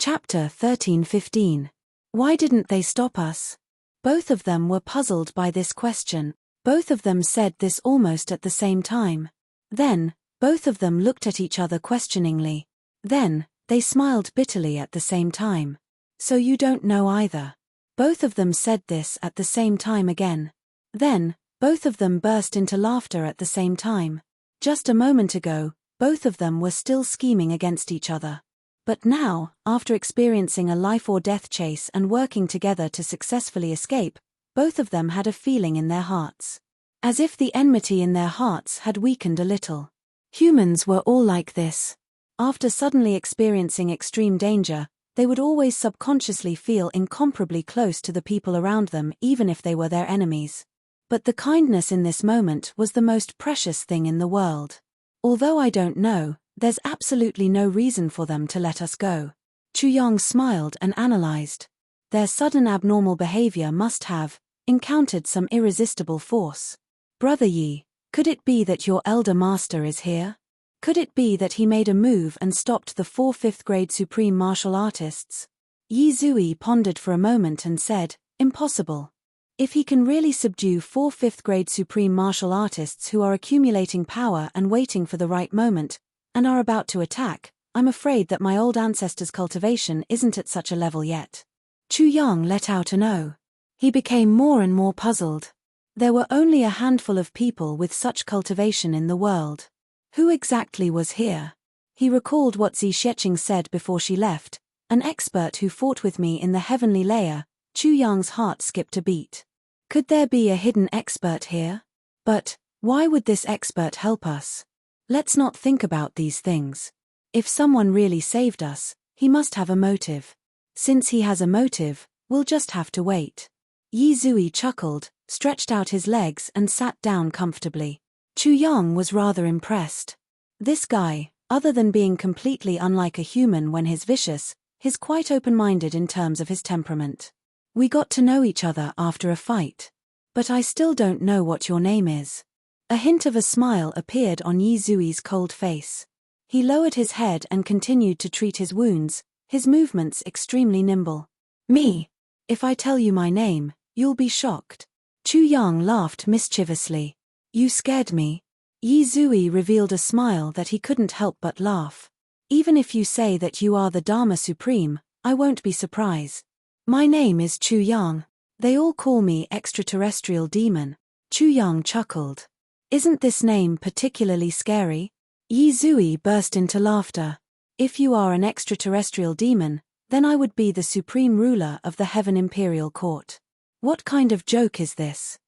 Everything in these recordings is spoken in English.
Chapter 13-15. Why didn't they stop us? Both of them were puzzled by this question. Both of them said this almost at the same time. Then, both of them looked at each other questioningly. Then, they smiled bitterly at the same time. So you don't know either. Both of them said this at the same time again. Then, both of them burst into laughter at the same time. Just a moment ago, both of them were still scheming against each other. But now, after experiencing a life-or-death chase and working together to successfully escape, both of them had a feeling in their hearts. As if the enmity in their hearts had weakened a little. Humans were all like this. After suddenly experiencing extreme danger, they would always subconsciously feel incomparably close to the people around them even if they were their enemies. But the kindness in this moment was the most precious thing in the world. Although I don't know, there's absolutely no reason for them to let us go. Chuyang smiled and analyzed. Their sudden abnormal behavior must have encountered some irresistible force. Brother Yi, could it be that your elder master is here? Could it be that he made a move and stopped the 4 5th-grade supreme martial artists? Yi Zui pondered for a moment and said, impossible. If he can really subdue 4 5th-grade supreme martial artists who are accumulating power and waiting for the right moment, and are about to attack, I'm afraid that my old ancestor's cultivation isn't at such a level yet. Chuyang let out an "oh." He became more and more puzzled. There were only a handful of people with such cultivation in the world. Who exactly was here? He recalled what Zi Xieching said before she left, an expert who fought with me in the heavenly layer. Chuyang's heart skipped a beat. Could there be a hidden expert here? But, why would this expert help us? Let's not think about these things. If someone really saved us, he must have a motive. Since he has a motive, we'll just have to wait. Yi Zui chuckled, stretched out his legs and sat down comfortably. Chuyang was rather impressed. This guy, other than being completely unlike a human when he's vicious, he's quite open-minded in terms of his temperament. We got to know each other after a fight. But I still don't know what your name is. A hint of a smile appeared on Yi Zui's cold face. He lowered his head and continued to treat his wounds, his movements extremely nimble. Me? If I tell you my name, you'll be shocked. Chuyang laughed mischievously. You scared me. Yi Zui revealed a smile that he couldn't help but laugh. Even if you say that you are the Dharma Supreme, I won't be surprised. My name is Chuyang. They all call me extraterrestrial demon. Chuyang chuckled. Isn't this name particularly scary? Yi Zui burst into laughter. If you are an extraterrestrial demon, then I would be the supreme ruler of the Heaven Imperial Court. What kind of joke is this?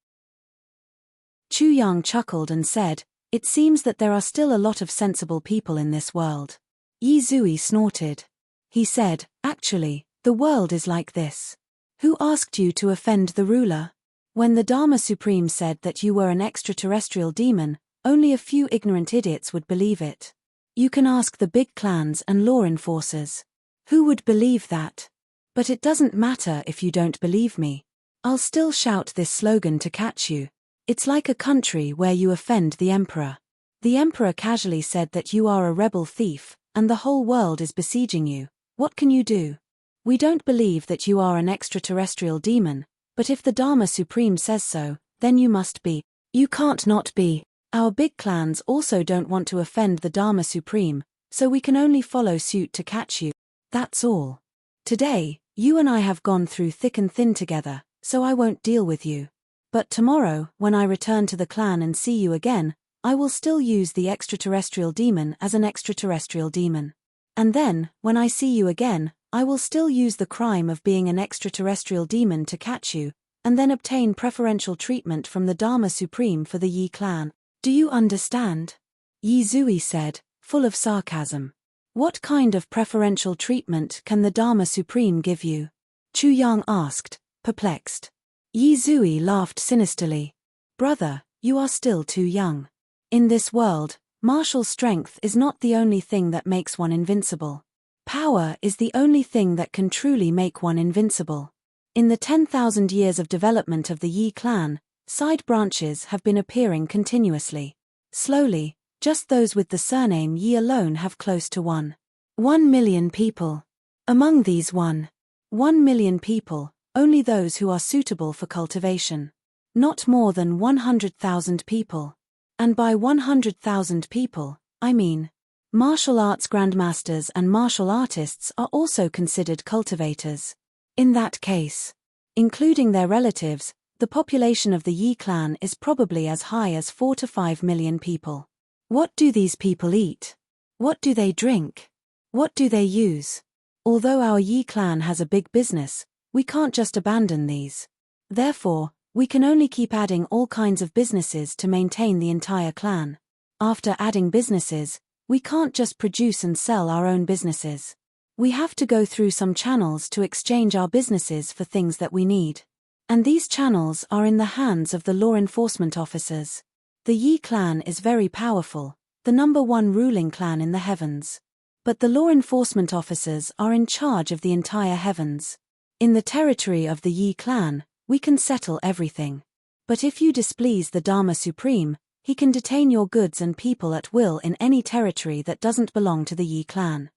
Chuyang chuckled and said, it seems that there are still a lot of sensible people in this world. Yi Zui snorted. He said, actually, the world is like this. Who asked you to offend the ruler? When the Dharma Supreme said that you were an extraterrestrial demon, only a few ignorant idiots would believe it. You can ask the big clans and law enforcers. Who would believe that? But it doesn't matter if you don't believe me. I'll still shout this slogan to catch you. It's like a country where you offend the emperor. The emperor casually said that you are a rebel thief, and the whole world is besieging you. What can you do? We don't believe that you are an extraterrestrial demon, but if the Dharma Supreme says so, then you must be. You can't not be. Our big clans also don't want to offend the Dharma Supreme, so we can only follow suit to catch you. That's all. Today, you and I have gone through thick and thin together, so I won't deal with you. But tomorrow, when I return to the clan and see you again, I will still use the extraterrestrial demon as an extraterrestrial demon. And then, when I see you again, I will still use the crime of being an extraterrestrial demon to catch you, and then obtain preferential treatment from the Dharma Supreme for the Yi clan. Do you understand? Yi Zui said, full of sarcasm. What kind of preferential treatment can the Dharma Supreme give you? Chuyang asked, perplexed. Yi Zui laughed sinisterly. Brother, you are still too young. In this world, martial strength is not the only thing that makes one invincible. Power is the only thing that can truly make one invincible. In the 10,000 years of development of the Yi clan, side branches have been appearing continuously. Slowly, just those with the surname Yi alone have close to 1 million people. Among these 1 million people, only those who are suitable for cultivation. Not more than 100,000 people. And by 100,000 people, I mean, martial arts grandmasters and martial artists are also considered cultivators. In that case, including their relatives, the population of the Yi clan is probably as high as 4 to 5 million people. What do these people eat? What do they drink? What do they use? Although our Yi clan has a big business, we can't just abandon these. Therefore, we can only keep adding all kinds of businesses to maintain the entire clan. After adding businesses, we can't just produce and sell our own businesses. We have to go through some channels to exchange our businesses for things that we need. And these channels are in the hands of the law enforcement officers. The Yi clan is very powerful, the #1 ruling clan in the heavens. But the law enforcement officers are in charge of the entire heavens. In the territory of the Yi clan, we can settle everything. But if you displease the Dharma Supreme, he can detain your goods and people at will in any territory that doesn't belong to the Yi clan.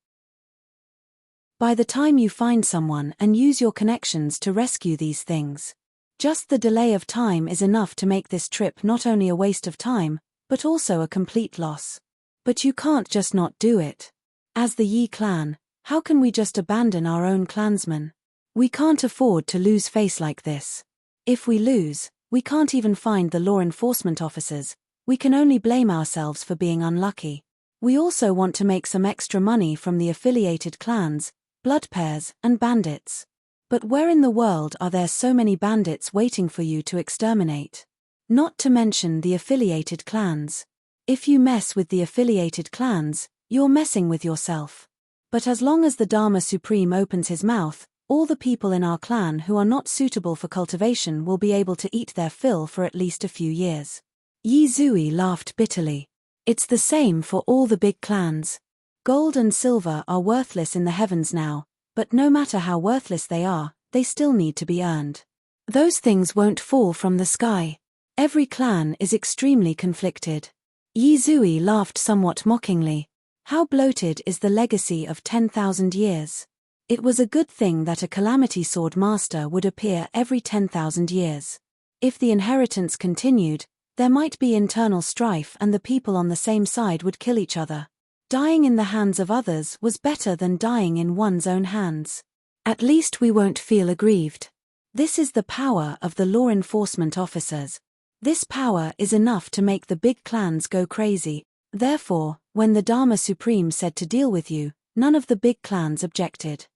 By the time you find someone and use your connections to rescue these things, just the delay of time is enough to make this trip not only a waste of time, but also a complete loss. But you can't just not do it. As the Yi clan, how can we just abandon our own clansmen? We can't afford to lose face like this. If we lose, we can't even find the law enforcement officers, we can only blame ourselves for being unlucky. We also want to make some extra money from the affiliated clans, blood pairs, and bandits. But where in the world are there so many bandits waiting for you to exterminate? Not to mention the affiliated clans. If you mess with the affiliated clans, you're messing with yourself. But as long as the Dharma Supreme opens his mouth, all the people in our clan who are not suitable for cultivation will be able to eat their fill for at least a few years. Yi Zui laughed bitterly. It's the same for all the big clans. Gold and silver are worthless in the heavens now, but no matter how worthless they are, they still need to be earned. Those things won't fall from the sky. Every clan is extremely conflicted. Yi Zui laughed somewhat mockingly. How bloated is the legacy of 10,000 years? It was a good thing that a calamity sword master would appear every 10,000 years. If the inheritance continued, there might be internal strife and the people on the same side would kill each other. Dying in the hands of others was better than dying in one's own hands. At least we won't feel aggrieved. This is the power of the law enforcement officers. This power is enough to make the big clans go crazy. Therefore, when the Dharma Supreme said to deal with you, none of the big clans objected.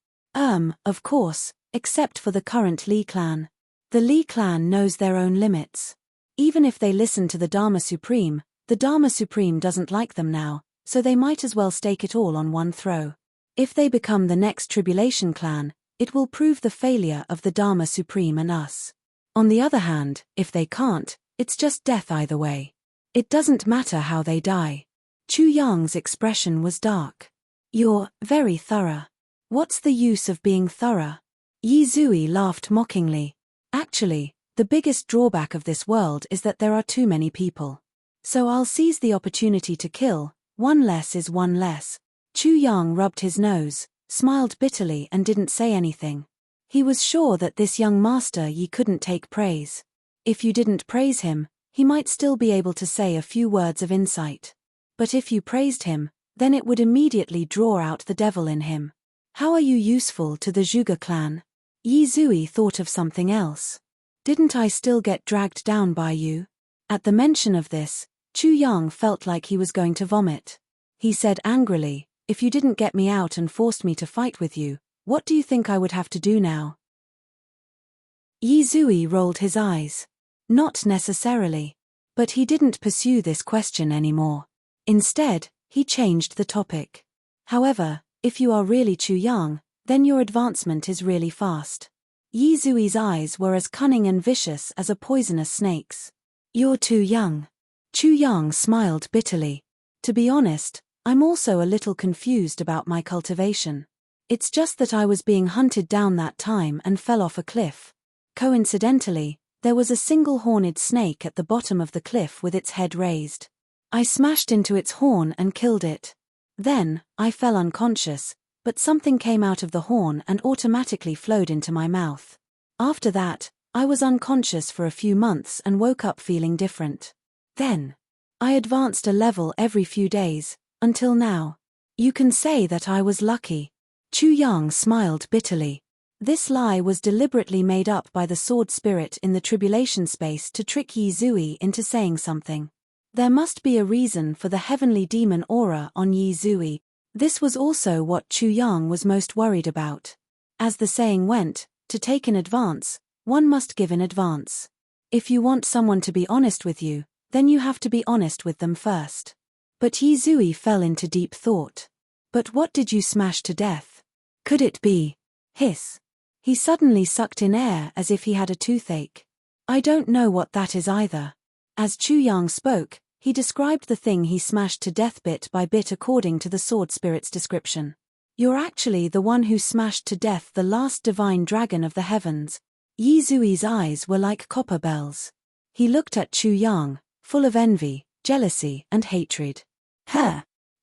Of course, except for the current Li clan. The Li clan knows their own limits. Even if they listen to the Dharma Supreme doesn't like them now, so they might as well stake it all on one throw. If they become the next Tribulation clan, it will prove the failure of the Dharma Supreme and us. On the other hand, if they can't, it's just death either way. It doesn't matter how they die. Chu Yang's expression was dark. You're very thorough. What's the use of being thorough? Yi Zui laughed mockingly. Actually, the biggest drawback of this world is that there are too many people. So I'll seize the opportunity to kill, one less is one less. Chu Yang rubbed his nose, smiled bitterly and didn't say anything. He was sure that this young master Yi couldn't take praise. If you didn't praise him, he might still be able to say a few words of insight. But if you praised him, then it would immediately draw out the devil in him. How are you useful to the Zhuge clan? Yi Zui thought of something else. Didn't I still get dragged down by you? At the mention of this, Chu Yang felt like he was going to vomit. He said angrily, if you didn't get me out and forced me to fight with you, what do you think I would have to do now? Yi Zui rolled his eyes. Not necessarily. But he didn't pursue this question anymore. Instead, he changed the topic. However, if you are really Chu Yang, then your advancement is really fast. Yi Zui's eyes were as cunning and vicious as a poisonous snake's. You're too young. Chu Yang smiled bitterly. To be honest, I'm also a little confused about my cultivation. It's just that I was being hunted down that time and fell off a cliff. Coincidentally, there was a single horned snake at the bottom of the cliff with its head raised. I smashed into its horn and killed it. Then, I fell unconscious, but something came out of the horn and automatically flowed into my mouth. After that, I was unconscious for a few months and woke up feeling different. Then, I advanced a level every few days, until now. You can say that I was lucky. Chu Yang smiled bitterly. This lie was deliberately made up by the sword spirit in the tribulation space to trick Yi Zui into saying something. There must be a reason for the heavenly demon aura on Yi Zui. This was also what Chu Yang was most worried about. As the saying went, to take in advance, one must give in advance. If you want someone to be honest with you, then you have to be honest with them first. But Yi Zui fell into deep thought. But what did you smash to death? Could it be? Hiss. He suddenly sucked in air as if he had a toothache. I don't know what that is either. As Chu Yang spoke, he described the thing he smashed to death bit by bit according to the sword spirit's description. You're actually the one who smashed to death the last divine dragon of the heavens. Yi Zui's eyes were like copper bells. He looked at Chu Yang, full of envy, jealousy, and hatred.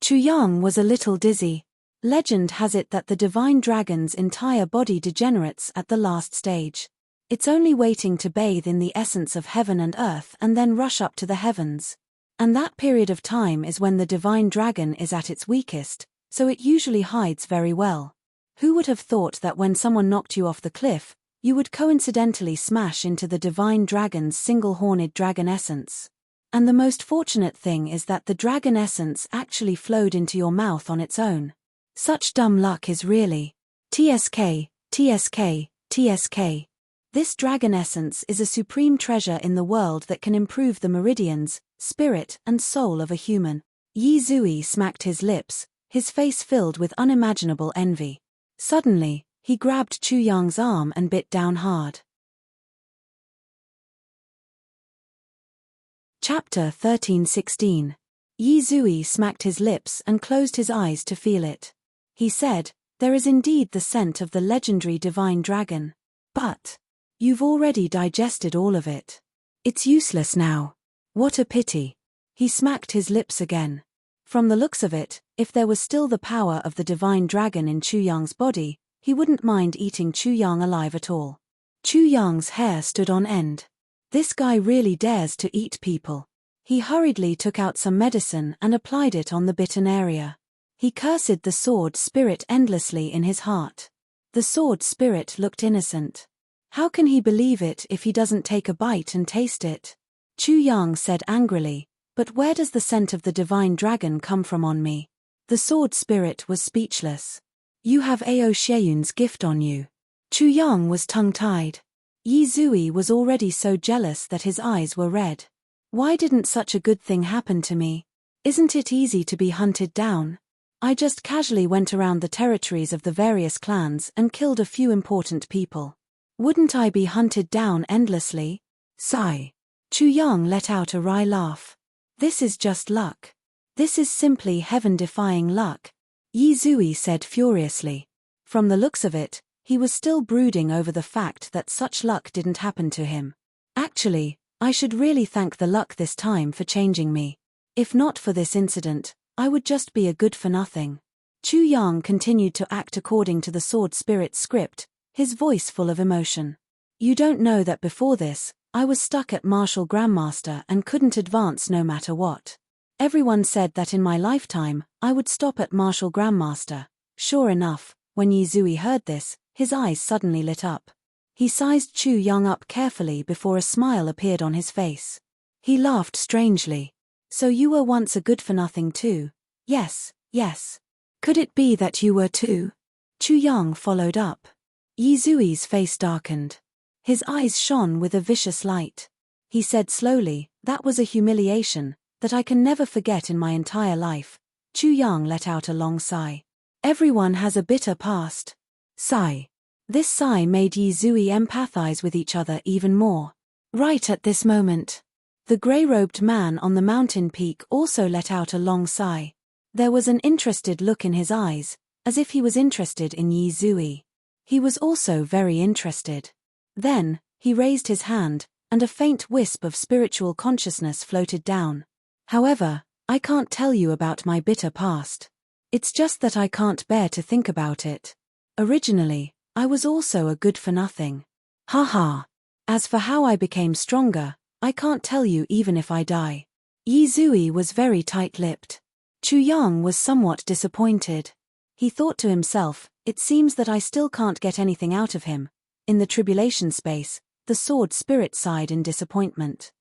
Chu Yang was a little dizzy. Legend has it that the divine dragon's entire body degenerates at the last stage. It's only waiting to bathe in the essence of heaven and earth and then rush up to the heavens. And that period of time is when the divine dragon is at its weakest, so it usually hides very well. Who would have thought that when someone knocked you off the cliff, you would coincidentally smash into the divine dragon's single-horned dragon essence? And the most fortunate thing is that the dragon essence actually flowed into your mouth on its own. Such dumb luck is really TSK, TSK, TSK. This dragon essence is a supreme treasure in the world that can improve the meridians, spirit, and soul of a human. Yi Zui smacked his lips, his face filled with unimaginable envy. Suddenly, he grabbed Chu Yang's arm and bit down hard. Chapter 13:16. Yi Zui smacked his lips and closed his eyes to feel it. He said, "There is indeed the scent of the legendary divine dragon. But you've already digested all of it. It's useless now. What a pity." He smacked his lips again. From the looks of it, if there was still the power of the divine dragon in Chu Yang's body, he wouldn't mind eating Chu Yang alive at all. Chu Yang's hair stood on end. This guy really dares to eat people. He hurriedly took out some medicine and applied it on the bitten area. He cursed the sword spirit endlessly in his heart. The sword spirit looked innocent. How can he believe it if he doesn't take a bite and taste it? Chu Yang said angrily, "But where does the scent of the divine dragon come from on me?" The sword spirit was speechless. "You have Ao Xieyun's gift on you." Chu Yang was tongue-tied. Yi Zui was already so jealous that his eyes were red. Why didn't such a good thing happen to me? Isn't it easy to be hunted down? I just casually went around the territories of the various clans and killed a few important people. Wouldn't I be hunted down endlessly? Sigh. Chu Yang let out a wry laugh. This is just luck. This is simply heaven-defying luck. Yi Zui said furiously. From the looks of it, he was still brooding over the fact that such luck didn't happen to him. Actually, I should really thank the luck this time for changing me. If not for this incident, I would just be a good-for-nothing. Chu Yang continued to act according to the sword spirit's script, his voice full of emotion. You don't know that before this, I was stuck at Martial Grandmaster and couldn't advance no matter what. Everyone said that in my lifetime, I would stop at Martial Grandmaster. Sure enough, when Yi Zui heard this, his eyes suddenly lit up. He sized Chu Yang up carefully before a smile appeared on his face. He laughed strangely. So you were once a good-for-nothing too? Yes, yes. Could it be that you were too? Chu Yang followed up. Yi Zui's face darkened. His eyes shone with a vicious light. He said slowly, "That was a humiliation that I can never forget in my entire life." Chu Yang let out a long sigh. Everyone has a bitter past. Sigh. This sigh made Yi Zui empathize with each other even more. Right at this moment, the grey-robed man on the mountain peak also let out a long sigh. There was an interested look in his eyes, as if he was interested in Yi Zui. He was also very interested. Then, he raised his hand, and a faint wisp of spiritual consciousness floated down. "However, I can't tell you about my bitter past. It's just that I can't bear to think about it. Originally, I was also a good-for-nothing. Haha. As for how I became stronger, I can't tell you even if I die. Yi Zui was very tight-lipped. Chu Yang was somewhat disappointed. He thought to himself, it seems that I still can't get anything out of him. In the tribulation space, the sword spirit sighed in disappointment.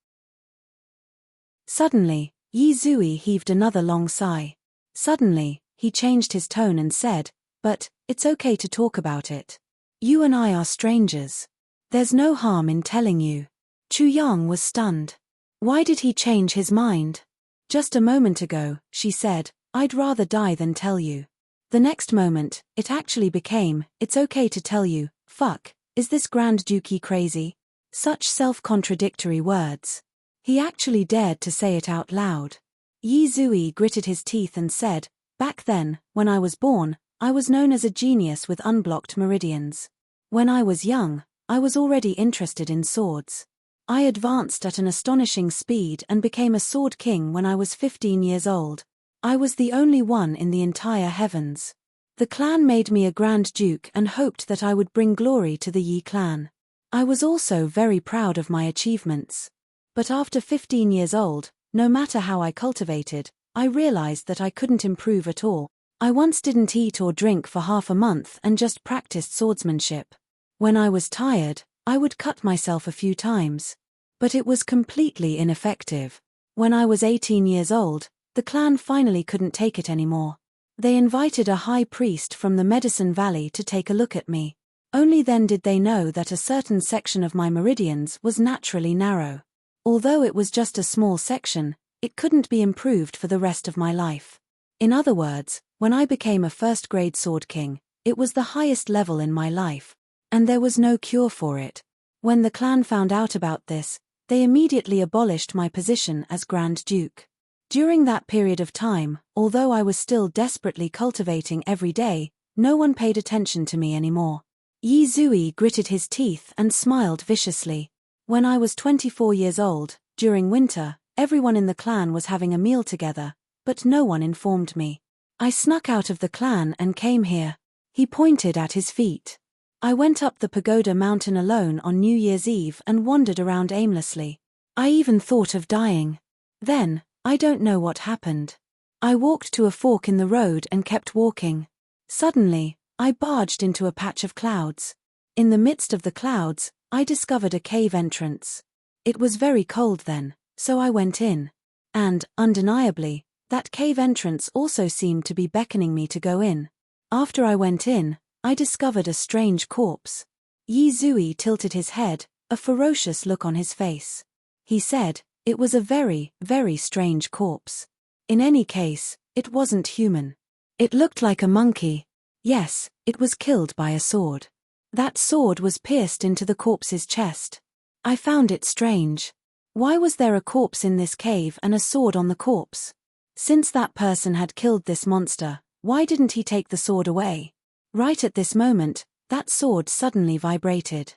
Suddenly, Yi Zui heaved another long sigh. Suddenly, he changed his tone and said, but, it's okay to talk about it. You and I are strangers. There's no harm in telling you. Chu Yang was stunned. Why did he change his mind? Just a moment ago, she said, I'd rather die than tell you. The next moment, it actually became, it's okay to tell you, fuck, is this Grand Duke crazy? Such self-contradictory words. He actually dared to say it out loud. Yi Zui gritted his teeth and said, back then, when I was born, I was known as a genius with unblocked meridians. When I was young, I was already interested in swords. I advanced at an astonishing speed and became a sword king when I was 15 years old. I was the only one in the entire heavens. The clan made me a Grand Duke and hoped that I would bring glory to the Yi clan. I was also very proud of my achievements. But after 15 years old, no matter how I cultivated, I realized that I couldn't improve at all. I once didn't eat or drink for half a month and just practiced swordsmanship. When I was tired, I would cut myself a few times. But it was completely ineffective. When I was 18 years old, the clan finally couldn't take it anymore. They invited a high priest from the Medicine Valley to take a look at me. Only then did they know that a certain section of my meridians was naturally narrow. Although it was just a small section, it couldn't be improved for the rest of my life. In other words, when I became a first-grade sword king, it was the highest level in my life, and there was no cure for it. When the clan found out about this, they immediately abolished my position as Grand Duke. During that period of time, although I was still desperately cultivating every day, no one paid attention to me anymore. Yi Zui gritted his teeth and smiled viciously. When I was 24 years old, during winter, everyone in the clan was having a meal together, but no one informed me. I snuck out of the clan and came here. He pointed at his feet. I went up the Pagoda Mountain alone on New Year's Eve and wandered around aimlessly. I even thought of dying. Then, I don't know what happened. I walked to a fork in the road and kept walking. Suddenly, I barged into a patch of clouds. In the midst of the clouds, I discovered a cave entrance. It was very cold then, so I went in. And, undeniably, that cave entrance also seemed to be beckoning me to go in. After I went in, I discovered a strange corpse. Yi Zui tilted his head, a ferocious look on his face. He said, it was a very, very strange corpse. In any case, it wasn't human. It looked like a monkey. Yes, it was killed by a sword. That sword was pierced into the corpse's chest. I found it strange. Why was there a corpse in this cave and a sword on the corpse? Since that person had killed this monster, why didn't he take the sword away? Right at this moment, that sword suddenly vibrated.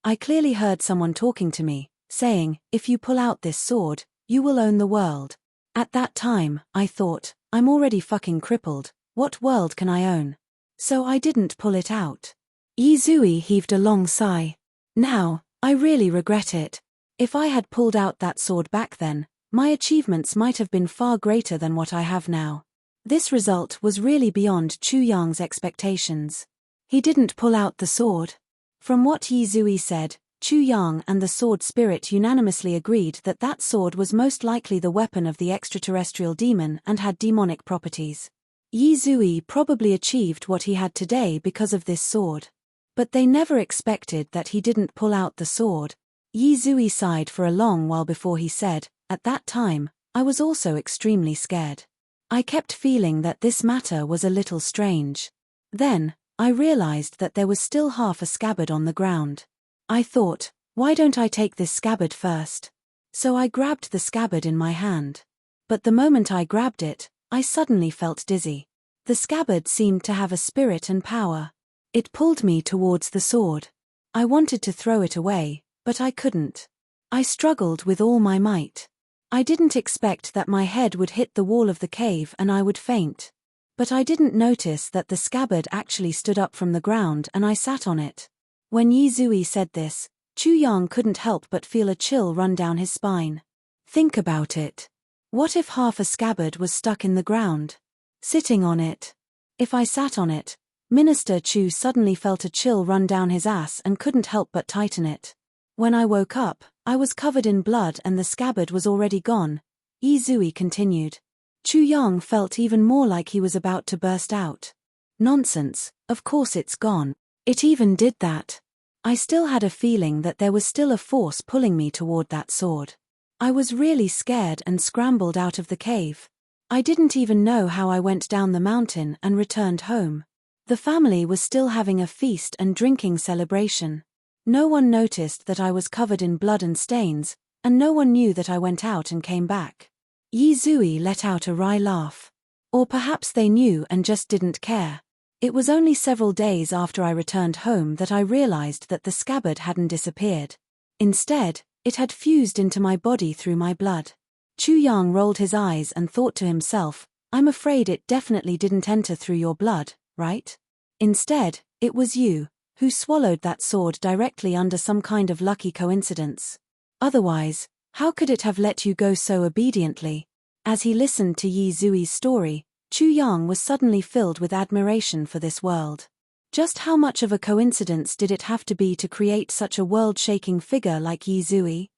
I clearly heard someone talking to me, saying, if you pull out this sword, you will own the world. At that time, I thought, I'm already fucking crippled, what world can I own? So I didn't pull it out. Yi Zui heaved a long sigh. Now, I really regret it. If I had pulled out that sword back then, my achievements might have been far greater than what I have now. This result was really beyond Chu Yang's expectations. He didn't pull out the sword. From what Yi Zui said, Chu Yang and the sword spirit unanimously agreed that that sword was most likely the weapon of the extraterrestrial demon and had demonic properties. Yi Zui probably achieved what he had today because of this sword. But they never expected that he didn't pull out the sword. Yi Zui sighed for a long while before he said, at that time, I was also extremely scared. I kept feeling that this matter was a little strange. Then, I realized that there was still half a scabbard on the ground. I thought, why don't I take this scabbard first? So I grabbed the scabbard in my hand. But the moment I grabbed it, I suddenly felt dizzy. The scabbard seemed to have a spirit and power. It pulled me towards the sword. I wanted to throw it away, but I couldn't. I struggled with all my might. I didn't expect that my head would hit the wall of the cave and I would faint. But I didn't notice that the scabbard actually stood up from the ground and I sat on it. When Yi Zui said this, Chu Yang couldn't help but feel a chill run down his spine. Think about it. What if half a scabbard was stuck in the ground? Sitting on it. If I sat on it, Minister Chu suddenly felt a chill run down his ass and couldn't help but tighten it. When I woke up, I was covered in blood and the scabbard was already gone, Yi Zui continued. Chu Yang felt even more like he was about to burst out. Nonsense, of course it's gone. It even did that. I still had a feeling that there was still a force pulling me toward that sword. I was really scared and scrambled out of the cave. I didn't even know how I went down the mountain and returned home. The family was still having a feast and drinking celebration. No one noticed that I was covered in blood and stains, and no one knew that I went out and came back. Yi Zui let out a wry laugh. Or perhaps they knew and just didn't care. It was only several days after I returned home that I realized that the scabbard hadn't disappeared. Instead, it had fused into my body through my blood. Chu Yang rolled his eyes and thought to himself, I'm afraid it definitely didn't enter through your blood, right? Instead, it was you who swallowed that sword directly under some kind of lucky coincidence. Otherwise, how could it have let you go so obediently? As he listened to Yi Zui's story, Chu Yang was suddenly filled with admiration for this world. Just how much of a coincidence did it have to be to create such a world-shaking figure like Yi Zui?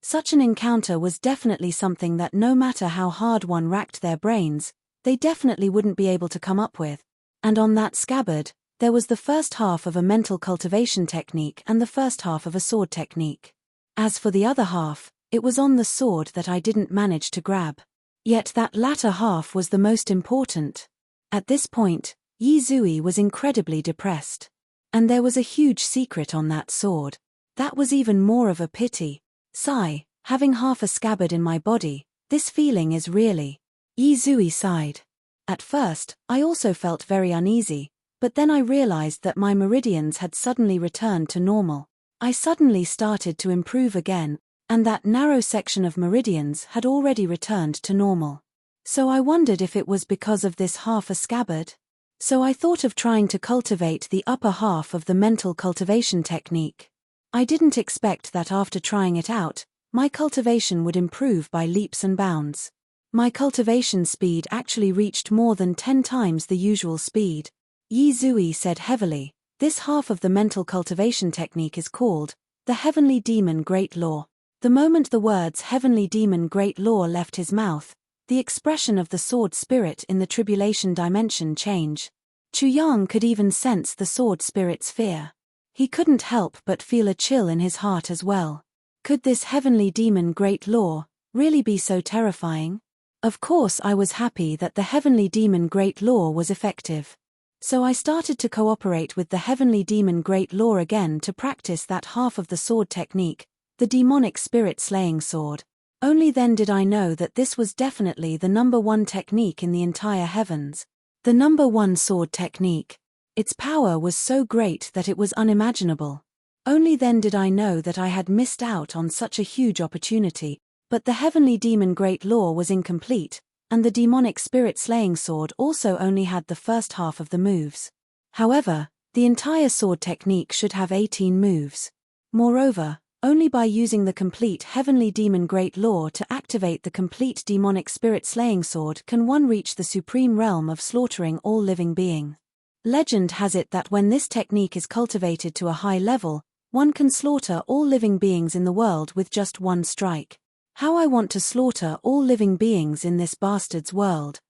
Such an encounter was definitely something that no matter how hard one racked their brains, they definitely wouldn't be able to come up with. And on that scabbard, there was the first half of a mental cultivation technique and the first half of a sword technique. As for the other half, it was on the sword that I didn't manage to grab. Yet that latter half was the most important. At this point, Yi Zui was incredibly depressed. And there was a huge secret on that sword. That was even more of a pity. Sigh, having half a scabbard in my body, this feeling is really... Yi Zui sighed. At first, I also felt very uneasy, but then I realized that my meridians had suddenly returned to normal. I suddenly started to improve again, and that narrow section of meridians had already returned to normal. So I wondered if it was because of this half a scabbard. So I thought of trying to cultivate the upper half of the mental cultivation technique. I didn't expect that after trying it out, my cultivation would improve by leaps and bounds. My cultivation speed actually reached more than 10 times the usual speed. Yi Zui said heavily, this half of the mental cultivation technique is called the Heavenly Demon Great Law. The moment the words Heavenly Demon Great Law left his mouth, the expression of the sword spirit in the tribulation dimension changed. Chu Yang could even sense the sword spirit's fear. He couldn't help but feel a chill in his heart as well. Could this Heavenly Demon Great Law really be so terrifying? Of course I was happy that the Heavenly Demon Great Law was effective. So I started to cooperate with the Heavenly Demon Great Law again to practice that half of the sword technique, the demonic spirit slaying sword. Only then did I know that this was definitely the number one technique in the entire heavens. The number one sword technique. Its power was so great that it was unimaginable. Only then did I know that I had missed out on such a huge opportunity. But the Heavenly Demon Great Law was incomplete, and the demonic spirit slaying sword also only had the first half of the moves. However, the entire sword technique should have 18 moves. Moreover, only by using the complete Heavenly Demon Great Law to activate the complete demonic spirit slaying sword can one reach the supreme realm of slaughtering all living beings. Legend has it that when this technique is cultivated to a high level, one can slaughter all living beings in the world with just one strike. How I want to slaughter all living beings in this bastard's world.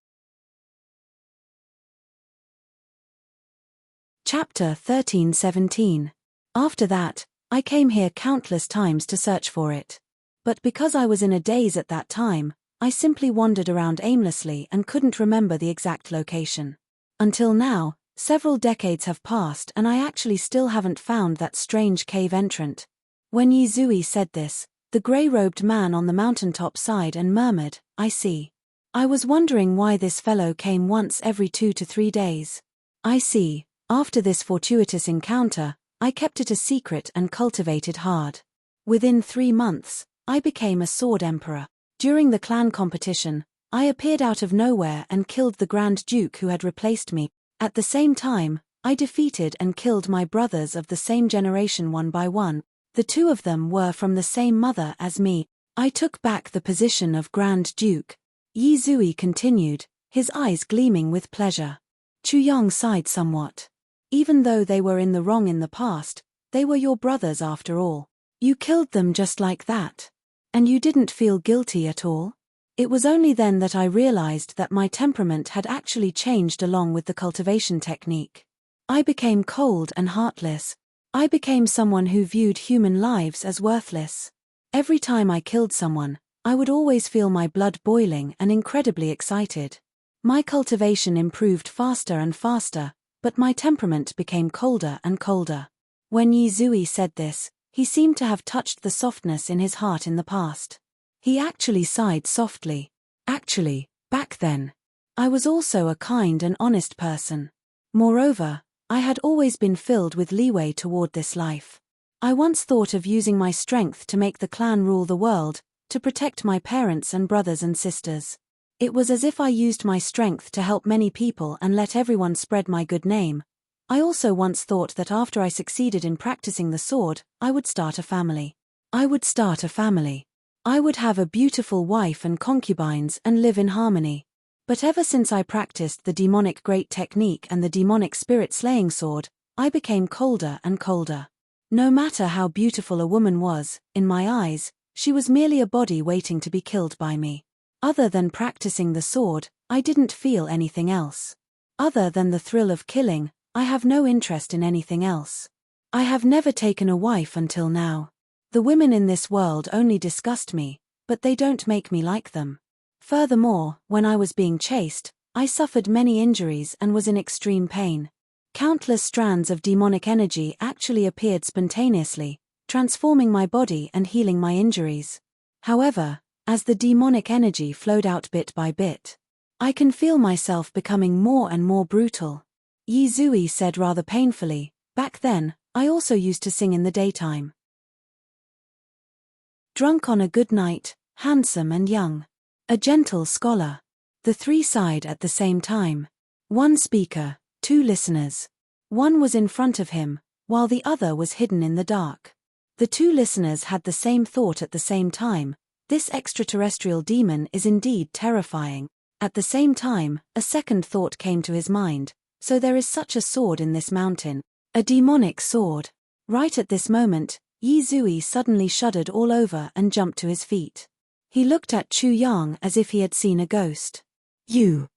Chapter 13:17. After that, I came here countless times to search for it. But because I was in a daze at that time, I simply wandered around aimlessly and couldn't remember the exact location. Until now, several decades have passed and I actually still haven't found that strange cave entrant. When Yi Zui said this, the grey-robed man on the mountaintop sighed and murmured, I see. I was wondering why this fellow came once every 2 to 3 days. I see. After this fortuitous encounter, I kept it a secret and cultivated hard. Within 3 months, I became a sword emperor. During the clan competition, I appeared out of nowhere and killed the Grand Duke who had replaced me. At the same time, I defeated and killed my brothers of the same generation one by one. The two of them were from the same mother as me. I took back the position of Grand Duke. Yi Zui continued, his eyes gleaming with pleasure. Chu Yong sighed somewhat. Even though they were in the wrong in the past, they were your brothers after all. You killed them just like that. And you didn't feel guilty at all? It was only then that I realized that my temperament had actually changed along with the cultivation technique. I became cold and heartless. I became someone who viewed human lives as worthless. Every time I killed someone, I would always feel my blood boiling and incredibly excited. My cultivation improved faster and faster, but my temperament became colder and colder. When Yi Zui said this, he seemed to have touched the softness in his heart in the past. He actually sighed softly. Actually, back then, I was also a kind and honest person. Moreover, I had always been filled with leeway toward this life. I once thought of using my strength to make the clan rule the world, to protect my parents and brothers and sisters. It was as if I used my strength to help many people and let everyone spread my good name. I also once thought that after I succeeded in practicing the sword, I would start a family. I would start a family. I would have a beautiful wife and concubines and live in harmony. But ever since I practiced the demonic great technique and the demonic spirit slaying sword, I became colder and colder. No matter how beautiful a woman was, in my eyes, she was merely a body waiting to be killed by me. Other than practicing the sword, I didn't feel anything else. Other than the thrill of killing, I have no interest in anything else. I have never taken a wife until now. The women in this world only disgust me, but they don't make me like them. Furthermore, when I was being chased, I suffered many injuries and was in extreme pain. Countless strands of demonic energy actually appeared spontaneously, transforming my body and healing my injuries. However, as the demonic energy flowed out bit by bit, I can feel myself becoming more and more brutal. Yi Zui said rather painfully, back then, I also used to sing in the daytime. Drunk on a good night, handsome and young. A gentle scholar. The three sighed at the same time. One speaker, two listeners. One was in front of him, while the other was hidden in the dark. The two listeners had the same thought at the same time. This extraterrestrial demon is indeed terrifying. At the same time, a second thought came to his mind. So there is such a sword in this mountain. A demonic sword. Right at this moment, Yi Zui suddenly shuddered all over and jumped to his feet. He looked at Chu Yang as if he had seen a ghost. You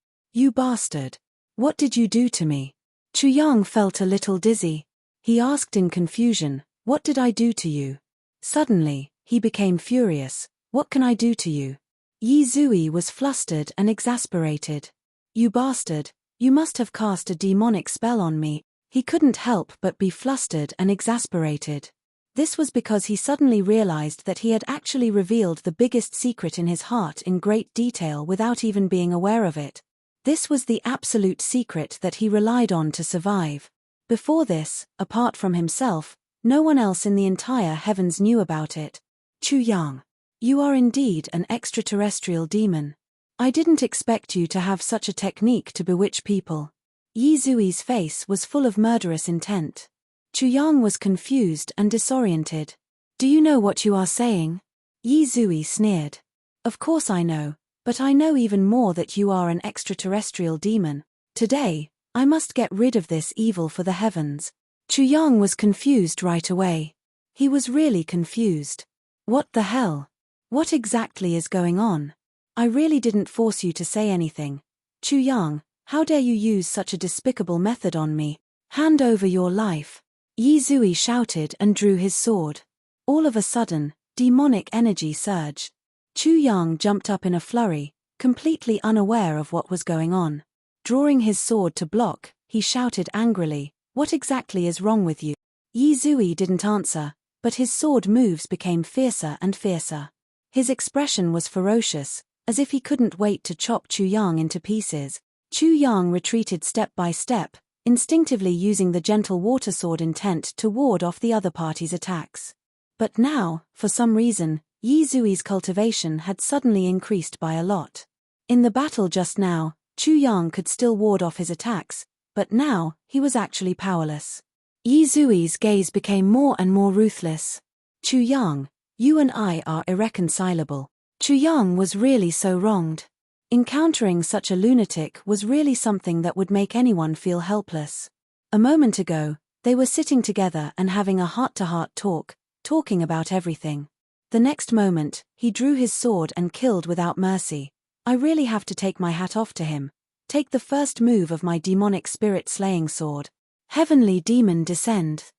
bastard. What did you do to me? Chu Yang felt a little dizzy. He asked in confusion, what did I do to you? Suddenly, he became furious. What can I do to you? Yi Zui was flustered and exasperated. You bastard, you must have cast a demonic spell on me. He couldn't help but be flustered and exasperated. This was because he suddenly realized that he had actually revealed the biggest secret in his heart in great detail without even being aware of it. This was the absolute secret that he relied on to survive. Before this, apart from himself, no one else in the entire heavens knew about it. Chu Yang, you are indeed an extraterrestrial demon. I didn't expect you to have such a technique to bewitch people. Yi Zui's face was full of murderous intent. Chu Yang was confused and disoriented. Do you know what you are saying? Yi Zui sneered. Of course I know, but I know even more that you are an extraterrestrial demon. Today, I must get rid of this evil for the heavens. Chu Yang was confused right away. He was really confused. What the hell? What exactly is going on? I really didn't force you to say anything. Chu Yang, how dare you use such a despicable method on me? Hand over your life. Yi Zui shouted and drew his sword. All of a sudden, demonic energy surged. Chu Yang jumped up in a flurry, completely unaware of what was going on. Drawing his sword to block, he shouted angrily, "What exactly is wrong with you?" Yi Zui didn't answer, but his sword moves became fiercer and fiercer. His expression was ferocious, as if he couldn't wait to chop Chu Yang into pieces. Chu Yang retreated step by step, instinctively using the gentle water sword intent to ward off the other party's attacks. But now, for some reason, Yi Zui's cultivation had suddenly increased by a lot. In the battle just now, Chu Yang could still ward off his attacks, but now, he was actually powerless. Yi Zui's gaze became more and more ruthless. Chu Yang, you and I are irreconcilable. Chu Yang was really so wronged. Encountering such a lunatic was really something that would make anyone feel helpless. A moment ago, they were sitting together and having a heart-to-heart talk, talking about everything. The next moment, he drew his sword and killed without mercy. I really have to take my hat off to him. Take the first move of my demonic spirit-slaying sword. Heavenly demon descend.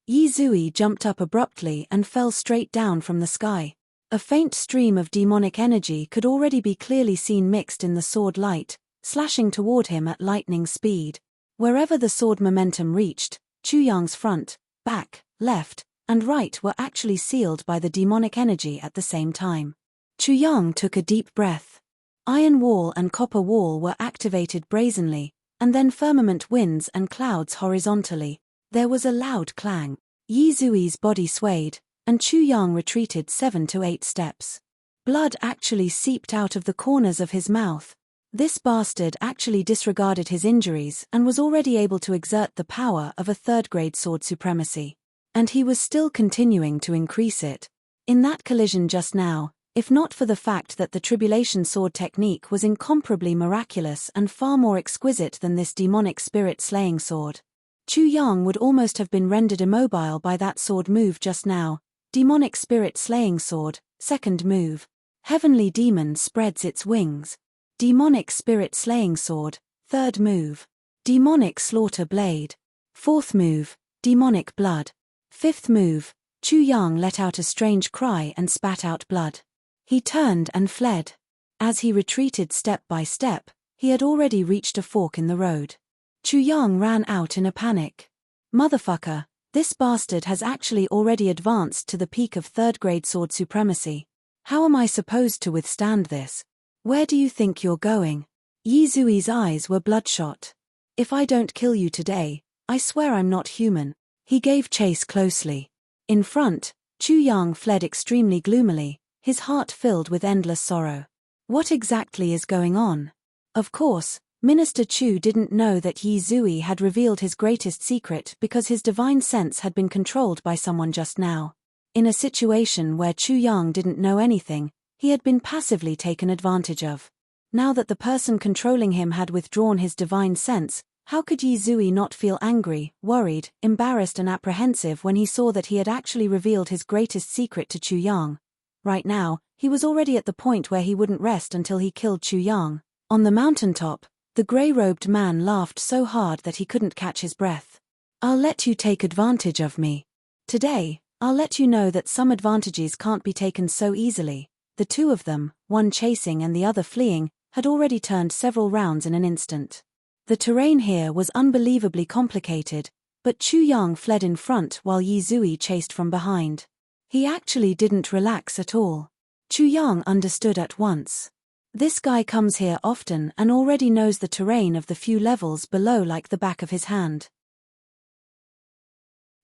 Yi Zui jumped up abruptly and fell straight down from the sky. A faint stream of demonic energy could already be clearly seen mixed in the sword light, slashing toward him at lightning speed. Wherever the sword momentum reached, Chu Yang's front, back, left, and right were actually sealed by the demonic energy at the same time. Chu Yang took a deep breath. Iron wall and copper wall were activated brazenly, and then firmament winds and clouds horizontally. There was a loud clang. Yi Zui's body swayed, and Chu Yang retreated 7 to 8 steps. Blood actually seeped out of the corners of his mouth. This bastard actually disregarded his injuries and was already able to exert the power of a third-grade sword supremacy. And he was still continuing to increase it. In that collision just now, if not for the fact that the tribulation sword technique was incomparably miraculous and far more exquisite than this demonic spirit-slaying sword, Chu Yang would almost have been rendered immobile by that sword move just now. Demonic spirit-slaying sword, second move. Heavenly demon spreads its wings. Demonic spirit-slaying sword, third move. Demonic slaughter blade. Fourth move, demonic blood. Fifth move, Chu Yang let out a strange cry and spat out blood. He turned and fled. As he retreated step by step, he had already reached a fork in the road. Chu Yang ran out in a panic. Motherfucker, this bastard has actually already advanced to the peak of third-grade sword supremacy. How am I supposed to withstand this? Where do you think you're going? Yi Zui's eyes were bloodshot. If I don't kill you today, I swear I'm not human. He gave chase closely. In front, Chu Yang fled extremely gloomily, his heart filled with endless sorrow. What exactly is going on? Of course, Minister Chu didn't know that Yi Zui had revealed his greatest secret because his divine sense had been controlled by someone just now. In a situation where Chu Yang didn't know anything, he had been passively taken advantage of. Now that the person controlling him had withdrawn his divine sense, how could Yi Zui not feel angry, worried, embarrassed and apprehensive when he saw that he had actually revealed his greatest secret to Chu Yang? Right now, he was already at the point where he wouldn't rest until he killed Chu Yang. On the mountaintop, the grey-robed man laughed so hard that he couldn't catch his breath. I'll let you take advantage of me. Today, I'll let you know that some advantages can't be taken so easily. The two of them, one chasing and the other fleeing, had already turned several rounds in an instant. The terrain here was unbelievably complicated, but Chu Yang fled in front while Yi Zui chased from behind. He actually didn't relax at all. Chu Yang understood at once. This guy comes here often and already knows the terrain of the few levels below like the back of his hand.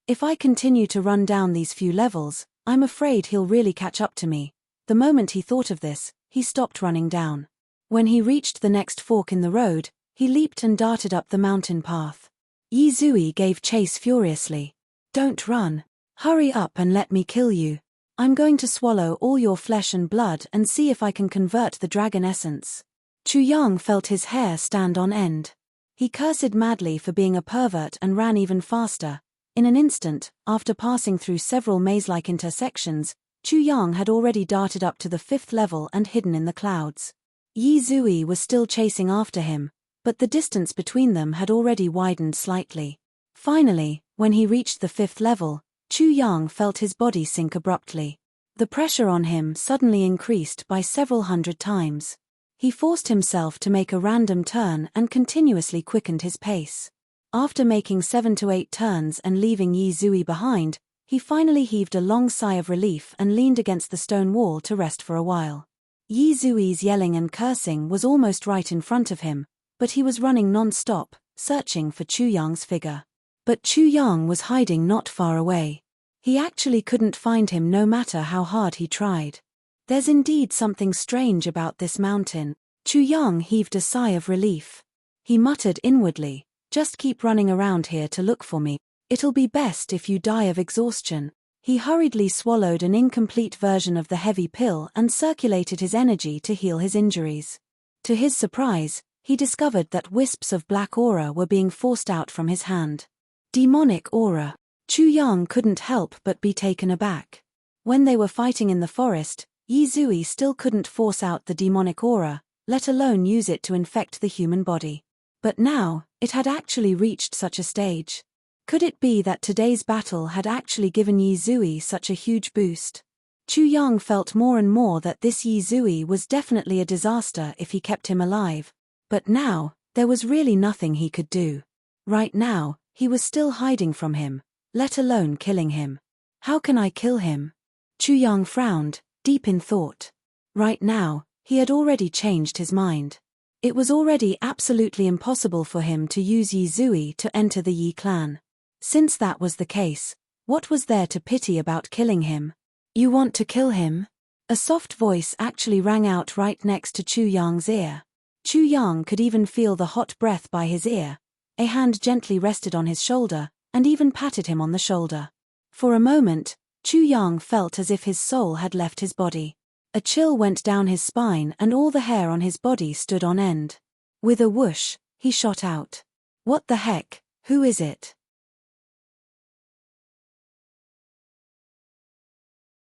If I continue to run down these few levels, I'm afraid he'll really catch up to me. The moment he thought of this, he stopped running down. When he reached the next fork in the road, he leaped and darted up the mountain path. Yi Zui gave chase furiously. Don't run. Hurry up and let me kill you. I'm going to swallow all your flesh and blood and see if I can convert the dragon essence. Chu Yang felt his hair stand on end. He cursed madly for being a pervert and ran even faster. In an instant, after passing through several maze-like intersections, Chu Yang had already darted up to the 5th level and hidden in the clouds. Yi Zui was still chasing after him, but the distance between them had already widened slightly. Finally, when he reached the 5th level, Chu Yang felt his body sink abruptly. The pressure on him suddenly increased by several hundred times. He forced himself to make a random turn and continuously quickened his pace. After making 7 to 8 turns and leaving Yi Zui behind, he finally heaved a long sigh of relief and leaned against the stone wall to rest for a while. Yi Zui's yelling and cursing was almost right in front of him, but he was running non-stop, searching for Chu Yang's figure. But Chu Yang was hiding not far away. He actually couldn't find him no matter how hard he tried. There's indeed something strange about this mountain. Chu Yang heaved a sigh of relief. He muttered inwardly, just keep running around here to look for me. It'll be best if you die of exhaustion. He hurriedly swallowed an incomplete version of the heavy pill and circulated his energy to heal his injuries. To his surprise, he discovered that wisps of black aura were being forced out from his hand. Demonic aura. Chu Yang couldn't help but be taken aback. When they were fighting in the forest, Yi Zui still couldn't force out the demonic aura, let alone use it to infect the human body. But now, it had actually reached such a stage. Could it be that today's battle had actually given Yi Zui such a huge boost? Chu Yang felt more and more that this Yi Zui was definitely a disaster if he kept him alive. But now, there was really nothing he could do. Right now, he was still hiding from him, let alone killing him. How can I kill him? Chu Yang frowned, deep in thought. Right now, he had already changed his mind. It was already absolutely impossible for him to use Yi Zui to enter the Yi clan. Since that was the case, what was there to pity about killing him? You want to kill him? A soft voice actually rang out right next to Chu Yang's ear. Chu Yang could even feel the hot breath by his ear. A hand gently rested on his shoulder, and even patted him on the shoulder. For a moment, Chu Yang felt as if his soul had left his body. A chill went down his spine and all the hair on his body stood on end. With a whoosh, he shot out. What the heck, who is it?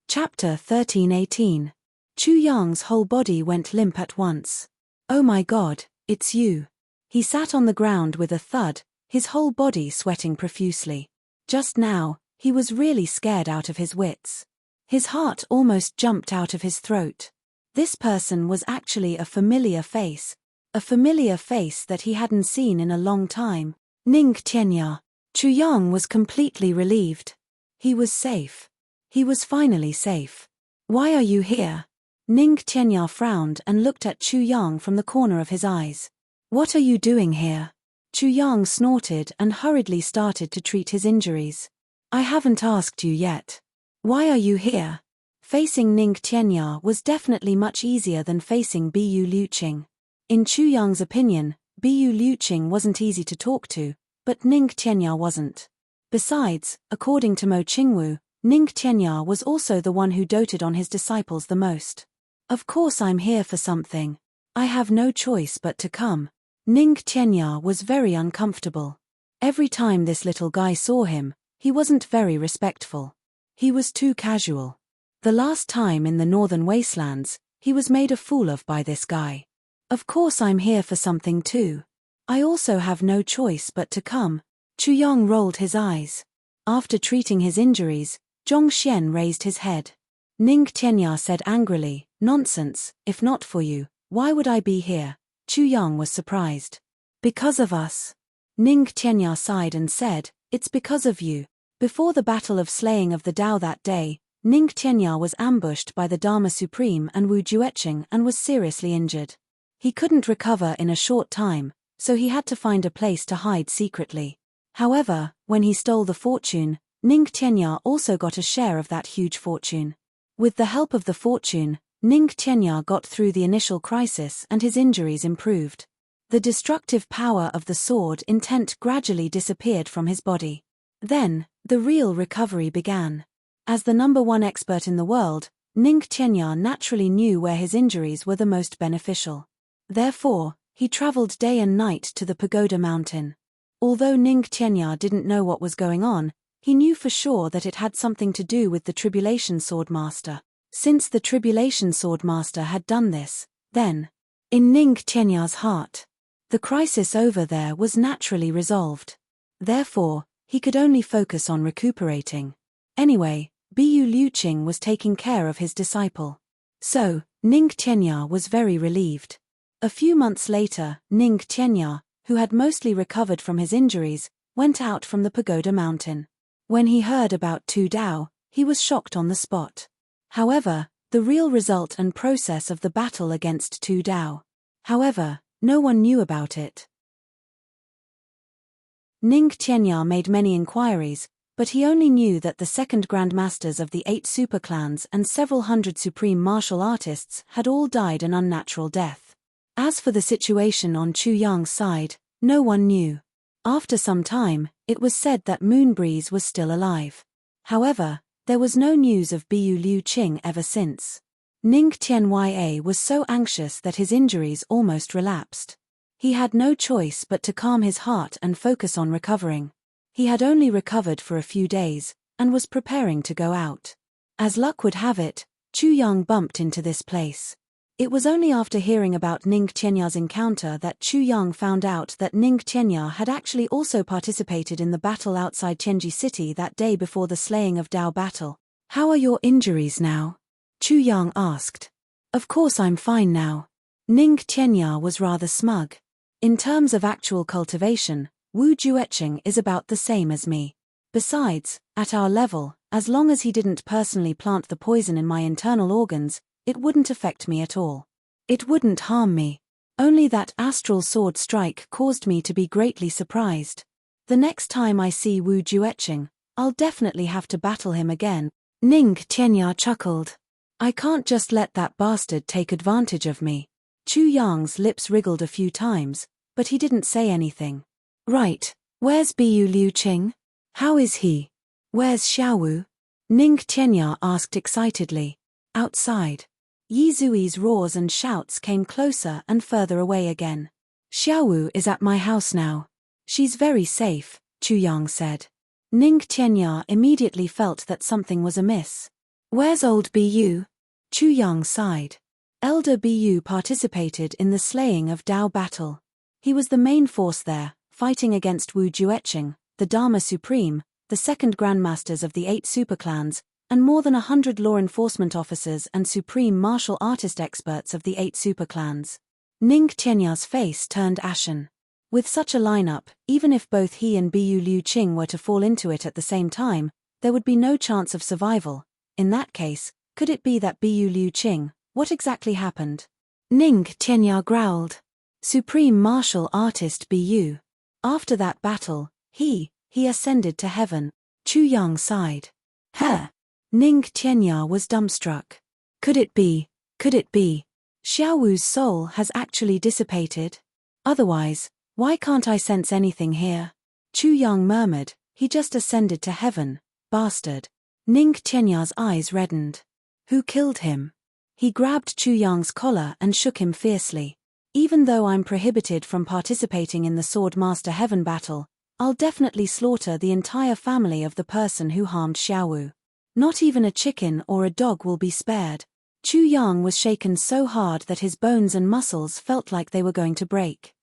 Chapter 13:18. Chu Yang's whole body went limp at once. Oh my god, it's you. He sat on the ground with a thud, his whole body sweating profusely. Just now, he was really scared out of his wits. His heart almost jumped out of his throat. This person was actually a familiar face that he hadn't seen in a long time. Ning Tianya. Chu Yang was completely relieved. He was safe. He was finally safe. Why are you here? Ning Tianya frowned and looked at Chu Yang from the corner of his eyes. What are you doing here? Chu Yang snorted and hurriedly started to treat his injuries. I haven't asked you yet. Why are you here? Facing Ning Tianya was definitely much easier than facing Bu Liuqing. In Chu Yang's opinion, Bu Liuqing wasn't easy to talk to, but Ning Tianya wasn't. Besides, according to Mo Qingwu, Ning Tianya was also the one who doted on his disciples the most. Of course I'm here for something. I have no choice but to come. Ning Tianya was very uncomfortable. Every time this little guy saw him, he wasn't very respectful. He was too casual. The last time in the northern wastelands, he was made a fool of by this guy. Of course I'm here for something too. I also have no choice but to come. Chu Yang rolled his eyes. After treating his injuries, Zhong Xian raised his head. Ning Tianya said angrily, nonsense, if not for you, why would I be here? Chu Yang was surprised. Because of us. Ning Tianya sighed and said, it's because of you. Before the battle of slaying of the Dao that day, Ning Tianya was ambushed by the Dharma Supreme and Wu Jueqing and was seriously injured. He couldn't recover in a short time, so he had to find a place to hide secretly. However, when he stole the fortune, Ning Tianya also got a share of that huge fortune. With the help of the fortune, Ning Tianya got through the initial crisis and his injuries improved. The destructive power of the sword intent gradually disappeared from his body. Then, the real recovery began. As the #1 expert in the world, Ning Tianya naturally knew where his injuries were the most beneficial. Therefore, he traveled day and night to the Pagoda Mountain. Although Ning Tianya didn't know what was going on, he knew for sure that it had something to do with the Tribulation Swordmaster. Since the Tribulation Swordmaster had done this, then, in Ning Tianya's heart, the crisis over there was naturally resolved. Therefore, he could only focus on recuperating. Anyway, Bu Liuqing was taking care of his disciple. So, Ning Tianya was very relieved. A few months later, Ning Tianya, who had mostly recovered from his injuries, went out from the Pagoda Mountain. When he heard about Tu Dao, he was shocked on the spot. However, the real result and process of the battle against Tu Dao. However, no one knew about it. Ning Tianya made many inquiries, But he only knew that the second grandmasters of the 8 superclans and several hundred supreme martial artists had all died an unnatural death. As for the situation on Chu Yang's side, no one knew. After some time, it was said that Moonbreeze was still alive. However, there was no news of Biyu Liu Qing ever since. Ning Tianya was so anxious that his injuries almost relapsed. He had no choice but to calm his heart and focus on recovering. He had only recovered for a few days, and was preparing to go out. As luck would have it, Chu Yang bumped into this place. It was only after hearing about Ning Tianya's encounter that Chu Yang found out that Ning Tianya had actually also participated in the battle outside Tianji City that day before the slaying of Dao Battle. "How are your injuries now?" Chu Yang asked. "Of course I'm fine now." Ning Tianya was rather smug. "In terms of actual cultivation, Wu Jueqing is about the same as me. Besides, at our level, as long as he didn't personally plant the poison in my internal organs, it wouldn't affect me at all. It wouldn't harm me. Only that astral sword strike caused me to be greatly surprised. The next time I see Wu Jueqing, I'll definitely have to battle him again." Ning Tianya chuckled. "I can't just let that bastard take advantage of me." Chu Yang's lips wriggled a few times, but he didn't say anything. "Right, where's Biyu Liu Qing? How is he? Where's Xiaowu?" Ning Tianya asked excitedly. "Outside." Yi Zui's roars and shouts came closer and further away again. "Xiaowu is at my house now. She's very safe," Chu Yang said. Ning Tianya immediately felt that something was amiss. "Where's old Biyu?" Chu Yang sighed. Elder Biyu participated in the slaying of Dao Battle. He was the main force there, fighting against Wu Jueqing, the Dharma Supreme, the second grandmasters of the 8 superclans, and more than 100 law enforcement officers and supreme martial artist experts of the 8 superclans. Ning Tianya's face turned ashen. With such a lineup, even if both he and Biyu Liu Qing were to fall into it at the same time, there would be no chance of survival. In that case, could it be that Biyu Liu Qing? What exactly happened? Ning Tianya growled. "Supreme martial artist Biyu. After that battle, he ascended to heaven." Chu Yang sighed. "Huh." Ning Tianya was dumbstruck. Could it be? Xiaowu's soul has actually dissipated? Otherwise, why can't I sense anything here? Chu Yang murmured, "He just ascended to heaven, bastard." Ning Tianya's eyes reddened. "Who killed him?" He grabbed Chu Yang's collar and shook him fiercely. "Even though I'm prohibited from participating in the Sword Master Heaven battle, I'll definitely slaughter the entire family of the person who harmed Xiaowu. Not even a chicken or a dog will be spared." Chu Yang was shaken so hard that his bones and muscles felt like they were going to break.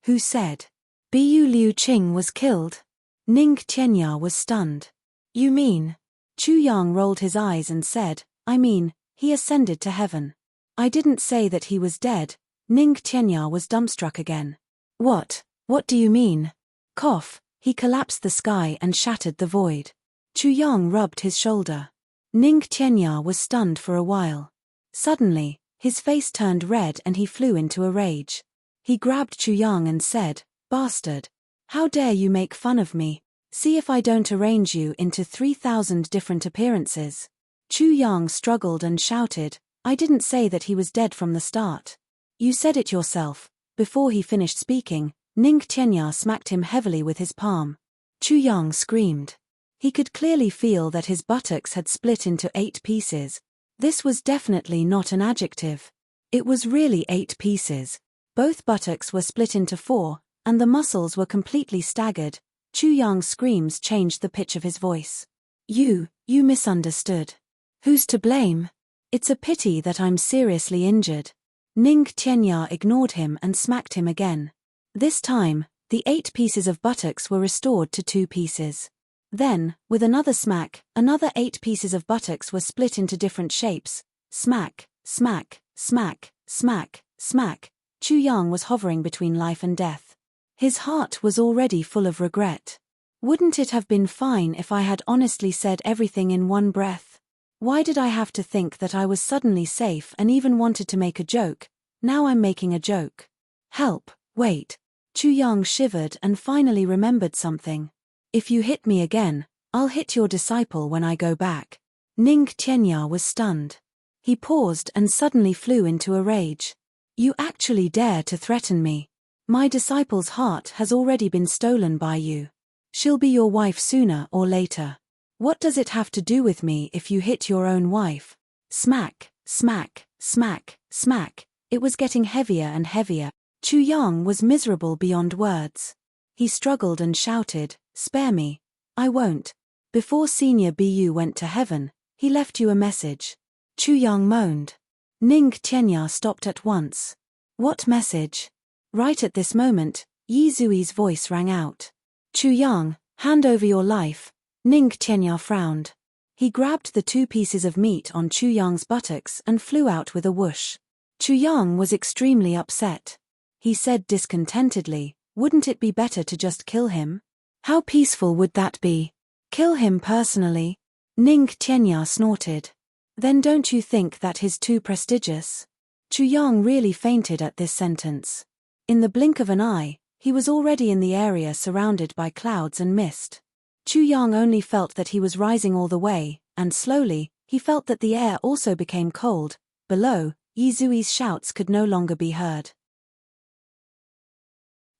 "Who said Biyu Liu Qing was killed?" Ning Tianya was stunned. "You mean?" Chu Yang rolled his eyes and said, "I mean, he ascended to heaven. I didn't say that he was dead." Ning Tianya was dumbstruck again. What do you mean?" Cough, he collapsed the sky and shattered the void. Chu Yang rubbed his shoulder. Ning Tianya was stunned for a while. Suddenly, his face turned red and he flew into a rage. He grabbed Chu Yang and said, "Bastard! How dare you make fun of me? See if I don't arrange you into 3,000 different appearances." Chu Yang struggled and shouted, "I didn't say that he was dead from the start." "You said it yourself." Before he finished speaking, Ning Tianya smacked him heavily with his palm. Chu Yang screamed. He could clearly feel that his buttocks had split into 8 pieces. This was definitely not an adjective. It was really 8 pieces. Both buttocks were split into 4, and the muscles were completely staggered. Chu Yang's screams changed the pitch of his voice. You misunderstood. Who's to blame? It's a pity that I'm seriously injured." Ning Tianya ignored him and smacked him again. This time, the 8 pieces of buttocks were restored to 2 pieces. Then, with another smack, another 8 pieces of buttocks were split into different shapes. Smack, smack, smack, smack, smack. Chu Yang was hovering between life and death. His heart was already full of regret. Wouldn't it have been fine if I had honestly said everything in one breath? Why did I have to think that I was suddenly safe and even wanted to make a joke? Now I'm making a joke. Help, wait. Chu Yang shivered and finally remembered something. If you hit me again, I'll hit your disciple when I go back. Ning Qianya was stunned. He paused and suddenly flew into a rage. You actually dare to threaten me? My disciple's heart has already been stolen by you. She'll be your wife sooner or later. What does it have to do with me if you hit your own wife? Smack, smack, smack, smack. It was getting heavier and heavier. Chu Yang was miserable beyond words. He struggled and shouted, "Spare me. I won't." Before Senior Bu went to heaven, he left you a message. Chu Yang moaned. Ning Qianya stopped at once. What message? Right at this moment, Yi Zui's voice rang out. Chu Yang, hand over your life. Ning Qianya frowned. He grabbed the 2 pieces of meat on Chu Yang's buttocks and flew out with a whoosh. Chu Yang was extremely upset. He said discontentedly, wouldn't it be better to just kill him? How peaceful would that be? Kill him personally? Ning Qianya snorted. Then don't you think that is too prestigious? Chu Yang really fainted at this sentence. In the blink of an eye, he was already in the area surrounded by clouds and mist. Chu Yang only felt that he was rising all the way, and slowly, he felt that the air also became cold. Below, Yi Zui's shouts could no longer be heard.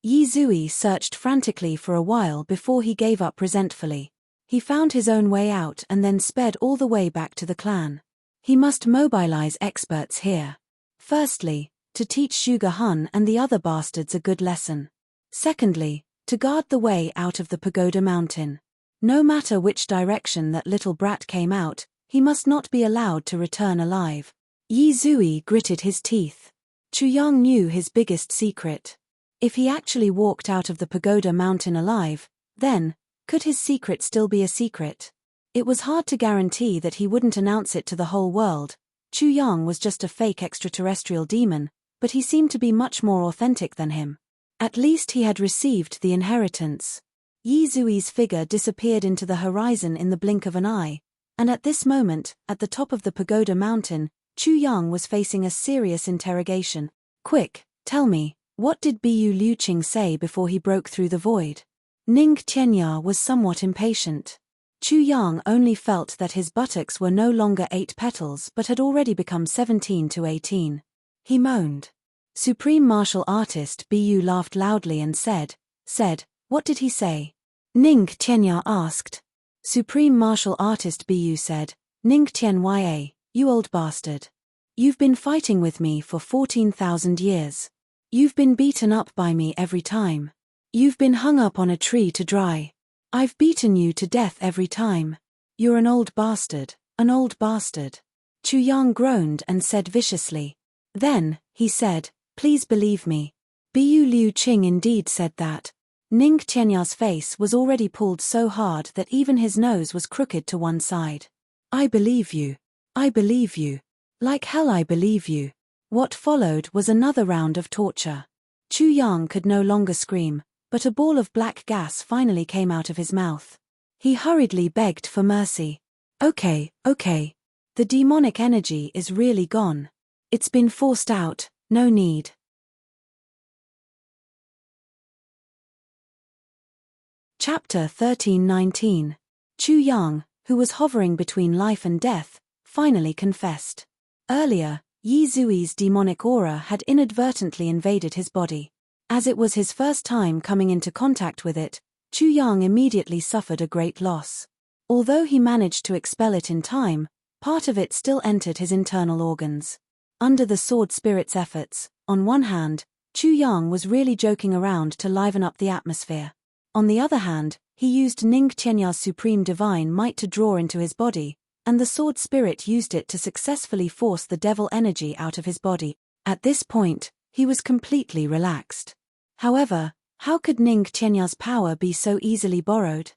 Yi Zui searched frantically for a while before he gave up resentfully. He found his own way out and then sped all the way back to the clan. He must mobilize experts here. Firstly, to teach Sugar Hun and the other bastards a good lesson. Secondly, to guard the way out of the pagoda mountain. No matter which direction that little brat came out, he must not be allowed to return alive. Yi Zui gritted his teeth. Chu Yang knew his biggest secret. If he actually walked out of the pagoda mountain alive, then, could his secret still be a secret? It was hard to guarantee that he wouldn't announce it to the whole world. Chu Yang was just a fake extraterrestrial demon, but he seemed to be much more authentic than him. At least he had received the inheritance. Yi Zui's figure disappeared into the horizon in the blink of an eye, and at this moment, at the top of the pagoda mountain, Chu Yang was facing a serious interrogation. Quick, tell me, what did Bu Liuqing say before he broke through the void? Ning Qianya was somewhat impatient. Chu Yang only felt that his buttocks were no longer 8 petals but had already become 17 to 18. He moaned. Supreme Martial Artist Bu laughed loudly and said, what did he say? Ning Qianya asked. Supreme Martial Artist Bu said, Ning Qianya, you old bastard. You've been fighting with me for 14,000 years. You've been beaten up by me every time. You've been hung up on a tree to dry. I've beaten you to death every time. You're an old bastard, an old bastard. Chu Yang groaned and said viciously. Then, he said, please believe me. Bu Liuqing indeed said that. Ning Qianya's face was already pulled so hard that even his nose was crooked to one side. I believe you. I believe you. Like hell I believe you. What followed was another round of torture. Chu Yang could no longer scream, but a ball of black gas finally came out of his mouth. He hurriedly begged for mercy. Okay. The demonic energy is really gone. It's been forced out, no need. Chapter 1319. Chu Yang, who was hovering between life and death, finally confessed. Earlier, Yi Zui's demonic aura had inadvertently invaded his body. As it was his first time coming into contact with it, Chu Yang immediately suffered a great loss. Although he managed to expel it in time, part of it still entered his internal organs. Under the sword spirit's efforts, on one hand, Chu Yang was really joking around to liven up the atmosphere. On the other hand, he used Ning Qianya's supreme divine might to draw into his body, and the sword spirit used it to successfully force the devil energy out of his body. At this point, he was completely relaxed. However, how could Ning Qianya's power be so easily borrowed?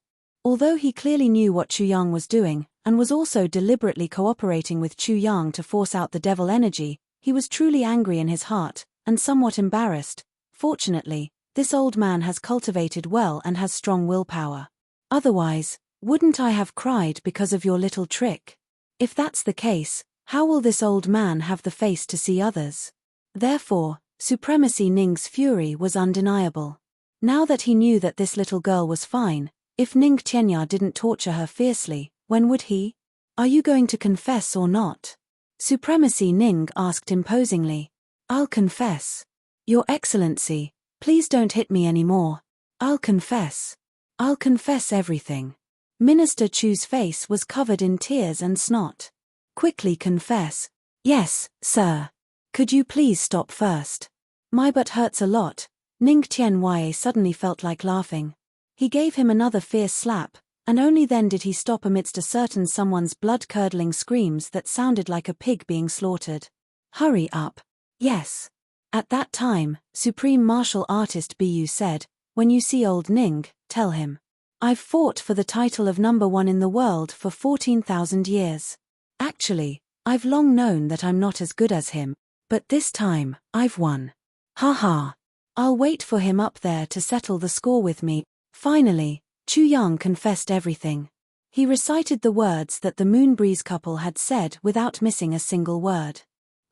Although he clearly knew what Chu Yang was doing, and was also deliberately cooperating with Chu Yang to force out the devil energy, he was truly angry in his heart, and somewhat embarrassed. Fortunately, this old man has cultivated well and has strong willpower. Otherwise, wouldn't I have cried because of your little trick? If that's the case, how will this old man have the face to see others? Therefore, Supremacy Ning's fury was undeniable. Now that he knew that this little girl was fine, If Ning Qianya didn't torture her fiercely, when would he? Are you going to confess or not? Supremacy Ning asked imposingly. I'll confess. Your Excellency, please don't hit me anymore. I'll confess. I'll confess everything. Minister Chu's face was covered in tears and snot. Quickly confess. Yes, sir. Could you please stop first? My butt hurts a lot. Ning Qianya suddenly felt like laughing. He gave him another fierce slap, and only then did he stop amidst a certain someone's blood-curdling screams that sounded like a pig being slaughtered. Hurry up. Yes. At that time, Supreme Martial Artist Bu said, when you see old Ning, tell him. I've fought for the title of #1 in the world for 14,000 years. Actually, I've long known that I'm not as good as him, but this time, I've won. Ha. I'll wait for him up there to settle the score with me. Finally, Chu Yang confessed everything. He recited the words that the Moonbreeze couple had said without missing a single word.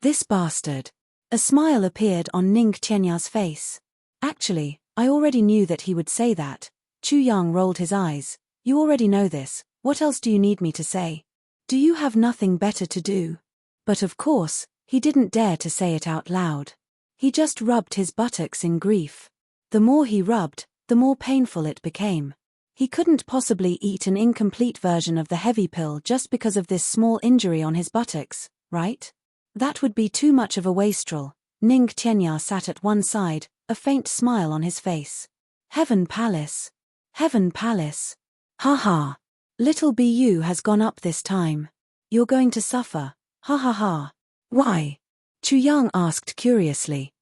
This bastard. A smile appeared on Ning Qianya's face. Actually, I already knew that he would say that. Chu Yang rolled his eyes. You already know this, what else do you need me to say? Do you have nothing better to do? But of course, he didn't dare to say it out loud. He just rubbed his buttocks in grief. The more he rubbed, the more painful it became. He couldn't possibly eat an incomplete version of the heavy pill just because of this small injury on his buttocks, right? That would be too much of a wastrel. Ning Qianya sat at one side, a faint smile on his face. Heaven Palace. Heaven Palace. Ha. Little Bu has gone up this time. You're going to suffer. Ha. Why? Chu Yang asked curiously.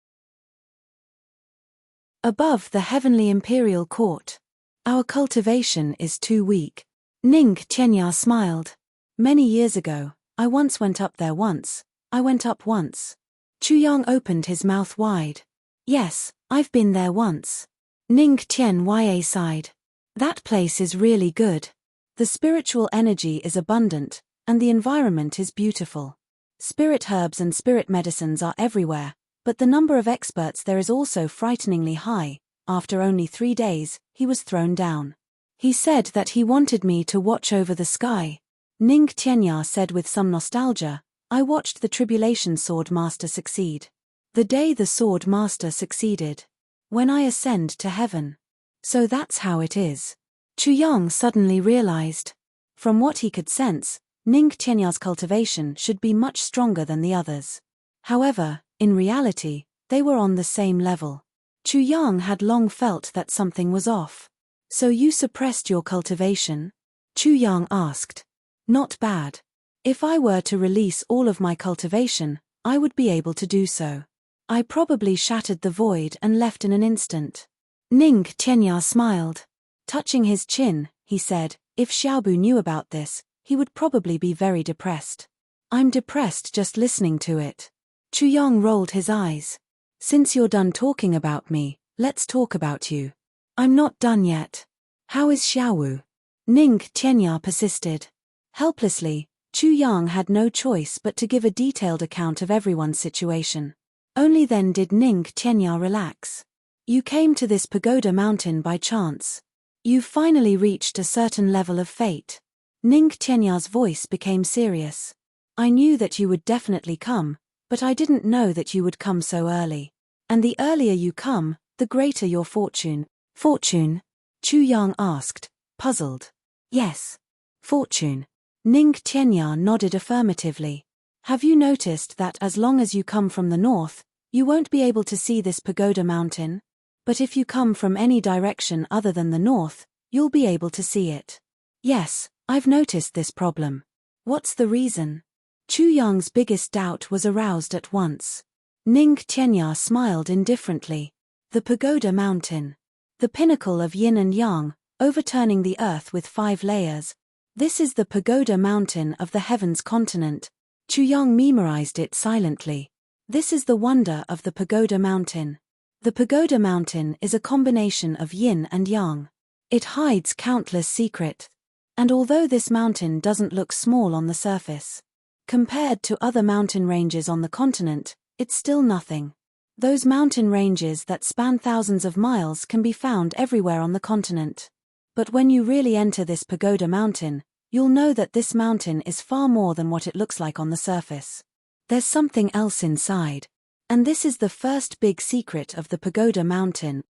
Above the heavenly imperial court. Our cultivation is too weak. Ning Qianya smiled. Many years ago, I once went up there once. I went up once. Chu Yang opened his mouth wide. Yes, I've been there once. Ning Qianya sighed. That place is really good. The spiritual energy is abundant, and the environment is beautiful. Spirit herbs and spirit medicines are everywhere, but the number of experts there is also frighteningly high. After only 3 days, he was thrown down. He said that he wanted me to watch over the sky. Ning Qianya said with some nostalgia, I watched the Tribulation Sword Master succeed. The day the Sword Master succeeded. When I ascend to heaven. So that's how it is. Chu Yang suddenly realized. From what he could sense, Ning Qianya's cultivation should be much stronger than the others. However, in reality, they were on the same level. Chu Yang had long felt that something was off. So you suppressed your cultivation? Chu Yang asked. Not bad. If I were to release all of my cultivation, I would be able to do so. I probably shattered the void and left in an instant. Ning Qianya smiled. Touching his chin, he said, if Xiaobu knew about this, he would probably be very depressed. I'm depressed just listening to it. Chu Yang rolled his eyes. Since you're done talking about me, let's talk about you. I'm not done yet. How is Xiaowu? Ning Qianya persisted. Helplessly, Chu Yang had no choice but to give a detailed account of everyone's situation. Only then did Ning Qianya relax. You came to this pagoda mountain by chance. You've finally reached a certain level of fate. Ning Qianya's voice became serious. I knew that you would definitely come, but I didn't know that you would come so early. And the earlier you come, the greater your fortune. Fortune? Chu Yang asked, puzzled. Yes. Fortune. Ning Qianya nodded affirmatively. Have you noticed that as long as you come from the north, you won't be able to see this pagoda mountain? But if you come from any direction other than the north, you'll be able to see it. Yes, I've noticed this problem. What's the reason? Chu Yang's biggest doubt was aroused at once. Ning Qianya smiled indifferently. The pagoda mountain. The pinnacle of yin and yang, overturning the earth with 5 layers. This is the pagoda mountain of the heavens continent. Chu Yang memorized it silently. This is the wonder of the pagoda mountain. The pagoda mountain is a combination of yin and yang. It hides countless secrets. And although this mountain doesn't look small on the surface, compared to other mountain ranges on the continent, it's still nothing. Those mountain ranges that span thousands of miles can be found everywhere on the continent. But when you really enter this pagoda mountain, you'll know that this mountain is far more than what it looks like on the surface. There's something else inside. And this is the first big secret of the pagoda mountain.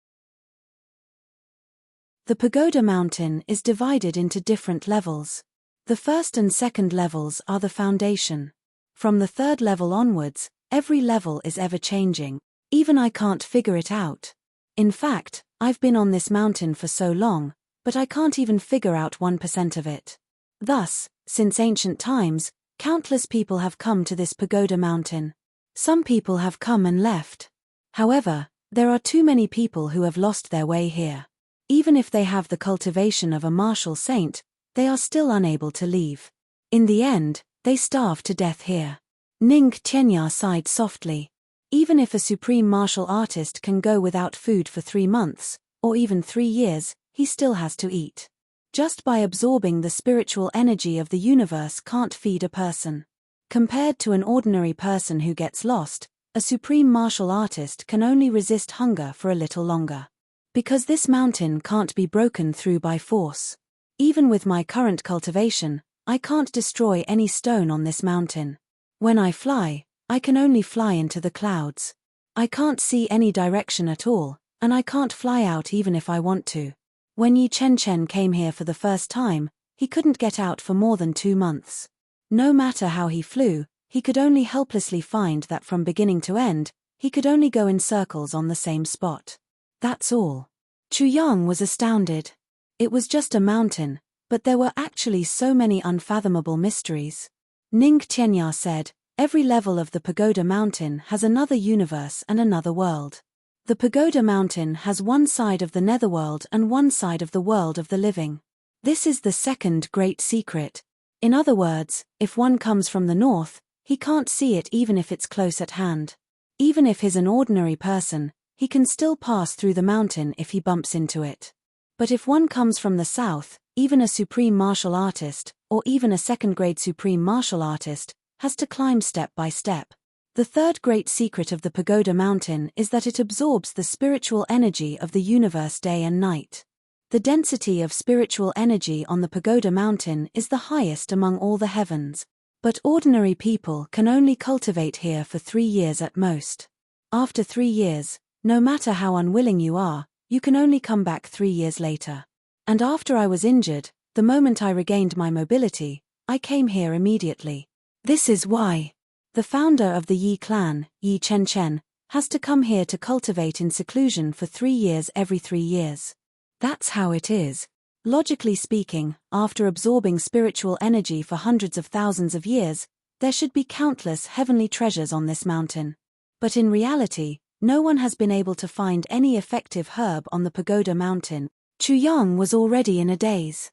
The pagoda mountain is divided into different levels. The first and second levels are the foundation. From the third level onwards, every level is ever changing. Even I can't figure it out. In fact, I've been on this mountain for so long, but I can't even figure out 1% of it. Thus, since ancient times, countless people have come to this pagoda mountain. Some people have come and left. However, there are too many people who have lost their way here. Even if they have the cultivation of a martial saint, they are still unable to leave. In the end, they starve to death here. Ning Tianya sighed softly. Even if a supreme martial artist can go without food for 3 months, or even 3 years, he still has to eat. Just by absorbing the spiritual energy of the universe can't feed a person. Compared to an ordinary person who gets lost, a supreme martial artist can only resist hunger for a little longer. Because this mountain can't be broken through by force. Even with my current cultivation, I can't destroy any stone on this mountain. When I fly, I can only fly into the clouds. I can't see any direction at all, and I can't fly out even if I want to. When Yi Chen came here for the first time, he couldn't get out for more than 2 months. No matter how he flew, he could only helplessly find that from beginning to end, he could only go in circles on the same spot. That's all. Chu Yang was astounded. It was just a mountain, but there were actually so many unfathomable mysteries. Ning Tianya said, every level of the pagoda mountain has another universe and another world. The pagoda mountain has one side of the netherworld and one side of the world of the living. This is the second great secret. In other words, if one comes from the north, he can't see it even if it's close at hand. Even if he's an ordinary person, he can still pass through the mountain if he bumps into it. But if one comes from the south, even a supreme martial artist, or even a second-grade supreme martial artist, has to climb step by step. The third great secret of the pagoda mountain is that it absorbs the spiritual energy of the universe day and night. The density of spiritual energy on the pagoda mountain is the highest among all the heavens, but ordinary people can only cultivate here for 3 years at most. After 3 years, no matter how unwilling you are, you can only come back 3 years later. And after I was injured, the moment I regained my mobility, I came here immediately. This is why the founder of the Yi clan, Yi Chen, has to come here to cultivate in seclusion for 3 years every 3 years. That's how it is. Logically speaking, after absorbing spiritual energy for hundreds of thousands of years, there should be countless heavenly treasures on this mountain. But in reality, no one has been able to find any effective herb on the pagoda mountain. Chu Yang was already in a daze.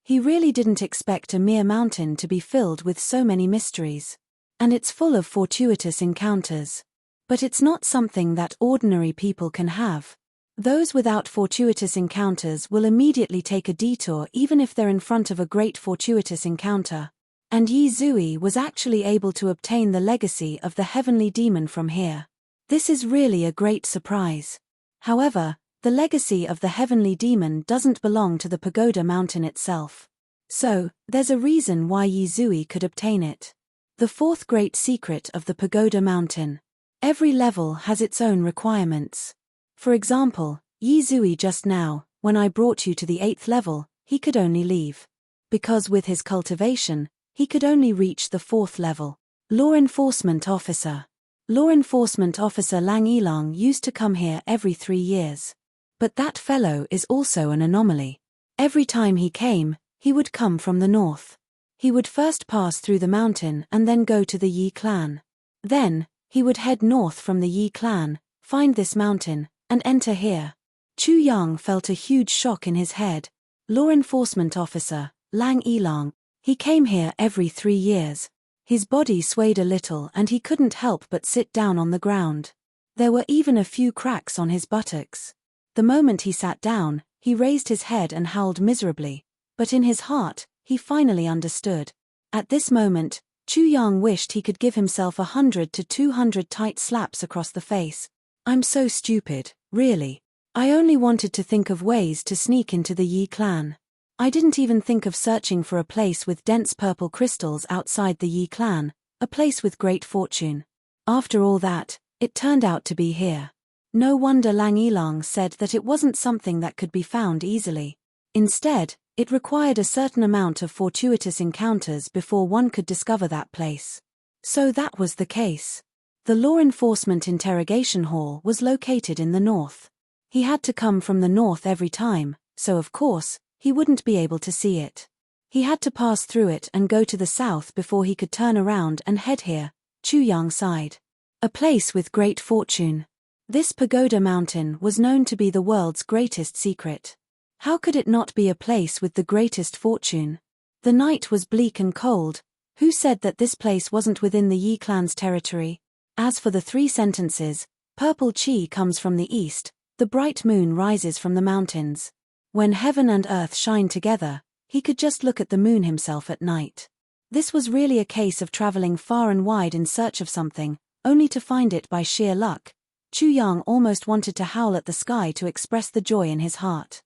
He really didn't expect a mere mountain to be filled with so many mysteries. And it's full of fortuitous encounters. But it's not something that ordinary people can have. Those without fortuitous encounters will immediately take a detour even if they're in front of a great fortuitous encounter. And Yi Zui was actually able to obtain the legacy of the heavenly demon from here. This is really a great surprise. However, the legacy of the heavenly demon doesn't belong to the pagoda mountain itself. So, there's a reason why Yi Zui could obtain it. The fourth great secret of the pagoda mountain. Every level has its own requirements. For example, Yi Zui just now, when I brought you to the 8th level, he could only leave. Because with his cultivation, he could only reach the 4th level. Law Enforcement Officer. Law Enforcement Officer Lang Yilang used to come here every 3 years. But that fellow is also an anomaly. Every time he came, he would come from the north. He would first pass through the mountain and then go to the Yi clan. Then, he would head north from the Yi clan, find this mountain, and enter here. Chu Yang felt a huge shock in his head. Law Enforcement Officer, Lang Yilang. He came here every 3 years. His body swayed a little and he couldn't help but sit down on the ground. There were even a few cracks on his buttocks. The moment he sat down, he raised his head and howled miserably, but in his heart, he finally understood. At this moment, Chu Yang wished he could give himself 100 to 200 tight slaps across the face. I'm so stupid, really. I only wanted to think of ways to sneak into the Yi clan. I didn't even think of searching for a place with dense purple crystals outside the Yi clan, a place with great fortune. After all that, it turned out to be here. No wonder Lang Yilang said that it wasn't something that could be found easily. Instead, it required a certain amount of fortuitous encounters before one could discover that place. So that was the case. The law enforcement interrogation hall was located in the north. He had to come from the north every time, so of course, he wouldn't be able to see it. He had to pass through it and go to the south before he could turn around and head here. Chu Yang sighed. A place with great fortune. This pagoda mountain was known to be the world's greatest secret. How could it not be a place with the greatest fortune? The night was bleak and cold. Who said that this place wasn't within the Yi clan's territory? As for the 3 sentences, purple chi comes from the east, the bright moon rises from the mountains. When heaven and earth shine together, he could just look at the moon himself at night. This was really a case of traveling far and wide in search of something, only to find it by sheer luck. Chu Yang almost wanted to howl at the sky to express the joy in his heart.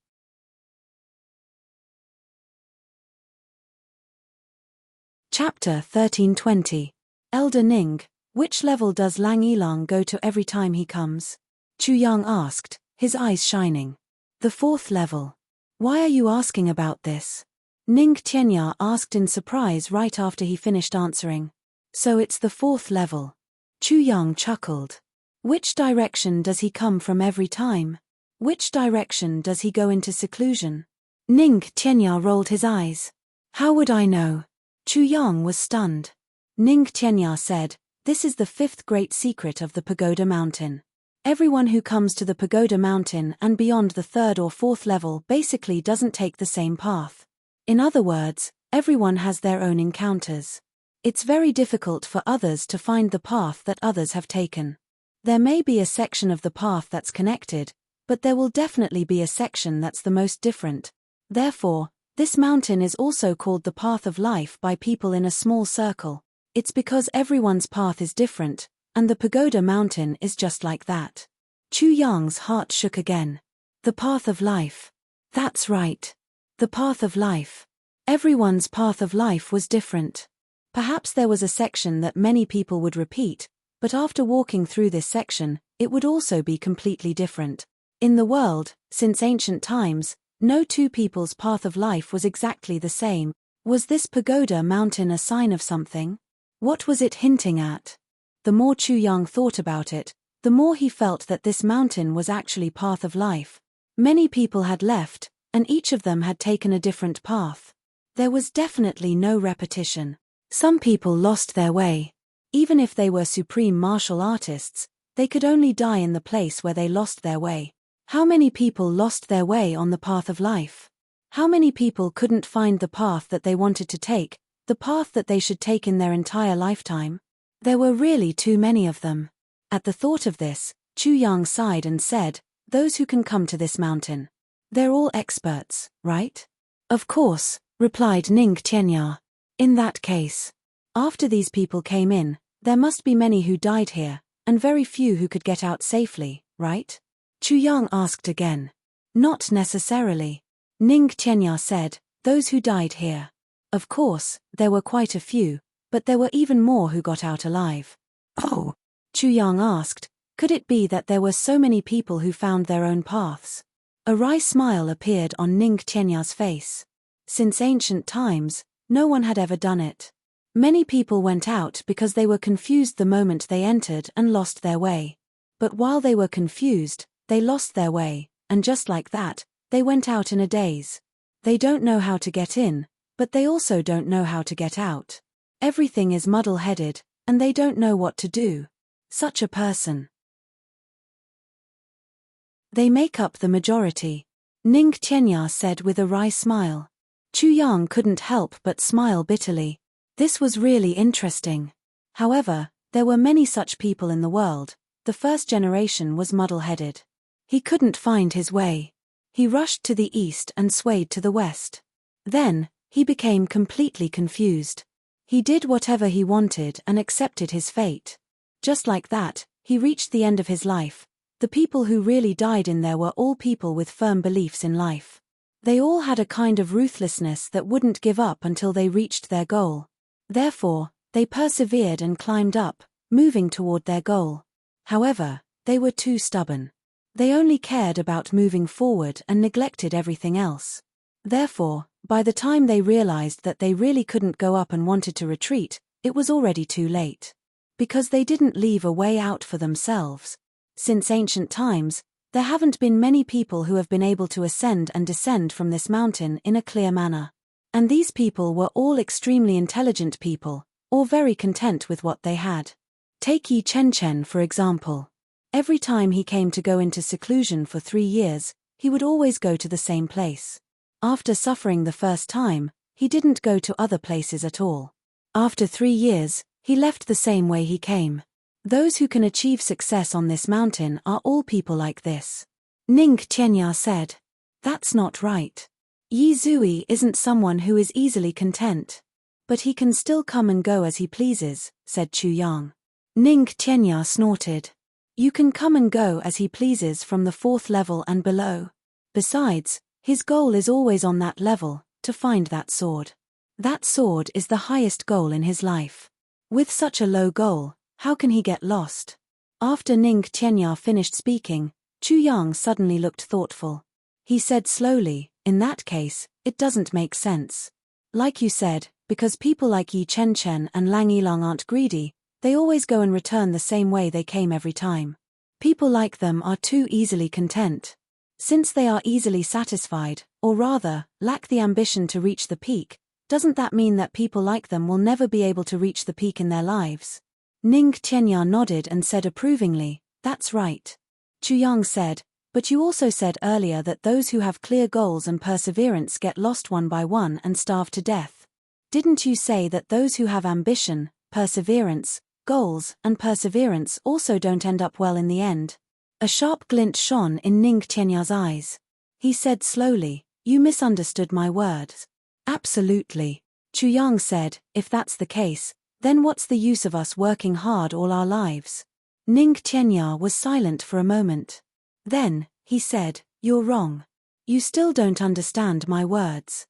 Chapter 1320. Elder Ning, which level does Lang Yilang go to every time he comes? Chu Yang asked, his eyes shining. The 4th level. Why are you asking about this? Ning Tianya asked in surprise right after he finished answering. So it's the 4th level. Chu Yang chuckled. Which direction does he come from every time? Which direction does he go into seclusion? Ning Tianya rolled his eyes. How would I know? Chu Yang was stunned. Ning Tianya said, this is the 5th great secret of the Pagoda Mountain. Everyone who comes to the Pagoda Mountain and beyond the 3rd or 4th level basically doesn't take the same path. In other words, everyone has their own encounters. It's very difficult for others to find the path that others have taken. There may be a section of the path that's connected, but there will definitely be a section that's the most different. Therefore, this mountain is also called the Path of Life by people in a small circle. It's because everyone's path is different, and the Pagoda Mountain is just like that. Chu Yang's heart shook again. The Path of Life. That's right. The Path of Life. Everyone's path of life was different. Perhaps there was a section that many people would repeat, but after walking through this section, it would also be completely different. In the world, since ancient times, no 2 people's path of life was exactly the same. Was this Pagoda Mountain a sign of something? What was it hinting at? The more Chu Yang thought about it, the more he felt that this mountain was actually path of life. Many people had left, and each of them had taken a different path. There was definitely no repetition. Some people lost their way. Even if they were supreme martial artists, they could only die in the place where they lost their way. How many people lost their way on the path of life? How many people couldn't find the path that they wanted to take, the path that they should take in their entire lifetime? There were really too many of them. At the thought of this, Chu Yang sighed and said, those who can come to this mountain. They're all experts, right? Of course, replied Ning Tianya. In that case. After these people came in, there must be many who died here, and very few who could get out safely, right? Chu Yang asked again. Not necessarily. Ning Tianya said, those who died here. Of course, there were quite a few, but there were even more who got out alive. Oh, Chu Yang asked, could it be that there were so many people who found their own paths? A wry smile appeared on Ning Tianya's face. Since ancient times, no one had ever done it. Many people went out because they were confused the moment they entered and lost their way. But while they were confused, they lost their way, and just like that, they went out in a daze. They don't know how to get in, but they also don't know how to get out. Everything is muddle-headed, and they don't know what to do. Such a person. They make up the majority, Ning Tianya said with a wry smile. Chu Yang couldn't help but smile bitterly. This was really interesting. However, there were many such people in the world. The first generation was muddle-headed. He couldn't find his way. He rushed to the east and swayed to the west. Then, he became completely confused. He did whatever he wanted and accepted his fate. Just like that, he reached the end of his life, The people who really died in there were all people with firm beliefs in life. They all had a kind of ruthlessness that wouldn't give up until they reached their goal. Therefore, they persevered and climbed up, moving toward their goal. However, they were too stubborn. They only cared about moving forward and neglected everything else. Therefore, by the time they realized that they really couldn't go up and wanted to retreat, it was already too late. Because they didn't leave a way out for themselves. Since ancient times, there haven't been many people who have been able to ascend and descend from this mountain in a clear manner. And these people were all extremely intelligent people, or very content with what they had. Take Yi Chen, for example. Every time he came to go into seclusion for 3 years, he would always go to the same place. After suffering the first time, he didn't go to other places at all. After 3 years, he left the same way he came. Those who can achieve success on this mountain are all people like this. Ning Qianya said. That's not right. Yi Zui isn't someone who is easily content. But he can still come and go as he pleases, said Chu Yang. Ning Qianya snorted. You can come and go as he pleases from the 4th level and below. Besides, his goal is always on that level, to find that sword. That sword is the highest goal in his life. With such a low goal, how can he get lost? After Ning Qianya finished speaking, Chu Yang suddenly looked thoughtful. He said slowly, in that case, it doesn't make sense. Like you said, because people like Yi Chen and Lang Yilang aren't greedy, they always go and return the same way they came every time. People like them are too easily content. Since they are easily satisfied, or rather, lack the ambition to reach the peak, doesn't that mean that people like them will never be able to reach the peak in their lives? Ning Qianya nodded and said approvingly, that's right. Chu Yang said, but you also said earlier that those who have clear goals and perseverance get lost one by one and starve to death. Didn't you say that those who have ambition, perseverance, goals, and perseverance also don't end up well in the end? A sharp glint shone in Ning Qianya's eyes. He said slowly, you misunderstood my words. Absolutely. Chu Yang said, if that's the case, then what's the use of us working hard all our lives? Ning Qianya was silent for a moment. Then, he said, you're wrong. You still don't understand my words.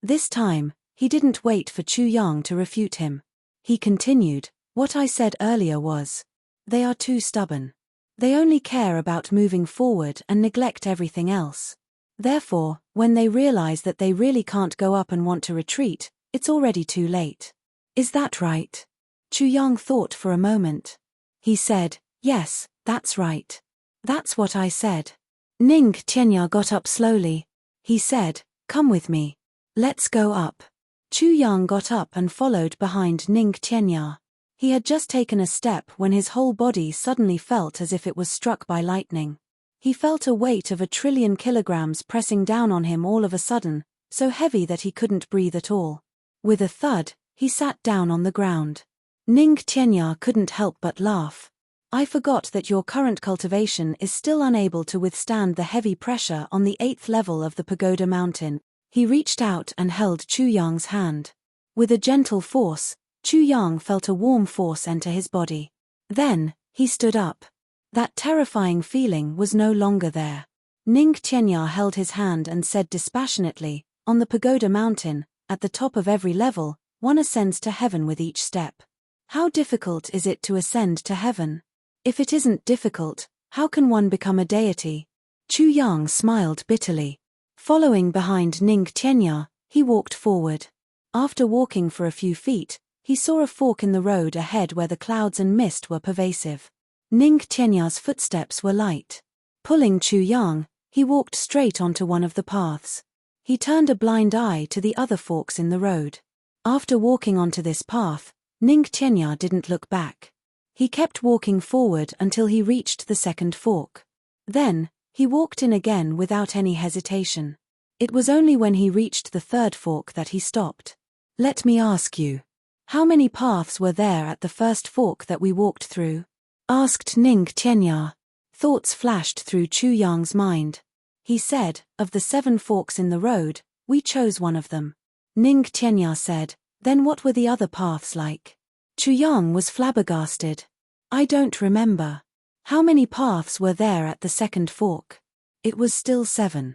This time, he didn't wait for Chu Yang to refute him. He continued, what I said earlier was, they are too stubborn. They only care about moving forward and neglect everything else. Therefore, when they realize that they really can't go up and want to retreat, it's already too late. Is that right? Chu Yang thought for a moment. He said, yes, that's right. That's what I said. Ning Qianya got up slowly. He said, come with me. Let's go up. Chu Yang got up and followed behind Ning Qianya. He had just taken a step when his whole body suddenly felt as if it was struck by lightning. He felt a weight of 1 trillion kilograms pressing down on him all of a sudden, so heavy that he couldn't breathe at all. With a thud, he sat down on the ground. Ning Qianya couldn't help but laugh. I forgot that your current cultivation is still unable to withstand the heavy pressure on the 8th level of the pagoda mountain. He reached out and held Chu Yang's hand. With a gentle force, Chu Yang felt a warm force enter his body. Then, he stood up. That terrifying feeling was no longer there. Ning Qianya held his hand and said dispassionately, on the pagoda mountain, at the top of every level, one ascends to heaven with each step. How difficult is it to ascend to heaven? If it isn't difficult, how can one become a deity? Chu Yang smiled bitterly. Following behind Ning Qianya, he walked forward. After walking for a few feet, he saw a fork in the road ahead where the clouds and mist were pervasive. Ning Qianya's footsteps were light. Pulling Chu Yang, he walked straight onto one of the paths. He turned a blind eye to the other forks in the road. After walking onto this path, Ning Qianya didn't look back. He kept walking forward until he reached the second fork. Then, he walked in again without any hesitation. It was only when he reached the third fork that he stopped. Let me ask you, how many paths were there at the first fork that we walked through? Asked Ning Qianya. Thoughts flashed through Chu Yang's mind. He said, of the 7 forks in the road, we chose one of them. Ning Qianya said, then what were the other paths like? Chu Yang was flabbergasted. I don't remember. How many paths were there at the second fork? It was still 7.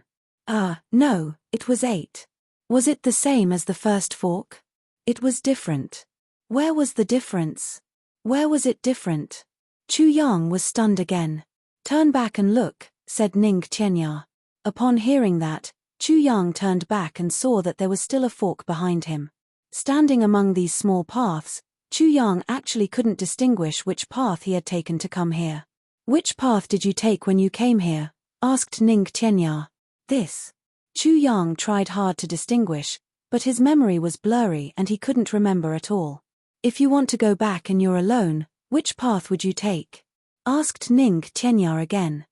No, it was 8. Was it the same as the first fork? It was different. Where was the difference? Where was it different? Chu Yang was stunned again. Turn back and look, said Ning Qianya. Upon hearing that, Chu Yang turned back and saw that there was still a fork behind him. Standing among these small paths, Chu Yang actually couldn't distinguish which path he had taken to come here. Which path did you take when you came here? Asked Ning Qianya. This. Chu Yang tried hard to distinguish, but his memory was blurry and he couldn't remember at all. If you want to go back and you're alone, which path would you take? Asked Ning Qianya again.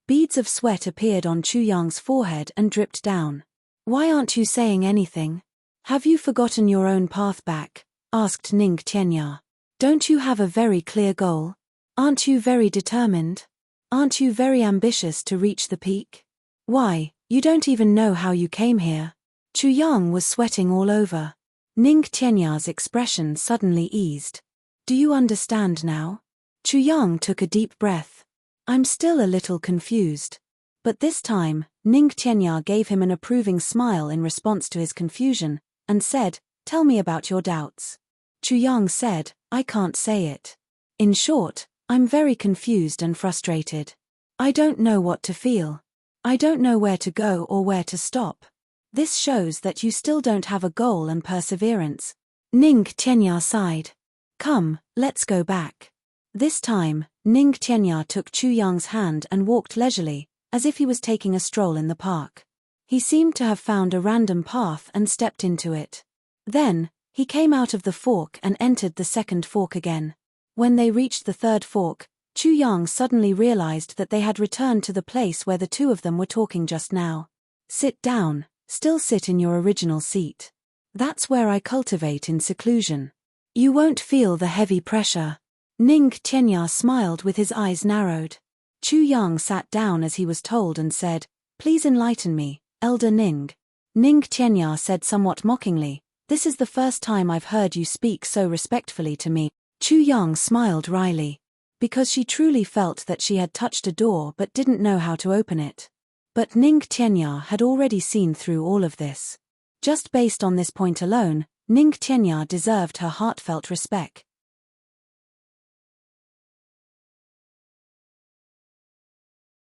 Beads of sweat appeared on Chu Yang's forehead and dripped down. Why aren't you saying anything? Have you forgotten your own path back? Asked Ning Qianya. Don't you have a very clear goal? Aren't you very determined? Aren't you very ambitious to reach the peak? Why, you don't even know how you came here. Chu Yang was sweating all over. Ning Qianya's expression suddenly eased. Do you understand now? Chu Yang took a deep breath. I'm still a little confused. But this time, Ning Qianya gave him an approving smile in response to his confusion, and said, Tell me about your doubts. Chu Yang said, I can't say it. In short, I'm very confused and frustrated. I don't know what to feel. I don't know where to go or where to stop. This shows that you still don't have a goal and perseverance. Ning Qianya sighed. Come, let's go back. This time, Ning Qianya took Chu Yang's hand and walked leisurely, as if he was taking a stroll in the park. He seemed to have found a random path and stepped into it. Then, he came out of the fork and entered the second fork again. When they reached the third fork, Chu Yang suddenly realized that they had returned to the place where the two of them were talking just now. Sit down, still sit in your original seat. That's where I cultivate in seclusion. You won't feel the heavy pressure. Ning Qianya smiled with his eyes narrowed. Chu Yang sat down as he was told and said, Please enlighten me, Elder Ning. Ning Qianya said somewhat mockingly, This is the first time I've heard you speak so respectfully to me. Chu Yang smiled wryly. Because she truly felt that she had touched a door but didn't know how to open it. But Ning Qianya had already seen through all of this. Just based on this point alone, Ning Qianya deserved her heartfelt respect.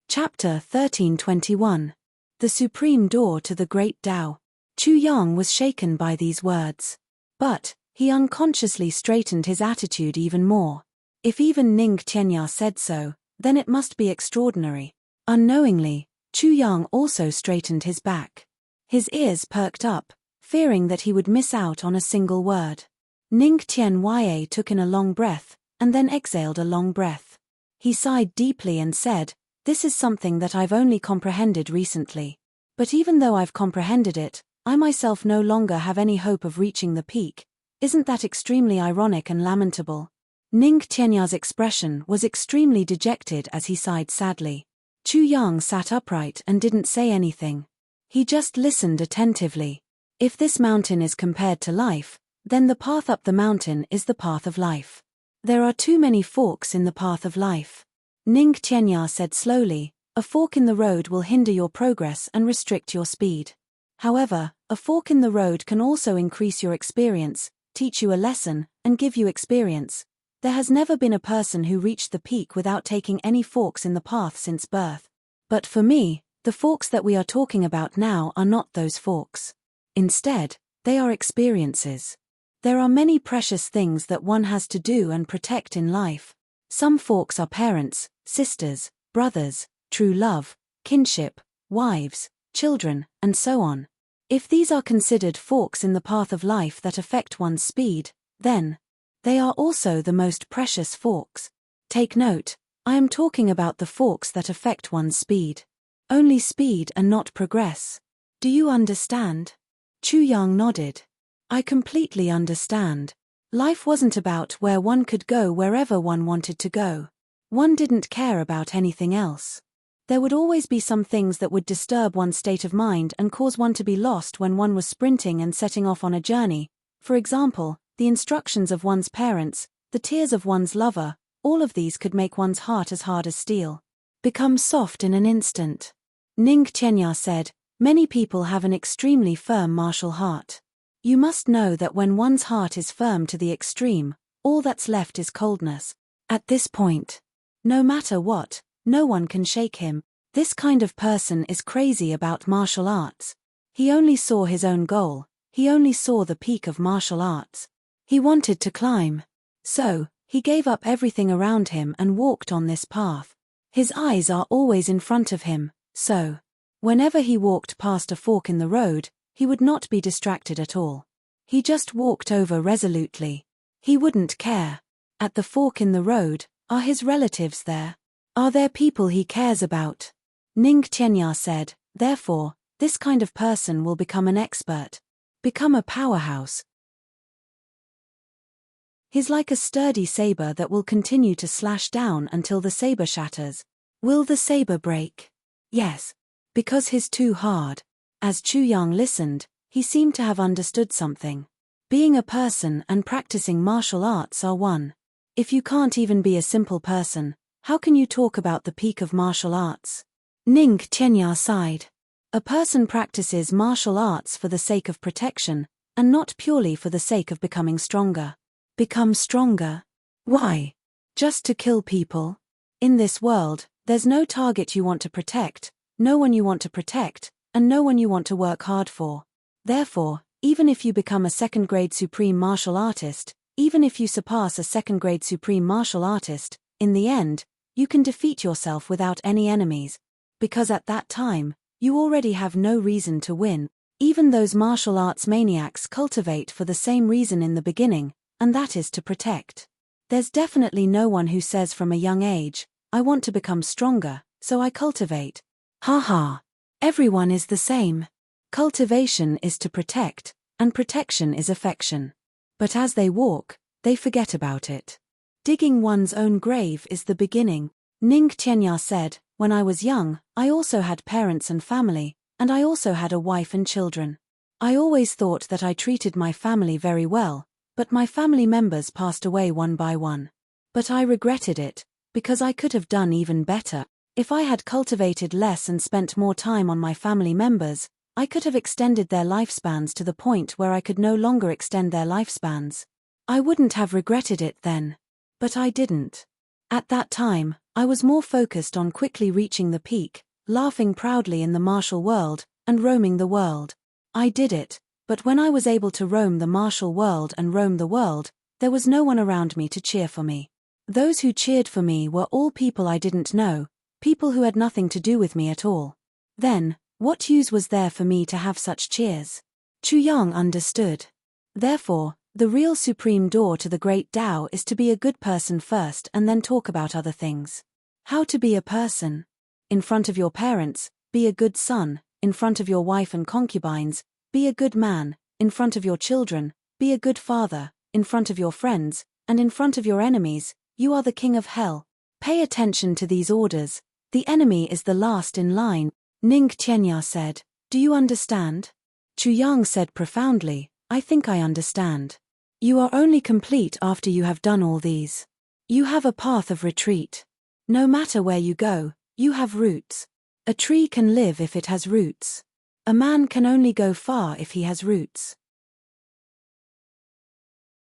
Chapter 1321. The Supreme Door to the Great Tao. Chu Yang was shaken by these words. But, he unconsciously straightened his attitude even more. If even Ning Qianya said so, then it must be extraordinary. Unknowingly, Chu Yang also straightened his back. His ears perked up, fearing that he would miss out on a single word. Ning Qianya took in a long breath, and then exhaled a long breath. He sighed deeply and said, This is something that I've only comprehended recently. But even though I've comprehended it, I myself no longer have any hope of reaching the peak. Isn't that extremely ironic and lamentable? Ning Qianya's expression was extremely dejected as he sighed sadly. Chu Yang sat upright and didn't say anything. He just listened attentively. If this mountain is compared to life, then the path up the mountain is the path of life. There are too many forks in the path of life. Ning Qianya said slowly, A fork in the road will hinder your progress and restrict your speed. However, a fork in the road can also increase your experience, teach you a lesson, and give you experience. There has never been a person who reached the peak without taking any forks in the path since birth. But for me, the forks that we are talking about now are not those forks. Instead, they are experiences. There are many precious things that one has to do and protect in life. Some forks are parents, sisters, brothers, true love, kinship, wives, children, and so on. If these are considered forks in the path of life that affect one's speed, then they are also the most precious forks. Take note, I am talking about the forks that affect one's speed. Only speed and not progress. Do you understand? Chu Yang nodded. I completely understand. Life wasn't about where one could go wherever one wanted to go. One didn't care about anything else. There would always be some things that would disturb one's state of mind and cause one to be lost when one was sprinting and setting off on a journey. For example, the instructions of one's parents, the tears of one's lover, all of these could make one's heart as hard as steel. Become soft in an instant. Ning Qianya said, many people have an extremely firm martial heart. You must know that when one's heart is firm to the extreme, all that's left is coldness. At this point, no matter what, no one can shake him. This kind of person is crazy about martial arts. He only saw his own goal, he only saw the peak of martial arts. He wanted to climb. So, he gave up everything around him and walked on this path. His eyes are always in front of him, so, whenever he walked past a fork in the road, he would not be distracted at all. He just walked over resolutely. He wouldn't care. At the fork in the road, are his relatives there? Are there people he cares about? Ning Qianya said, therefore, this kind of person will become an expert. Become a powerhouse. He's like a sturdy saber that will continue to slash down until the saber shatters. Will the saber break? Yes. Because he's too hard. As Chu Yang listened, he seemed to have understood something. Being a person and practicing martial arts are one. If you can't even be a simple person, how can you talk about the peak of martial arts? Ning Qianya sighed. A person practices martial arts for the sake of protection, and not purely for the sake of becoming stronger. Become stronger? Why? Just to kill people? In this world, there's no target you want to protect, no one you want to protect, and no one you want to work hard for. Therefore, even if you become a second-grade supreme martial artist, even if you surpass a second-grade supreme martial artist, in the end, you can defeat yourself without any enemies. Because at that time, you already have no reason to win. Even those martial arts maniacs cultivate for the same reason in the beginning, and that is to protect. There's definitely no one who says from a young age, I want to become stronger, so I cultivate. Ha. Everyone is the same. Cultivation is to protect, and protection is affection. But as they walk, they forget about it. Digging one's own grave is the beginning. Ning Qianya said, when I was young, I also had parents and family, and I also had a wife and children. I always thought that I treated my family very well, but my family members passed away one by one. But I regretted it, because I could have done even better. If I had cultivated less and spent more time on my family members, I could have extended their lifespans to the point where I could no longer extend their lifespans. I wouldn't have regretted it then. But I didn't. At that time, I was more focused on quickly reaching the peak, laughing proudly in the martial world, and roaming the world. I did it, but when I was able to roam the martial world and roam the world, there was no one around me to cheer for me. Those who cheered for me were all people I didn't know, people who had nothing to do with me at all. Then, what use was there for me to have such cheers? Chu Yang understood. Therefore, the real supreme door to the great Tao is to be a good person first and then talk about other things. How to be a person? In front of your parents, be a good son. In front of your wife and concubines, be a good man. In front of your children, be a good father. In front of your friends, and in front of your enemies, you are the king of hell. Pay attention to these orders. The enemy is the last in line. Ning Qianya said, do you understand? Chu Yang said profoundly, I think I understand. You are only complete after you have done all these. You have a path of retreat. No matter where you go, you have roots. A tree can live if it has roots. A man can only go far if he has roots.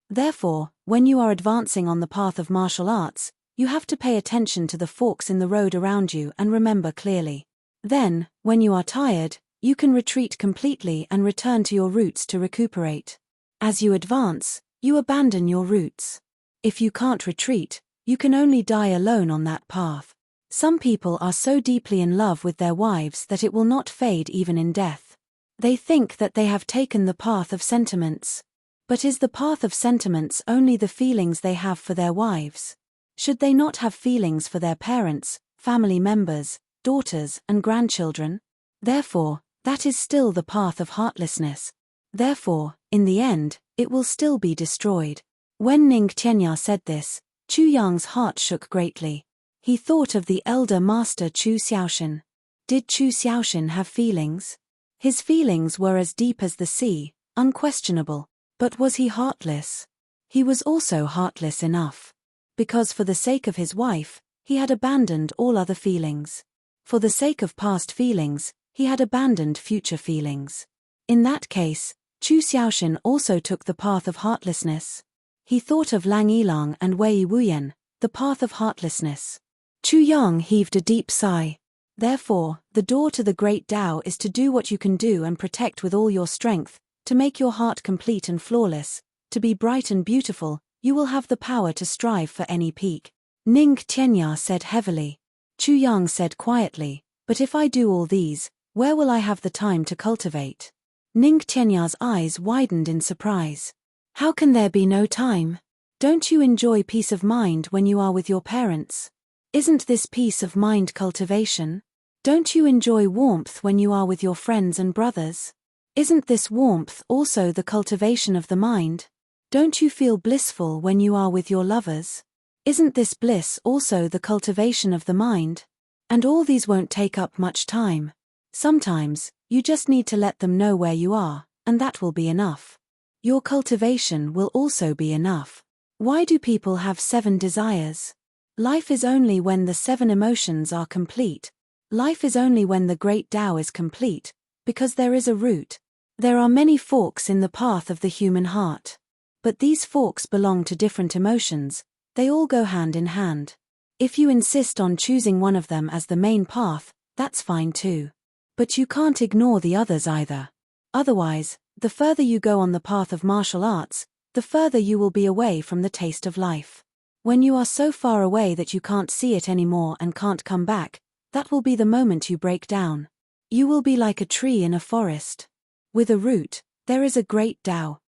Therefore, when you are advancing on the path of martial arts, you have to pay attention to the forks in the road around you and remember clearly. Then, when you are tired, you can retreat completely and return to your roots to recuperate. As you advance, you abandon your roots. If you can't retreat, you can only die alone on that path. Some people are so deeply in love with their wives that it will not fade even in death. They think that they have taken the path of sentiments. But is the path of sentiments only the feelings they have for their wives? Should they not have feelings for their parents, family members, daughters, and grandchildren? Therefore, that is still the path of heartlessness. Therefore, in the end, it will still be destroyed. When Ning Qianya said this, Chu Yang's heart shook greatly. He thought of the elder master Chu Xiaoshan. Did Chu Xiaoshan have feelings? His feelings were as deep as the sea, unquestionable. But was he heartless? He was also heartless enough. because for the sake of his wife, he had abandoned all other feelings. For the sake of past feelings, he had abandoned future feelings. In that case, Chu Xiaoxin also took the path of heartlessness. He thought of Lang Yilang and Wei Wuyan, the path of heartlessness. Chu Yang heaved a deep sigh. Therefore, the door to the great Tao is to do what you can do and protect with all your strength, to make your heart complete and flawless, to be bright and beautiful. You will have the power to strive for any peak. Ning Tianya said heavily. Chu Yang said quietly, but if I do all these, where will I have the time to cultivate? Ning Tianya's eyes widened in surprise. How can there be no time? Don't you enjoy peace of mind when you are with your parents? Isn't this peace of mind cultivation? Don't you enjoy warmth when you are with your friends and brothers? Isn't this warmth also the cultivation of the mind? Don't you feel blissful when you are with your lovers? Isn't this bliss also the cultivation of the mind? And all these won't take up much time. Sometimes, you just need to let them know where you are, and that will be enough. Your cultivation will also be enough. Why do people have 7 desires? Life is only when the 7 emotions are complete. Life is only when the great Tao is complete, because there is a root. There are many forks in the path of the human heart. But these forks belong to different emotions, they all go hand in hand. If you insist on choosing one of them as the main path, that's fine too. But you can't ignore the others either. Otherwise, the further you go on the path of martial arts, the further you will be away from the taste of life. When you are so far away that you can't see it anymore and can't come back, that will be the moment you break down. You will be like a tree in a forest. With a root, there is a great Tao.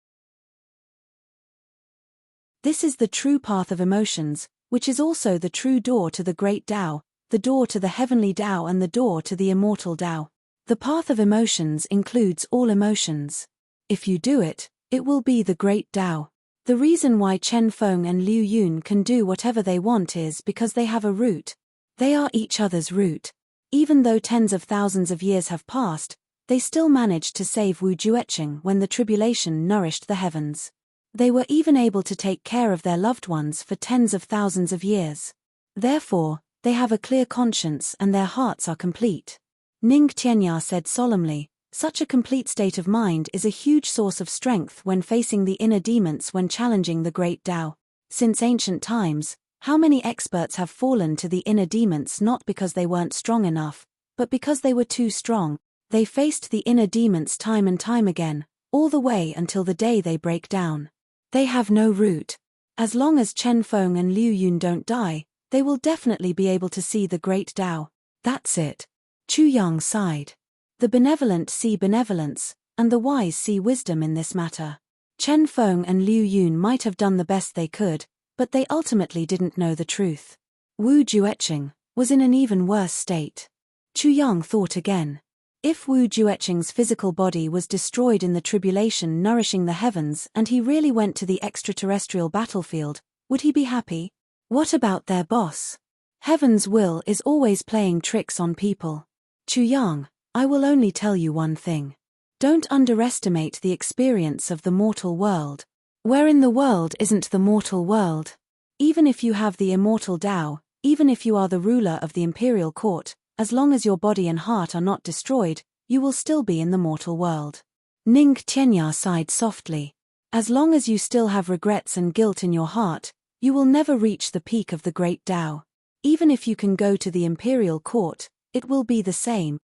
This is the true path of emotions, which is also the true door to the great Tao, the door to the heavenly Tao and the door to the immortal Tao. The path of emotions includes all emotions. If you do it, it will be the great Tao. The reason why Chen Feng and Liu Yun can do whatever they want is because they have a root. They are each other's root. Even though tens of thousands of years have passed, they still managed to save Wu Jueqing when the tribulation nourished the heavens. They were even able to take care of their loved ones for tens of thousands of years. Therefore, they have a clear conscience and their hearts are complete. Ning Tianya said solemnly, such a complete state of mind is a huge source of strength when facing the inner demons when challenging the great Tao. Since ancient times, how many experts have fallen to the inner demons not because they weren't strong enough, but because they were too strong. They faced the inner demons time and time again, all the way until the day they break down. They have no root. As long as Chen Feng and Liu Yun don't die, they will definitely be able to see the great Tao. That's it. Chu Yang sighed. The benevolent see benevolence, and the wise see wisdom in this matter. Chen Feng and Liu Yun might have done the best they could, but they ultimately didn't know the truth. Wu Jueqing was in an even worse state. Chu Yang thought again. If Wu Jueqing's physical body was destroyed in the tribulation nourishing the heavens and he really went to the extraterrestrial battlefield, would he be happy? What about their boss? Heaven's will is always playing tricks on people. Chu Yang, I will only tell you one thing. Don't underestimate the experience of the mortal world. Wherein the world isn't the mortal world. Even if you have the immortal Tao, even if you are the ruler of the imperial court, as long as your body and heart are not destroyed, you will still be in the mortal world. Ning Tianya sighed softly. As long as you still have regrets and guilt in your heart, you will never reach the peak of the great Tao. Even if you can go to the imperial court, it will be the same.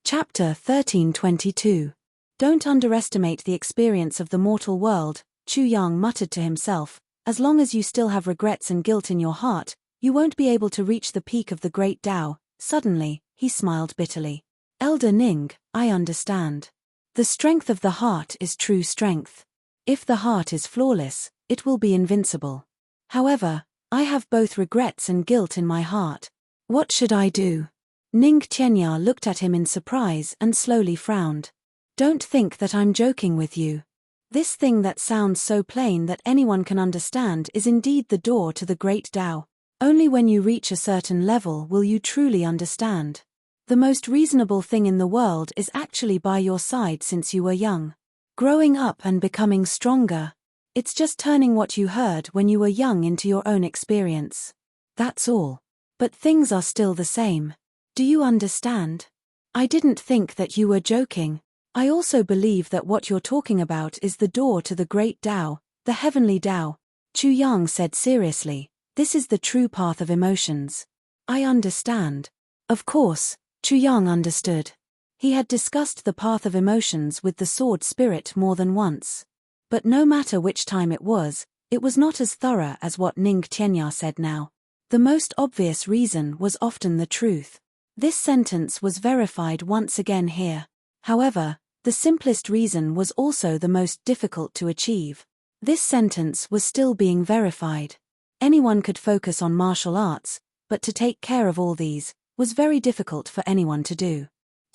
Chapter 1322. Don't underestimate the experience of the mortal world, Chu Yang muttered to himself. As long as you still have regrets and guilt in your heart, you won't be able to reach the peak of the great Tao. Suddenly, he smiled bitterly. Elder Ning, I understand. The strength of the heart is true strength. If the heart is flawless, it will be invincible. However, I have both regrets and guilt in my heart. What should I do? Ning Tianya looked at him in surprise and slowly frowned. Don't think that I'm joking with you. This thing that sounds so plain that anyone can understand is indeed the door to the great Tao. Only when you reach a certain level will you truly understand. The most reasonable thing in the world is actually by your side since you were young. Growing up and becoming stronger. It's just turning what you heard when you were young into your own experience. That's all. But things are still the same. Do you understand? I didn't think that you were joking. I also believe that what you're talking about is the door to the great Tao, the heavenly Tao. Chu Yang said seriously, this is the true path of emotions. I understand. Of course, Chu Yang understood. He had discussed the path of emotions with the sword spirit more than once. But no matter which time it was not as thorough as what Ning Tianya said now. The most obvious reason was often the truth. This sentence was verified once again here. However, the simplest reason was also the most difficult to achieve. This sentence was still being verified. Anyone could focus on martial arts, but to take care of all these was very difficult for anyone to do.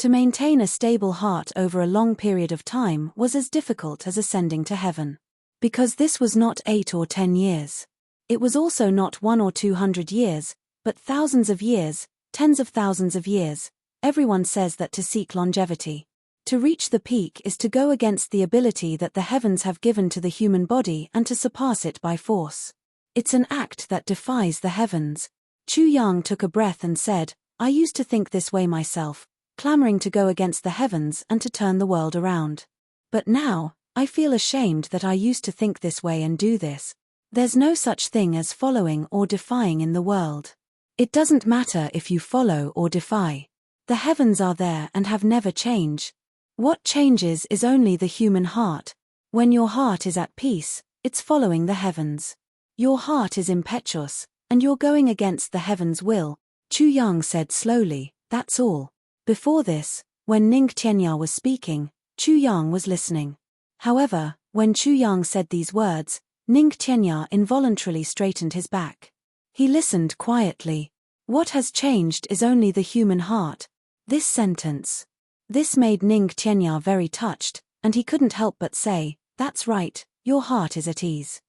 To maintain a stable heart over a long period of time was as difficult as ascending to heaven. Because this was not 8 or 10 years. It was also not 1 or 200 years, but thousands of years, tens of thousands of years. Everyone says that to seek longevity, to reach the peak is to go against the ability that the heavens have given to the human body and to surpass it by force. It's an act that defies the heavens. Chu Yang took a breath and said, I used to think this way myself, clamoring to go against the heavens and to turn the world around. But now, I feel ashamed that I used to think this way and do this. There's no such thing as following or defying in the world. It doesn't matter if you follow or defy. The heavens are there and have never changed. What changes is only the human heart. When your heart is at peace, it's following the heavens. Your heart is impetuous, and you're going against the heavens' will, Chu Yang said slowly, that's all. Before this, when Ning Tianya was speaking, Chu Yang was listening. However, when Chu Yang said these words, Ning Tianya involuntarily straightened his back. He listened quietly. What has changed is only the human heart. This sentence. This made Ning Tianya very touched, and he couldn't help but say, that's right, your heart is at ease.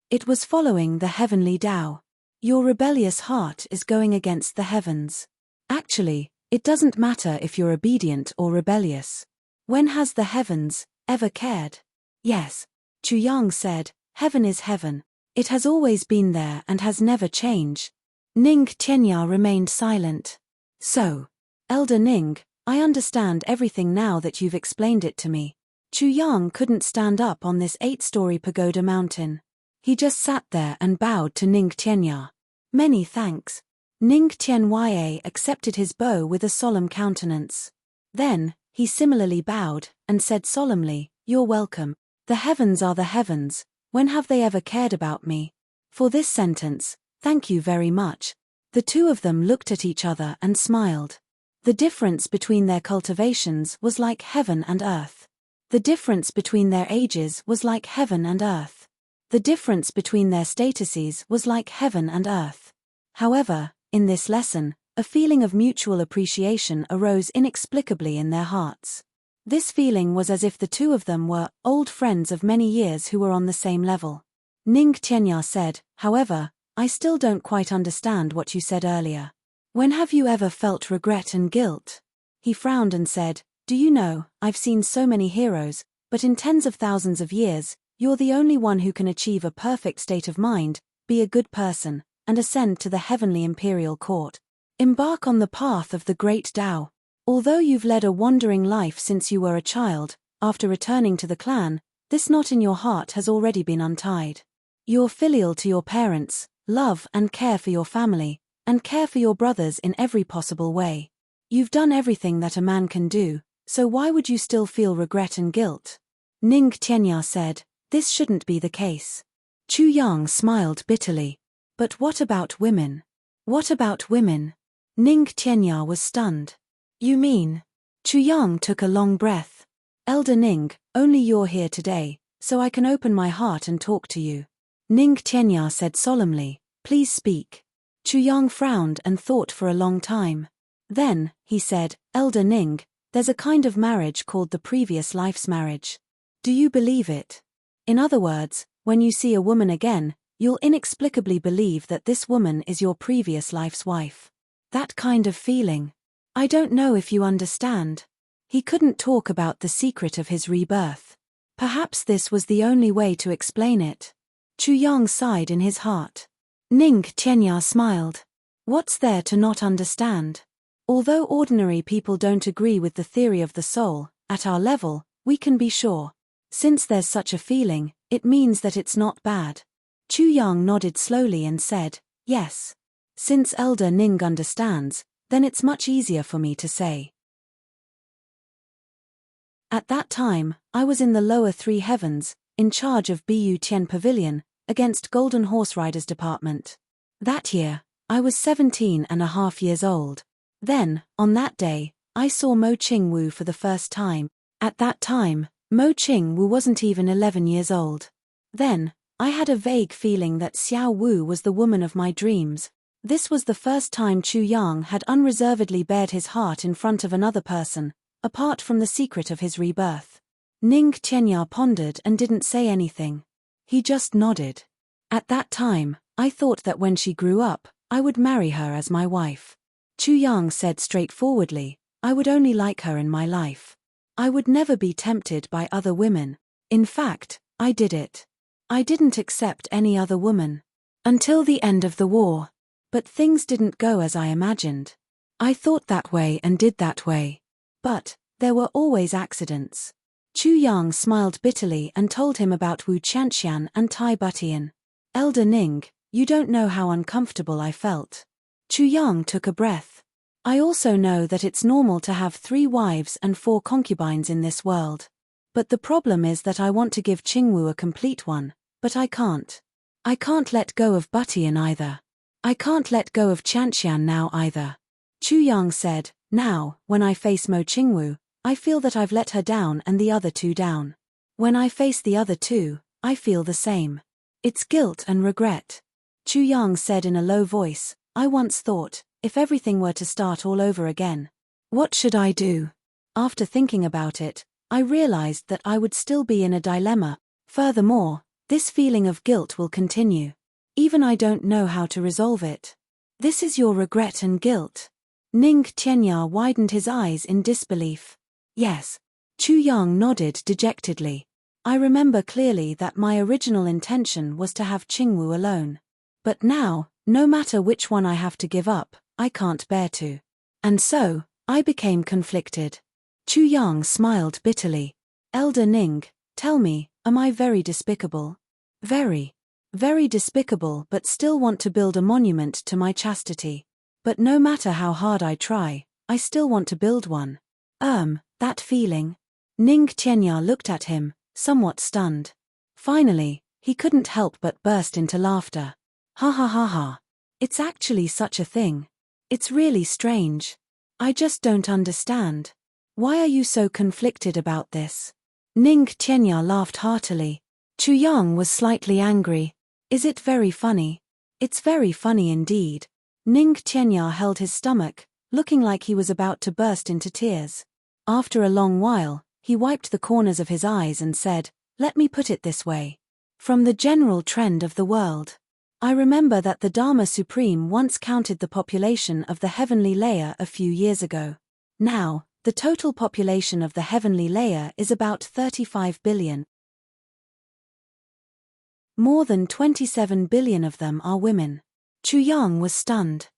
It was following the heavenly Tao. Your rebellious heart is going against the heavens. Actually, it doesn't matter if you're obedient or rebellious. When has the heavens ever cared? Yes. Chu Yang said, heaven is heaven. It has always been there and has never changed. Ning Tianya remained silent. So, Elder Ning, I understand everything now that you've explained it to me. Chu Yang couldn't stand up on this 8-story pagoda mountain. He just sat there and bowed to Ning Tianya. Many thanks. Ning Tianya accepted his bow with a solemn countenance. Then, he similarly bowed, and said solemnly, you're welcome. The heavens are the heavens. When have they ever cared about me? For this sentence, thank you very much. The two of them looked at each other and smiled. The difference between their cultivations was like heaven and earth. The difference between their ages was like heaven and earth. The difference between their statuses was like heaven and earth. However, in this lesson, a feeling of mutual appreciation arose inexplicably in their hearts. This feeling was as if the two of them were old friends of many years who were on the same level. Ning Tianya said, however, I still don't quite understand what you said earlier. When have you ever felt regret and guilt? He frowned and said, do you know, I've seen so many heroes, but in tens of thousands of years, you're the only one who can achieve a perfect state of mind, be a good person, and ascend to the heavenly imperial court. Embark on the path of the great Tao. Although you've led a wandering life since you were a child, after returning to the clan, this knot in your heart has already been untied. You're filial to your parents, love and care for your family, and care for your brothers in every possible way. You've done everything that a man can do, so why would you still feel regret and guilt? Ning Tianya said, this shouldn't be the case. Chu Yang smiled bitterly. But what about women? What about women? Ning Tianya was stunned. You mean? Chu Yang took a long breath. Elder Ning, only you're here today, so I can open my heart and talk to you. Ning Tianya said solemnly, please speak. Chu Yang frowned and thought for a long time. Then, he said, Elder Ning, there's a kind of marriage called the previous life's marriage. Do you believe it? In other words, when you see a woman again, you'll inexplicably believe that this woman is your previous life's wife. That kind of feeling. I don't know if you understand. He couldn't talk about the secret of his rebirth. Perhaps this was the only way to explain it. Chu Yang sighed in his heart. Ning Qianya smiled. What's there to not understand? Although ordinary people don't agree with the theory of the soul, at our level, we can be sure. Since there's such a feeling, it means that it's not bad. Chu Yang nodded slowly and said, yes. Since Elder Ning understands, then it's much easier for me to say. At that time, I was in the lower three heavens, in charge of Bu Tian Pavilion, against Golden Horse Riders Department. That year, I was 17.5 years old. Then, on that day, I saw Mo Qingwu for the first time. At that time, Mo Qingwu wasn't even 11 years old. Then, I had a vague feeling that Xiao Wu was the woman of my dreams. This was the first time Chu Yang had unreservedly bared his heart in front of another person, apart from the secret of his rebirth. Ning Qianya pondered and didn't say anything. He just nodded. At that time, I thought that when she grew up, I would marry her as my wife. Chu Yang said straightforwardly, I would only like her in my life. I would never be tempted by other women. In fact, I did it. I didn't accept any other woman. Until the end of the war. But things didn't go as I imagined. I thought that way and did that way. But, there were always accidents. Chu Yang smiled bitterly and told him about Wu Qianxian and Tai Butian. Elder Ning, you don't know how uncomfortable I felt. Chu Yang took a breath. I also know that it's normal to have 3 wives and 4 concubines in this world. But the problem is that I want to give Qingwu a complete one, but I can't. I can't let go of Butian either. I can't let go of Qianxian now either. Chu Yang said, now, when I face Mo Qingwu, I feel that I've let her down and the other 2 down. When I face the other 2, I feel the same. It's guilt and regret. Chu Yang said in a low voice, I once thought, if everything were to start all over again, what should I do? After thinking about it, I realized that I would still be in a dilemma. Furthermore, this feeling of guilt will continue. Even I don't know how to resolve it. This is your regret and guilt. Ning Qianya widened his eyes in disbelief. Yes. Chu Yang nodded dejectedly. I remember clearly that my original intention was to have Qingwu alone. But now, no matter which one I have to give up, I can't bear to. And so, I became conflicted. Chu Yang smiled bitterly. Elder Ning, tell me, am I very despicable? Very. Very despicable, but still want to build a monument to my chastity. But no matter how hard I try, I still want to build one. That feeling. Ning Qianya looked at him, somewhat stunned. Finally, he couldn't help but burst into laughter. Ha ha ha ha. It's actually such a thing. It's really strange. I just don't understand. Why are you so conflicted about this? Ning Qianya laughed heartily. Chu Yang was slightly angry. Is it very funny? It's very funny indeed. Ning Qianya held his stomach, looking like he was about to burst into tears. After a long while, he wiped the corners of his eyes and said, let me put it this way. From the general trend of the world. I remember that the Dharma Supreme once counted the population of the heavenly layer a few years ago. Now, the total population of the heavenly layer is about 35 billion. More than 27 billion of them are women. Chu Yang was stunned.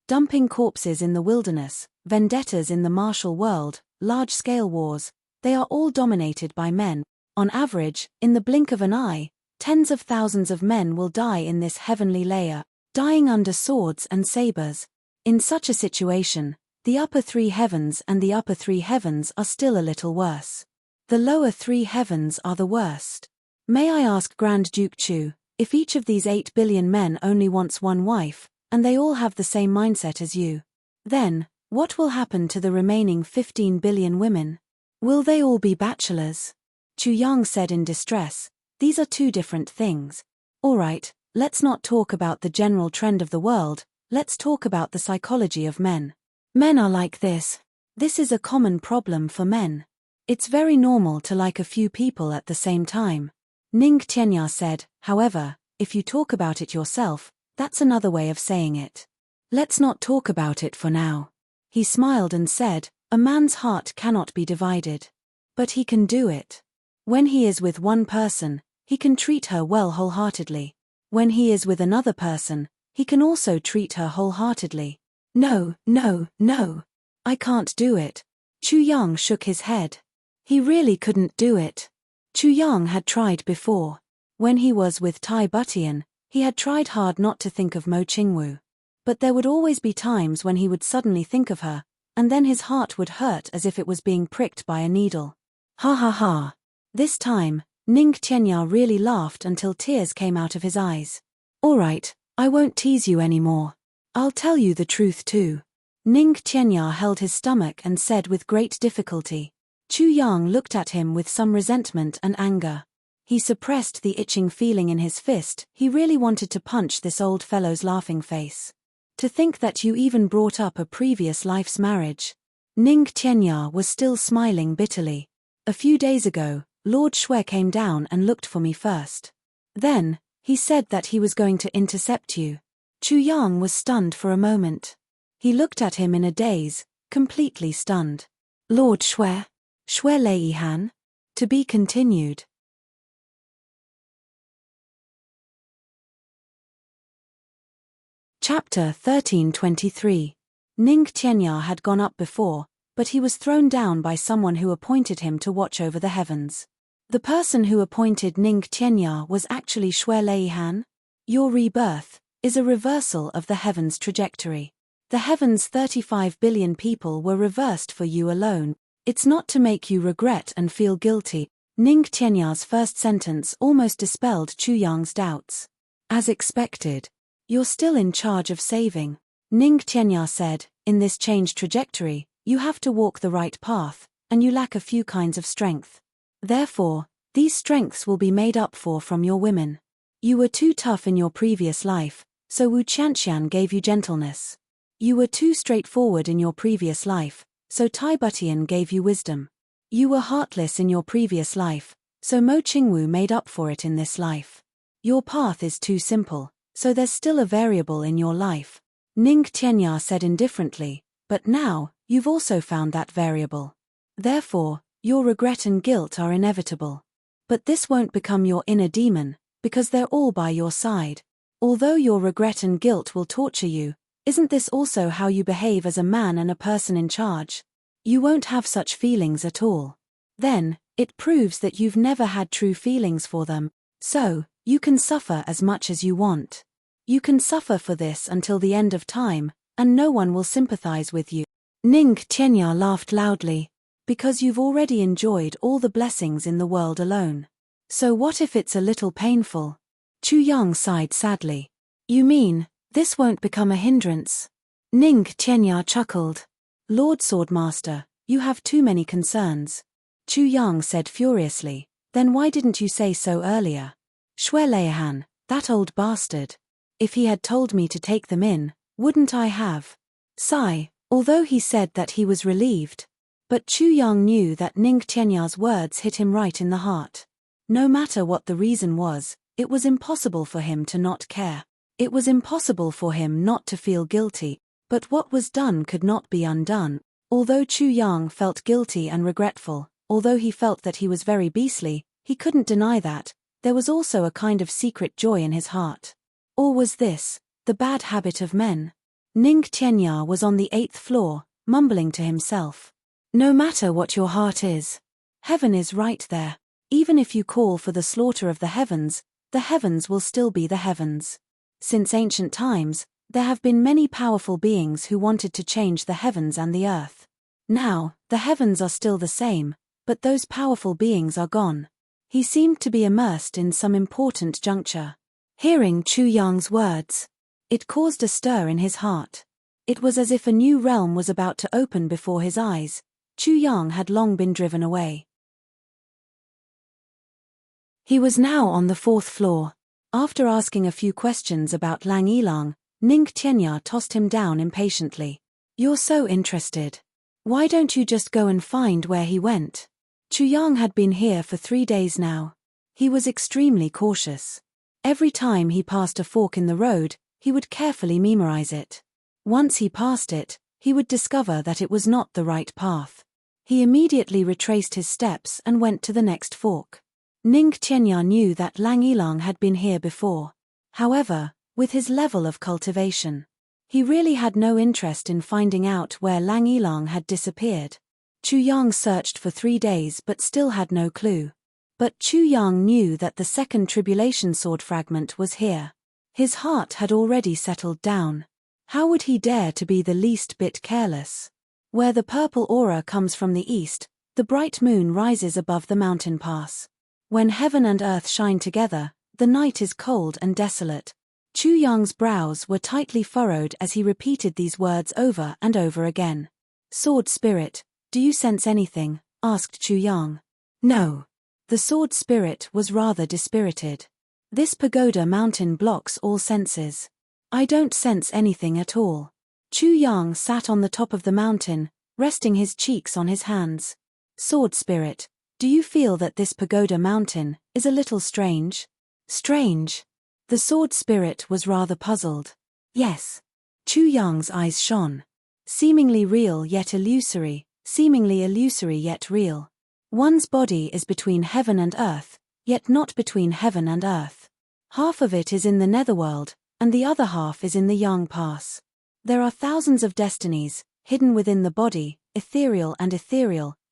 Dumping corpses in the wilderness, vendettas in the martial world, large-scale wars, they are all dominated by men. On average, in the blink of an eye, tens of thousands of men will die in this heavenly layer, dying under swords and sabers. In such a situation, the upper 3 heavens and the upper 3 heavens are still a little worse. The lower 3 heavens are the worst. May I ask Grand Duke Chu, if each of these 8 billion men only wants one wife, and they all have the same mindset as you, then, what will happen to the remaining 15 billion women? Will they all be bachelors? Chu Yang said in distress, these are 2 different things. Alright, let's not talk about the general trend of the world, let's talk about the psychology of men. Men are like this. This is a common problem for men. It's very normal to like a few people at the same time. Ning Qianya said, however, if you talk about it yourself, that's another way of saying it. Let's not talk about it for now. He smiled and said, A man's heart cannot be divided. But he can do it. When he is with one person, he can treat her well wholeheartedly. When he is with another person, he can also treat her wholeheartedly. No, no, no. I can't do it. Chu Yang shook his head. He really couldn't do it. Chu Yang had tried before. When he was with Tai Butian, he had tried hard not to think of Mo Qingwu. But there would always be times when he would suddenly think of her, and then his heart would hurt as if it was being pricked by a needle. Ha ha ha. This time, Ning Qianya really laughed until tears came out of his eyes. All right, I won't tease you anymore. I'll tell you the truth too. Ning Qianya held his stomach and said with great difficulty. Chu Yang looked at him with some resentment and anger. He suppressed the itching feeling in his fist. He really wanted to punch this old fellow's laughing face. To think that you even brought up a previous life's marriage. Ning Qianya was still smiling bitterly. A few days ago, Lord Shui came down and looked for me first. Then, he said that he was going to intercept you. Chu Yang was stunned for a moment. He looked at him in a daze, completely stunned. Lord Shui? Shui Leihan? To be continued. Chapter 1323. Ning Qianya had gone up before, but he was thrown down by someone who appointed him to watch over the heavens. The person who appointed Ning Qianya was actually Shui Leihan. Your rebirth is a reversal of the heavens' trajectory. The heavens' 35 billion people were reversed for you alone. It's not to make you regret and feel guilty. Ning Qianya's first sentence almost dispelled Chu Yang's doubts. As expected. You're still in charge of saving. Ning Qianya said, in this changed trajectory, you have to walk the right path, and you lack a few kinds of strength. Therefore, these strengths will be made up for from your women. You were too tough in your previous life, so Wu Qianxian gave you gentleness. You were too straightforward in your previous life, so Tai Butian gave you wisdom. You were heartless in your previous life, so Mo Qingwu made up for it in this life. Your path is too simple, so there's still a variable in your life. Ning Qianya said indifferently, but now, you've also found that variable. Therefore, your regret and guilt are inevitable. But this won't become your inner demon, because they're all by your side. Although your regret and guilt will torture you, isn't this also how you behave as a man and a person in charge? You won't have such feelings at all. Then, it proves that you've never had true feelings for them, so, you can suffer as much as you want. You can suffer for this until the end of time, and no one will sympathize with you. Ning Qianya laughed loudly. Because you've already enjoyed all the blessings in the world alone. So what if it's a little painful? Chu Yang sighed sadly. You mean, this won't become a hindrance? Ning Qianya chuckled. Lord Swordmaster, you have too many concerns. Chu Yang said furiously, then why didn't you say so earlier? Shui Leihan, that old bastard. If he had told me to take them in, wouldn't I have? Sigh, although he said that he was relieved. But Chu Yang knew that Ning Qianya's words hit him right in the heart. No matter what the reason was, it was impossible for him to not care. It was impossible for him not to feel guilty, but what was done could not be undone. Although Chu Yang felt guilty and regretful, although he felt that he was very beastly, he couldn't deny that, there was also a kind of secret joy in his heart. Or was this the bad habit of men? Ning Qianya was on the 8th floor, mumbling to himself. No matter what your heart is, heaven is right there. Even if you call for the slaughter of the heavens will still be the heavens. Since ancient times, there have been many powerful beings who wanted to change the heavens and the earth. Now, the heavens are still the same, but those powerful beings are gone. He seemed to be immersed in some important juncture. Hearing Chu Yang's words, it caused a stir in his heart. It was as if a new realm was about to open before his eyes. Chu Yang had long been driven away. He was now on the 4th floor. After asking a few questions about Lang Yilang, Ning Qianya tossed him down impatiently. You're so interested. Why don't you just go and find where he went? Chu Yang had been here for 3 days now. He was extremely cautious. Every time he passed a fork in the road, he would carefully memorize it. Once he passed it, he would discover that it was not the right path. He immediately retraced his steps and went to the next fork. Ning Qianya knew that Lang Ilang had been here before. However, with his level of cultivation, he really had no interest in finding out where Lang Ilang had disappeared. Chu Yang searched for 3 days but still had no clue. But Chu Yang knew that the second tribulation sword fragment was here. His heart had already settled down. How would he dare to be the least bit careless? Where the purple aura comes from the east, the bright moon rises above the mountain pass. When heaven and earth shine together, the night is cold and desolate. Chu Yang's brows were tightly furrowed as he repeated these words over and over again. Sword Spirit, do you sense anything? Asked Chu Yang. No. The sword spirit was rather dispirited. This pagoda mountain blocks all senses. I don't sense anything at all. Chu Yang sat on the top of the mountain, resting his cheeks on his hands. Sword Spirit, do you feel that this pagoda mountain is a little strange? Strange? The sword spirit was rather puzzled. Yes. Chu Yang's eyes shone. Seemingly real yet illusory, seemingly illusory yet real. One's body is between heaven and earth, yet not between heaven and earth. Half of it is in the netherworld, and the other half is in the Yang Pass. There are thousands of destinies, hidden within the body, ethereal,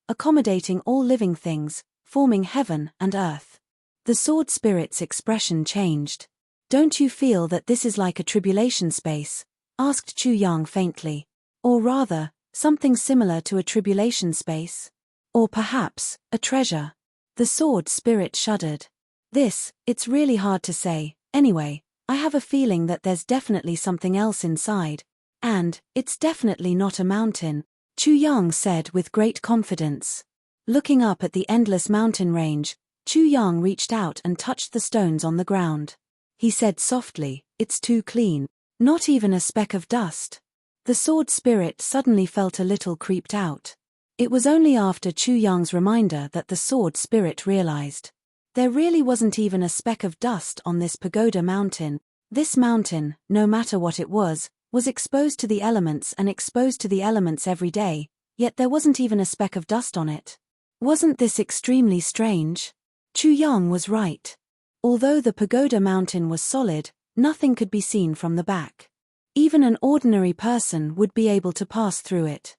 accommodating all living things, forming heaven and earth. The sword spirit's expression changed. Don't you feel that this is like a tribulation space? Asked Chu Yang faintly. Or rather, something similar to a tribulation space? Or perhaps, a treasure? The sword spirit shuddered. It's really hard to say. Anyway, I have a feeling that there's definitely something else inside. And, it's definitely not a mountain, Chu Yang said with great confidence. Looking up at the endless mountain range, Chu Yang reached out and touched the stones on the ground. He said softly, it's too clean, not even a speck of dust. The sword spirit suddenly felt a little creeped out. It was only after Chu Yang's reminder that the sword spirit realized. There really wasn't even a speck of dust on this pagoda mountain. This mountain, no matter what it was exposed to the elements and exposed to the elements every day, yet there wasn't even a speck of dust on it. Wasn't this extremely strange? Chu Yang was right. Although the pagoda mountain was solid, nothing could be seen from the back. Even an ordinary person would be able to pass through it.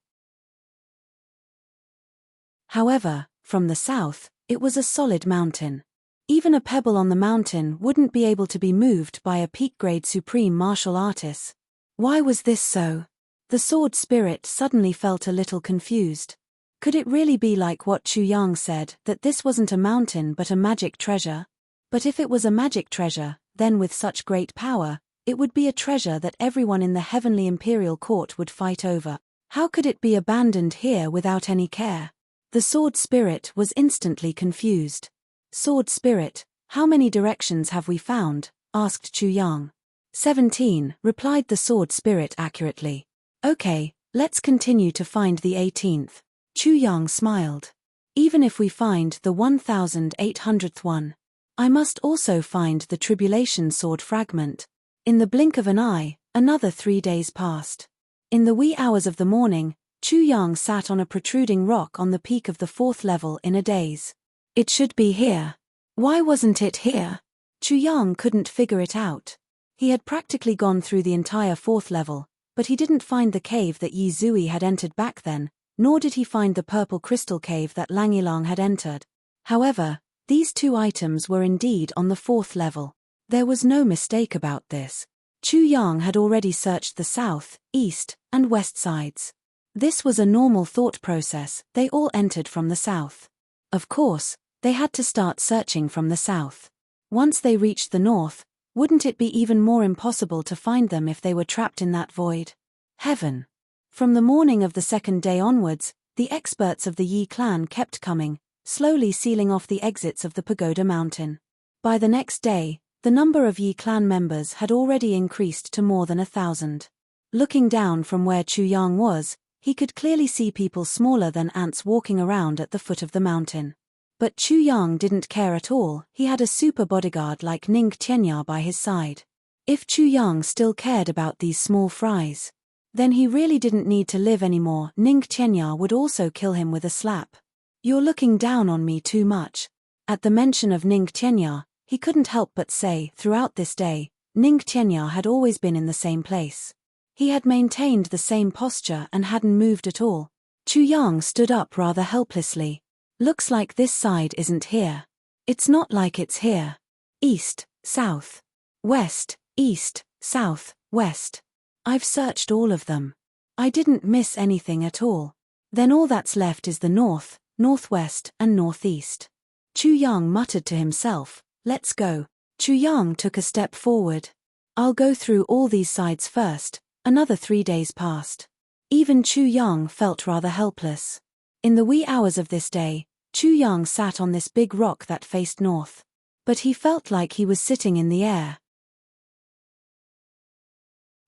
However, from the south, it was a solid mountain. Even a pebble on the mountain wouldn't be able to be moved by a peak-grade supreme martial artist. Why was this so? The sword spirit suddenly felt a little confused. Could it really be like what Chu Yang said, that this wasn't a mountain but a magic treasure? But if it was a magic treasure, then with such great power, it would be a treasure that everyone in the heavenly imperial court would fight over. How could it be abandoned here without any care? The sword spirit was instantly confused. Sword spirit, how many directions have we found? Asked Chu Yang. 17, replied the sword spirit accurately. Okay, let's continue to find the 18th. Chu Yang smiled. Even if we find the 1800th one, I must also find the tribulation sword fragment. In the blink of an eye, another 3 days passed. In the wee hours of the morning, Chu Yang sat on a protruding rock on the peak of the 4th level in a daze. It should be here. Why wasn't it here? Chu Yang couldn't figure it out. He had practically gone through the entire 4th level, but he didn't find the cave that Yi Zui had entered back then, nor did he find the purple crystal cave that Lang Ilang had entered. However, these 2 items were indeed on the 4th level. There was no mistake about this. Chu Yang had already searched the south, east, and west sides. This was a normal thought process, they all entered from the south. Of course, they had to start searching from the south. Once they reached the north, wouldn't it be even more impossible to find them if they were trapped in that void? Heaven. From the morning of the 2nd day onwards, the experts of the Yi clan kept coming, slowly sealing off the exits of the pagoda mountain. By the next day, the number of Yi clan members had already increased to more than 1,000. Looking down from where Chu Yang was, he could clearly see people smaller than ants walking around at the foot of the mountain. But Chu Yang didn't care at all, he had a super bodyguard like Ning Qianya by his side. If Chu Yang still cared about these small fries, Then he really didn't need to live anymore. Ning Tianya would also kill him with a slap. You're looking down on me too much. At the mention of Ning Tianya, he couldn't help but say, throughout this day, Ning Tianya had always been in the same place. He had maintained the same posture and hadn't moved at all. Chu Yang stood up rather helplessly. Looks like this side isn't here. It's not like it's here. East, south, west, east, south, west. I've searched all of them. I didn't miss anything at all. Then all that's left is the north, northwest, and northeast. Chu Yang muttered to himself, let's go. Chu Yang took a step forward. I'll go through all these sides first. Another 3 days passed. Even Chu Yang felt rather helpless. In the wee hours of this day, Chu Yang sat on this big rock that faced north. But he felt like he was sitting in the air.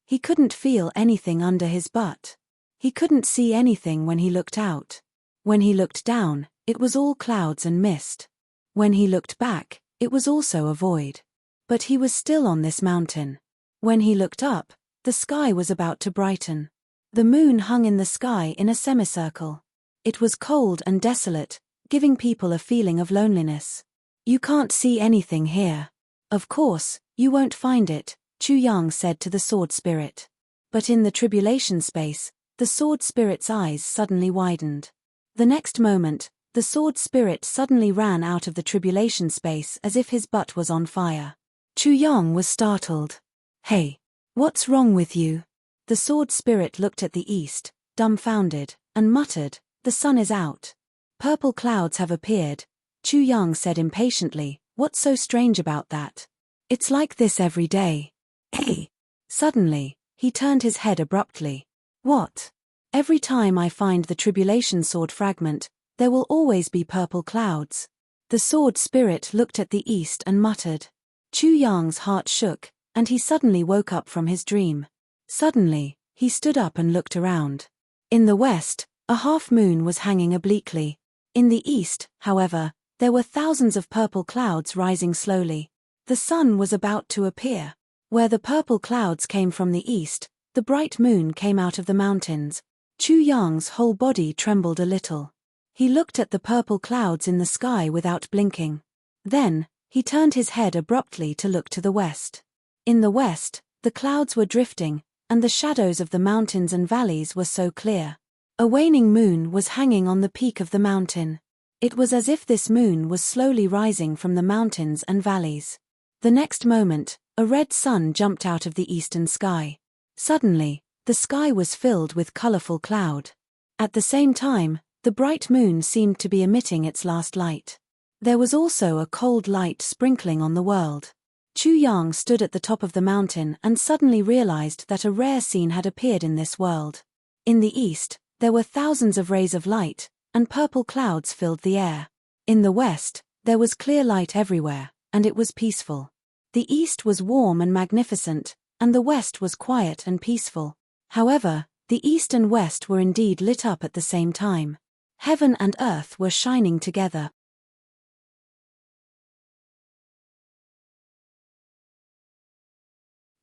He couldn't feel anything under his butt. He couldn't see anything when he looked out. When he looked down, it was all clouds and mist. When he looked back, it was also a void. But he was still on this mountain. When he looked up, the sky was about to brighten. The moon hung in the sky in a semicircle. It was cold and desolate, giving people a feeling of loneliness. You can't see anything here. Of course, you won't find it, Chu Yang said to the sword spirit. But in the tribulation space, the sword spirit's eyes suddenly widened. The next moment, the sword spirit suddenly ran out of the tribulation space as if his butt was on fire. Chu Yang was startled. Hey! What's wrong with you? The sword spirit looked at the east, dumbfounded, and muttered, the sun is out. Purple clouds have appeared, Chu Yang said impatiently, what's so strange about that? It's like this every day. Hey! Suddenly, he turned his head abruptly. What? Every time I find the tribulation sword fragment, there will always be purple clouds. The sword spirit looked at the east and muttered. Chu Yang's heart shook, and he suddenly woke up from his dream. Suddenly, he stood up and looked around. In the west, a half-moon was hanging obliquely. In the east, however, there were thousands of purple clouds rising slowly. The sun was about to appear. Where the purple clouds came from the east, the bright moon came out of the mountains. Chu Yang's whole body trembled a little. He looked at the purple clouds in the sky without blinking. Then, he turned his head abruptly to look to the west. In the west, the clouds were drifting, and the shadows of the mountains and valleys were so clear. A waning moon was hanging on the peak of the mountain. It was as if this moon was slowly rising from the mountains and valleys. The next moment, a red sun jumped out of the eastern sky. Suddenly, the sky was filled with colorful cloud. At the same time, the bright moon seemed to be emitting its last light. There was also a cold light sprinkling on the world. Chu Yang stood at the top of the mountain and suddenly realized that a rare scene had appeared in this world. In the east, there were thousands of rays of light, and purple clouds filled the air. In the west, there was clear light everywhere, and it was peaceful. The east was warm and magnificent, and the west was quiet and peaceful. However, the east and west were indeed lit up at the same time. Heaven and earth were shining together.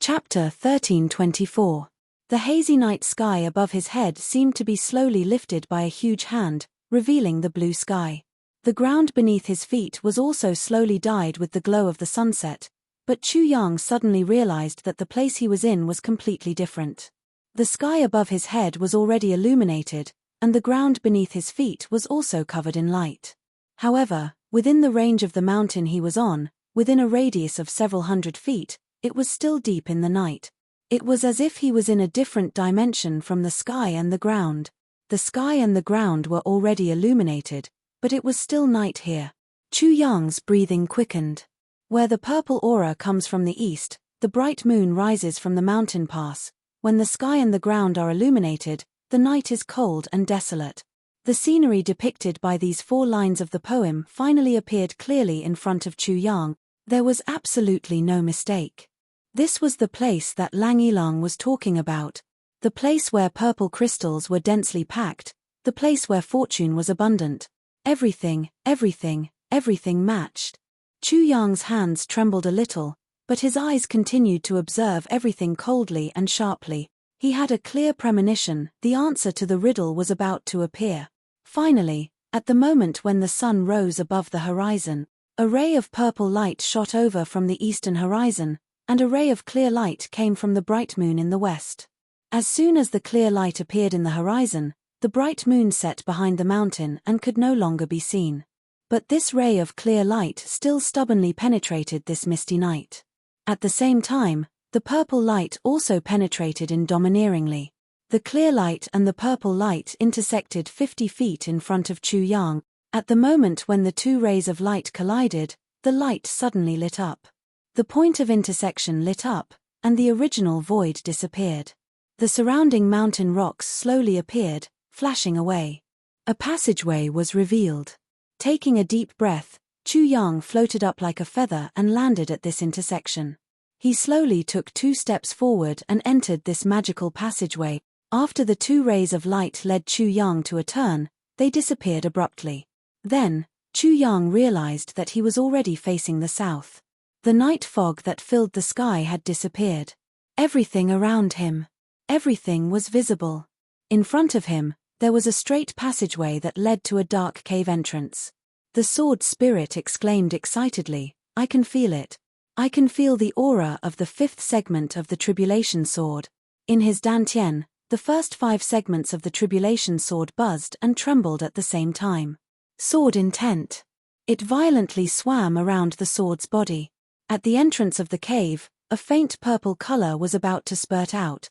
Chapter 1324. The hazy night sky above his head seemed to be slowly lifted by a huge hand, revealing the blue sky. The ground beneath his feet was also slowly dyed with the glow of the sunset, but Chu Yang suddenly realized that the place he was in was completely different. The sky above his head was already illuminated, and the ground beneath his feet was also covered in light. However, within the range of the mountain he was on, within a radius of several hundred feet, it was still deep in the night. It was as if he was in a different dimension from the sky and the ground. The sky and the ground were already illuminated, but it was still night here. Chu Yang's breathing quickened. Where the purple aura comes from the east, the bright moon rises from the mountain pass. When the sky and the ground are illuminated, the night is cold and desolate. The scenery depicted by these 4 lines of the poem finally appeared clearly in front of Chu Yang. There was absolutely no mistake. This was the place that Lang Yilang was talking about. The place where purple crystals were densely packed, the place where fortune was abundant. Everything matched. Chu Yang's hands trembled a little, but his eyes continued to observe everything coldly and sharply. He had a clear premonition, the answer to the riddle was about to appear. Finally, at the moment when the sun rose above the horizon, a ray of purple light shot over from the eastern horizon, and a ray of clear light came from the bright moon in the west. As soon as the clear light appeared in the horizon, the bright moon set behind the mountain and could no longer be seen. But this ray of clear light still stubbornly penetrated this misty night. At the same time, the purple light also penetrated domineeringly. The clear light and the purple light intersected 50 feet in front of Chu Yang. At the moment when the two rays of light collided, the light suddenly lit up. The point of intersection lit up, and the original void disappeared. The surrounding mountain rocks slowly appeared, flashing away. A passageway was revealed. Taking a deep breath, Chu Yang floated up like a feather and landed at this intersection. He slowly took 2 steps forward and entered this magical passageway. After the 2 rays of light led Chu Yang to a turn, they disappeared abruptly. Then, Chu Yang realized that he was already facing the south. The night fog that filled the sky had disappeared. Everything around him. Everything was visible. In front of him, there was a straight passageway that led to a dark cave entrance. The sword spirit exclaimed excitedly, "I can feel it. I can feel the aura of the 5th segment of the tribulation sword." In his dantian, the first 5 segments of the tribulation sword buzzed and trembled at the same time. Sword intent. It violently swam around the sword's body. At the entrance of the cave, a faint purple color was about to spurt out.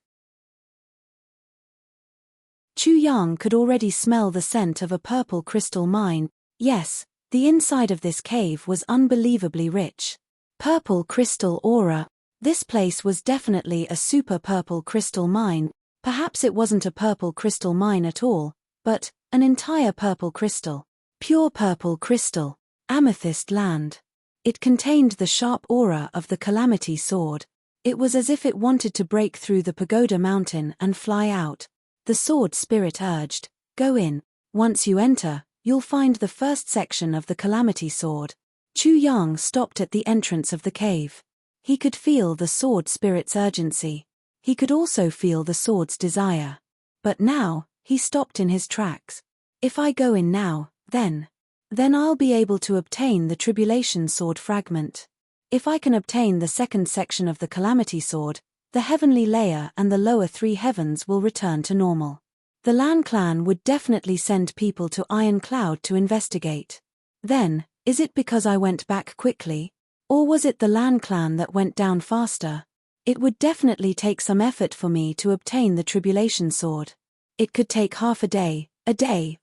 Chu Yang could already smell the scent of a purple crystal mine. Yes, the inside of this cave was unbelievably rich. Purple crystal aura. This place was definitely a super purple crystal mine. Perhaps it wasn't a purple crystal mine at all, but an entire purple crystal. Pure purple crystal. Amethyst land. It contained the sharp aura of the Calamity sword. It was as if it wanted to break through the pagoda mountain and fly out. The sword spirit urged, "Go in. Once you enter, you'll find the first section of the Calamity sword." Chu Yang stopped at the entrance of the cave. He could feel the sword spirit's urgency. He could also feel the sword's desire. But now, he stopped in his tracks. If I go in now, then I'll be able to obtain the tribulation sword fragment. If I can obtain the second section of the Calamity sword, the heavenly layer and the lower 3 heavens will return to normal. The Lan clan would definitely send people to Iron Cloud to investigate. Then, is it because I went back quickly? Or was it the Lan clan that went down faster? It would definitely take some effort for me to obtain the tribulation sword. It could take half a day,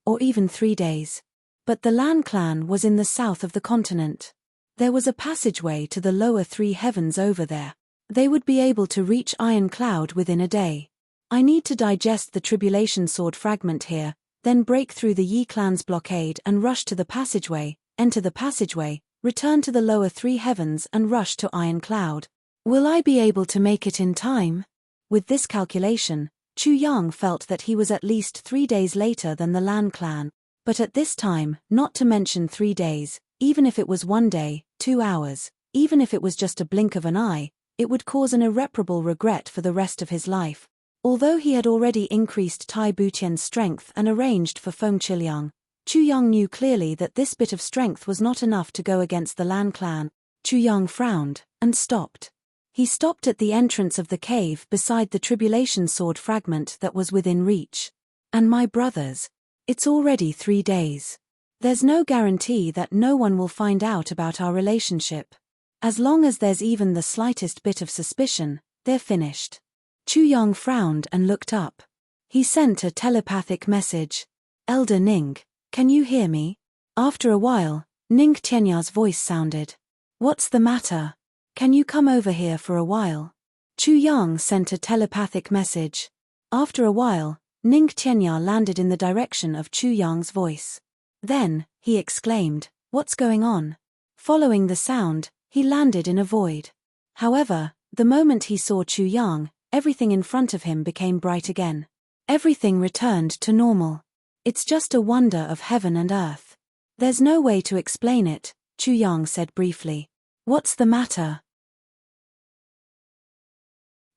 or even 3 days. But the Lan clan was in the south of the continent. There was a passageway to the lower 3 heavens over there. They would be able to reach Iron Cloud within a day. I need to digest the tribulation sword fragment here, then break through the Yi clan's blockade and rush to the passageway, enter the passageway, return to the lower 3 heavens and rush to Iron Cloud. Will I be able to make it in time? With this calculation, Chu Yang felt that he was at least 3 days later than the Lan clan. But at this time, not to mention 3 days, even if it was 1 day, 2 hours, even if it was just a blink of an eye, it would cause an irreparable regret for the rest of his life. Although he had already increased Tai Butian's strength and arranged for Feng Qiliang, Chu Yang knew clearly that this bit of strength was not enough to go against the Lan clan. Chu Yang frowned, and stopped. He stopped at the entrance of the cave beside the tribulation sword fragment that was within reach. And my brothers. It's already 3 days. There's no guarantee that no one will find out about our relationship. As long as there's even the slightest bit of suspicion, they're finished. Chu Yang frowned and looked up. He sent a telepathic message. "Elder Ning, can you hear me?" After a while, Ning Tianya's voice sounded. "What's the matter? Can you come over here for a while?" Chu Yang sent a telepathic message. After a while, Ning Tianya landed in the direction of Chu Yang's voice. Then, he exclaimed, "What's going on?" Following the sound, he landed in a void. However, the moment he saw Chu Yang, everything in front of him became bright again. Everything returned to normal. "It's just a wonder of heaven and earth. There's no way to explain it," Chu Yang said briefly. "What's the matter?"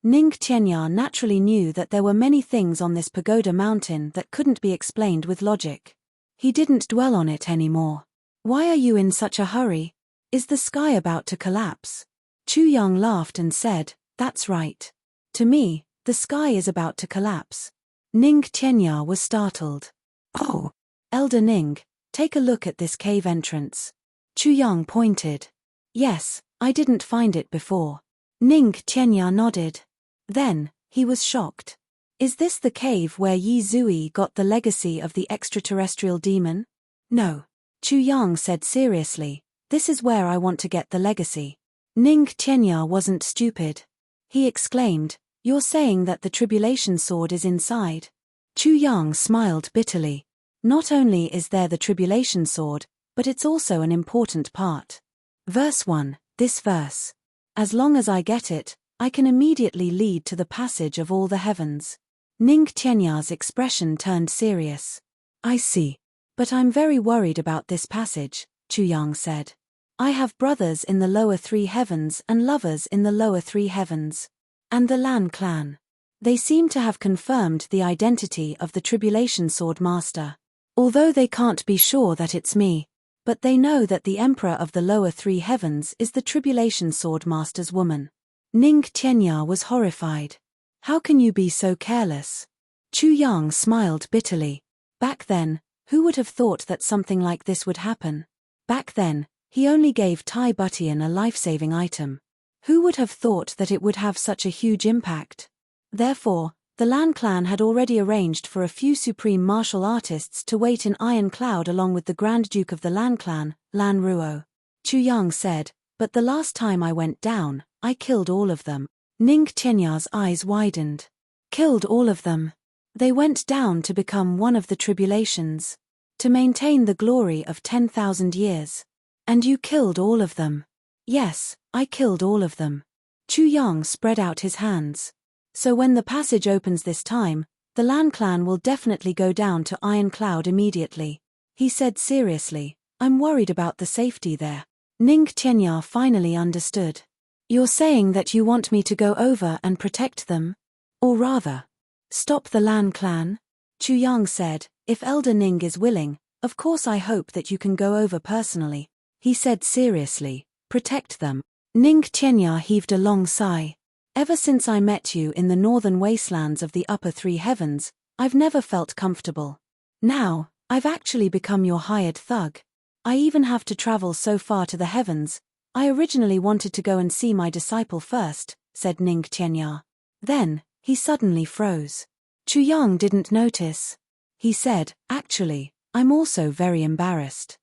Ning Qianya naturally knew that there were many things on this pagoda mountain that couldn't be explained with logic. He didn't dwell on it anymore. Why are you in such a hurry? Is the sky about to collapse? Chu Yang laughed and said, that's right. To me, the sky is about to collapse. Ning Qianya was startled. Oh, Elder Ning, take a look at this cave entrance. Chu Yang pointed. Yes, I didn't find it before. Ning Qianya nodded. Then, he was shocked. Is this the cave where Yi Zui got the legacy of the extraterrestrial demon? No. Chu Yang said seriously, this is where I want to get the legacy. Ning Qianya wasn't stupid. He exclaimed, you're saying that the tribulation sword is inside? Chu Yang smiled bitterly. Not only is there the tribulation sword, but it's also an important part. Verse 1, this verse. As long as I get it, I can immediately lead to the passage of all the heavens. Ning Qianya's expression turned serious. I see. But I'm very worried about this passage, Chu Yang said. I have brothers in the lower three heavens and lovers in the lower three heavens. And the Lan clan. They seem to have confirmed the identity of the Tribulation Sword Master. Although they can't be sure that it's me, but they know that the Emperor of the lower three heavens is the Tribulation Sword Master's woman. Ning Qianya was horrified. How can you be so careless? Chu Yang smiled bitterly. Back then, who would have thought that something like this would happen? Back then, he only gave Tai Butian a life-saving item. Who would have thought that it would have such a huge impact? Therefore, the Lan clan had already arranged for a few supreme martial artists to wait in Iron Cloud along with the Grand Duke of the Lan clan, Lan Ruo. Chu Yang said, but the last time I went down, I killed all of them. Ning Qianya's eyes widened. Killed all of them. They went down to become one of the tribulations. To maintain the glory of 10,000 years. And you killed all of them. Yes, I killed all of them. Chu Yang spread out his hands. So when the passage opens this time, the Lan clan will definitely go down to Iron Cloud immediately. He said seriously, I'm worried about the safety there. Ning Qianya finally understood. You're saying that you want me to go over and protect them? Or rather, stop the Lan clan? Chu Yang said, if Elder Ning is willing, of course I hope that you can go over personally. He said seriously, protect them. Ning Qianya heaved a long sigh. Ever since I met you in the northern wastelands of the upper three heavens, I've never felt comfortable. Now, I've actually become your hired thug. I even have to travel so far to the heavens. I originally wanted to go and see my disciple first, said Ning Qianya. Then, he suddenly froze. Chu Yang didn't notice. He said, actually, I'm also very embarrassed.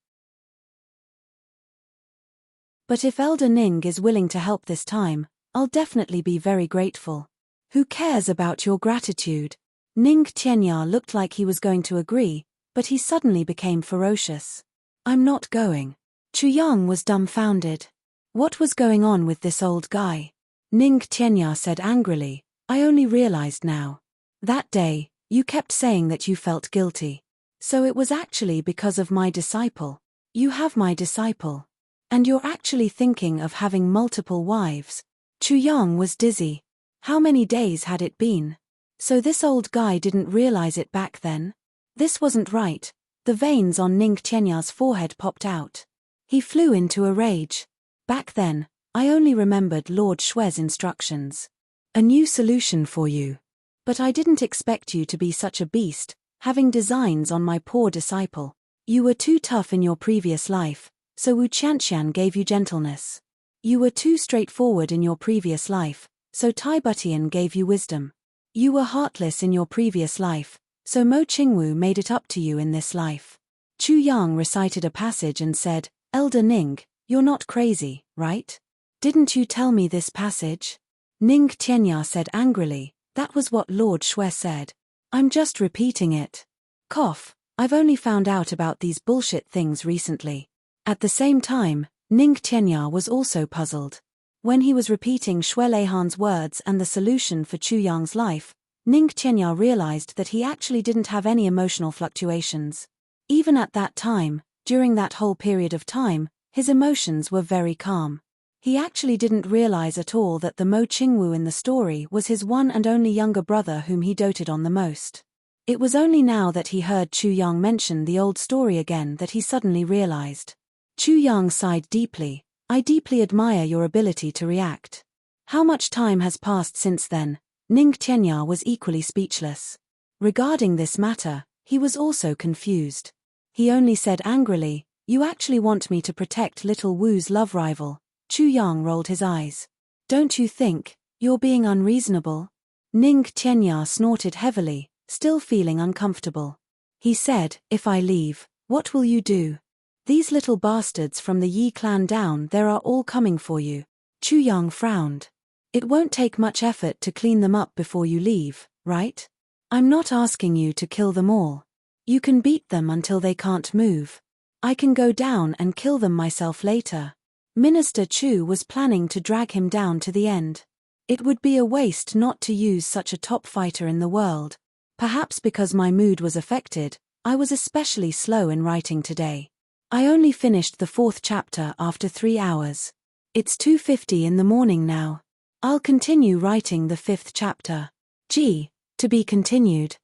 But if Elder Ning is willing to help this time, I'll definitely be very grateful. Who cares about your gratitude? Ning Qianya looked like he was going to agree, but he suddenly became ferocious. I'm not going. Chu Yang was dumbfounded. What was going on with this old guy? Ning Qianya said angrily, I only realized now. That day, you kept saying that you felt guilty. So it was actually because of my disciple. You have my disciple. And you're actually thinking of having multiple wives. Chu Yang was dizzy. How many days had it been? So this old guy didn't realize it back then? This wasn't right. The veins on Ning Qianya's forehead popped out. He flew into a rage. Back then, I only remembered Lord Shue's instructions. A new solution for you. But I didn't expect you to be such a beast, having designs on my poor disciple. You were too tough in your previous life, so Wu Qianqian gave you gentleness. You were too straightforward in your previous life, so Tai Butian gave you wisdom. You were heartless in your previous life, so Mo Qingwu made it up to you in this life. Chu Yang recited a passage and said, Elder Ning, you're not crazy, right? Didn't you tell me this passage? Ning Qianya said angrily, that was what Lord Shue said. I'm just repeating it. Cough, I've only found out about these bullshit things recently. At the same time, Ning Qianya was also puzzled. When he was repeating Xue Leihan's words and the solution for Chu Yang's life, Ning Qianya realized that he actually didn't have any emotional fluctuations. Even at that time, during that whole period of time, his emotions were very calm. He actually didn't realize at all that the Mo Qingwu in the story was his one and only younger brother whom he doted on the most. It was only now that he heard Chu Yang mention the old story again that he suddenly realized. Chu Yang sighed deeply. I deeply admire your ability to react. How much time has passed since then? Ning Tianya was equally speechless. Regarding this matter, he was also confused. He only said angrily, you actually want me to protect little Wu's love rival? Chu Yang rolled his eyes. Don't you think you're being unreasonable? Ning Tianya snorted heavily, still feeling uncomfortable. He said, if I leave, what will you do? These little bastards from the Yi clan down there are all coming for you. Chu Yang frowned. It won't take much effort to clean them up before you leave, right? I'm not asking you to kill them all. You can beat them until they can't move. I can go down and kill them myself later. Minister Chu was planning to drag him down to the end. It would be a waste not to use such a top fighter in the world. Perhaps because my mood was affected, I was especially slow in writing today. I only finished the 4th chapter after 3 hours. It's 2:50 in the morning now. I'll continue writing the 5th chapter. To be continued.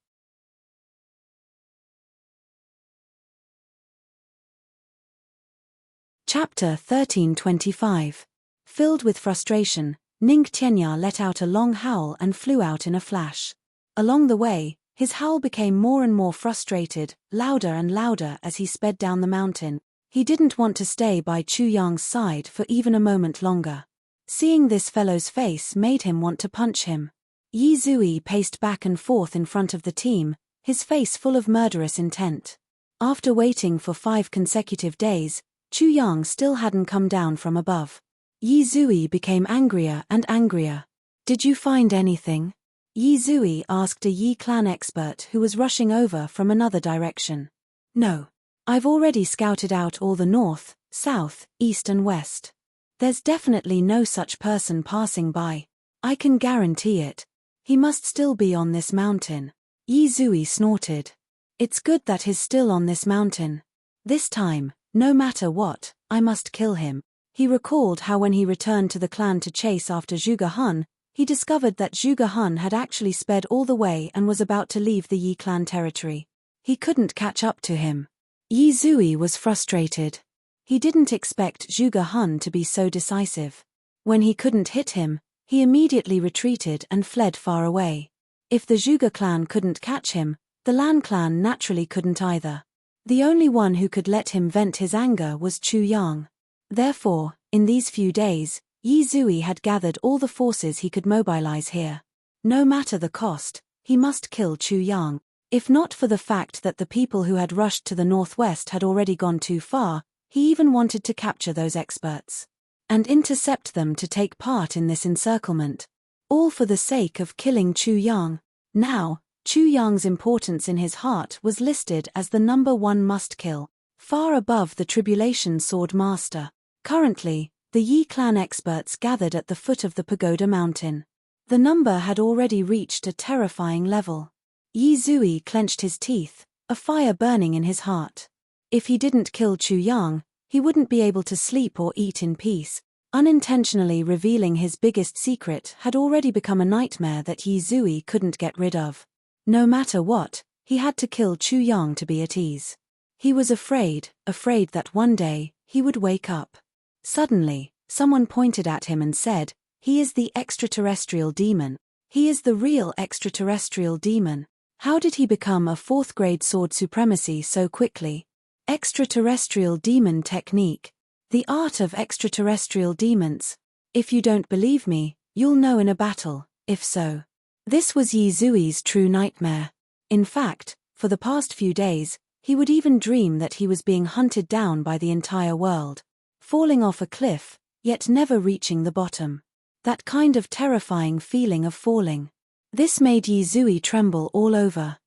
Chapter 1325. Filled with frustration, Ning Tianya let out a long howl and flew out in a flash. Along the way, his howl became more and more frustrated, louder and louder as he sped down the mountain. He didn't want to stay by Chu Yang's side for even a moment longer. Seeing this fellow's face made him want to punch him. Yi Zui paced back and forth in front of the team, his face full of murderous intent. After waiting for 5 consecutive days, Chu Yang still hadn't come down from above. Yi Zui became angrier and angrier. Did you find anything? Yi Zui asked a Yi clan expert who was rushing over from another direction. No. I've already scouted out all the north, south, east and west. There's definitely no such person passing by. I can guarantee it. He must still be on this mountain. Yi Zui snorted. It's good that he's still on this mountain. This time, no matter what, I must kill him. He recalled how when he returned to the clan to chase after Zhuge Han, he discovered that Zhuge Han had actually sped all the way and was about to leave the Yi clan territory. He couldn't catch up to him. Yi Zui was frustrated. He didn't expect Zhuge Han to be so decisive. When he couldn't hit him, he immediately retreated and fled far away. If the Zhuge clan couldn't catch him, the Lan clan naturally couldn't either. The only one who could let him vent his anger was Chu Yang. Therefore, in these few days, Yi Zui had gathered all the forces he could mobilize here. No matter the cost, he must kill Chu Yang. If not for the fact that the people who had rushed to the northwest had already gone too far, he even wanted to capture those experts and intercept them to take part in this encirclement. All for the sake of killing Chu Yang. Now, Chu Yang's importance in his heart was listed as the number 1 must-kill, far above the Tribulation Sword Master. Currently, the Yi clan experts gathered at the foot of the Pagoda Mountain. The number had already reached a terrifying level. Yi Zui clenched his teeth, a fire burning in his heart. If he didn't kill Chu Yang, he wouldn't be able to sleep or eat in peace. Unintentionally revealing his biggest secret had already become a nightmare that Yi Zui couldn't get rid of. No matter what, he had to kill Chu Yang to be at ease. He was afraid that one day, he would wake up. Suddenly, someone pointed at him and said, "He is the extraterrestrial demon. He is the real extraterrestrial demon. How did he become a 4th-grade sword supremacy so quickly?" Extraterrestrial demon technique. The art of extraterrestrial demons. If you don't believe me, you'll know in a battle, if so. This was Yi Zui's true nightmare. In fact, for the past few days, he would even dream that he was being hunted down by the entire world. Falling off a cliff, yet never reaching the bottom. That kind of terrifying feeling of falling. This made Yi Zui tremble all over.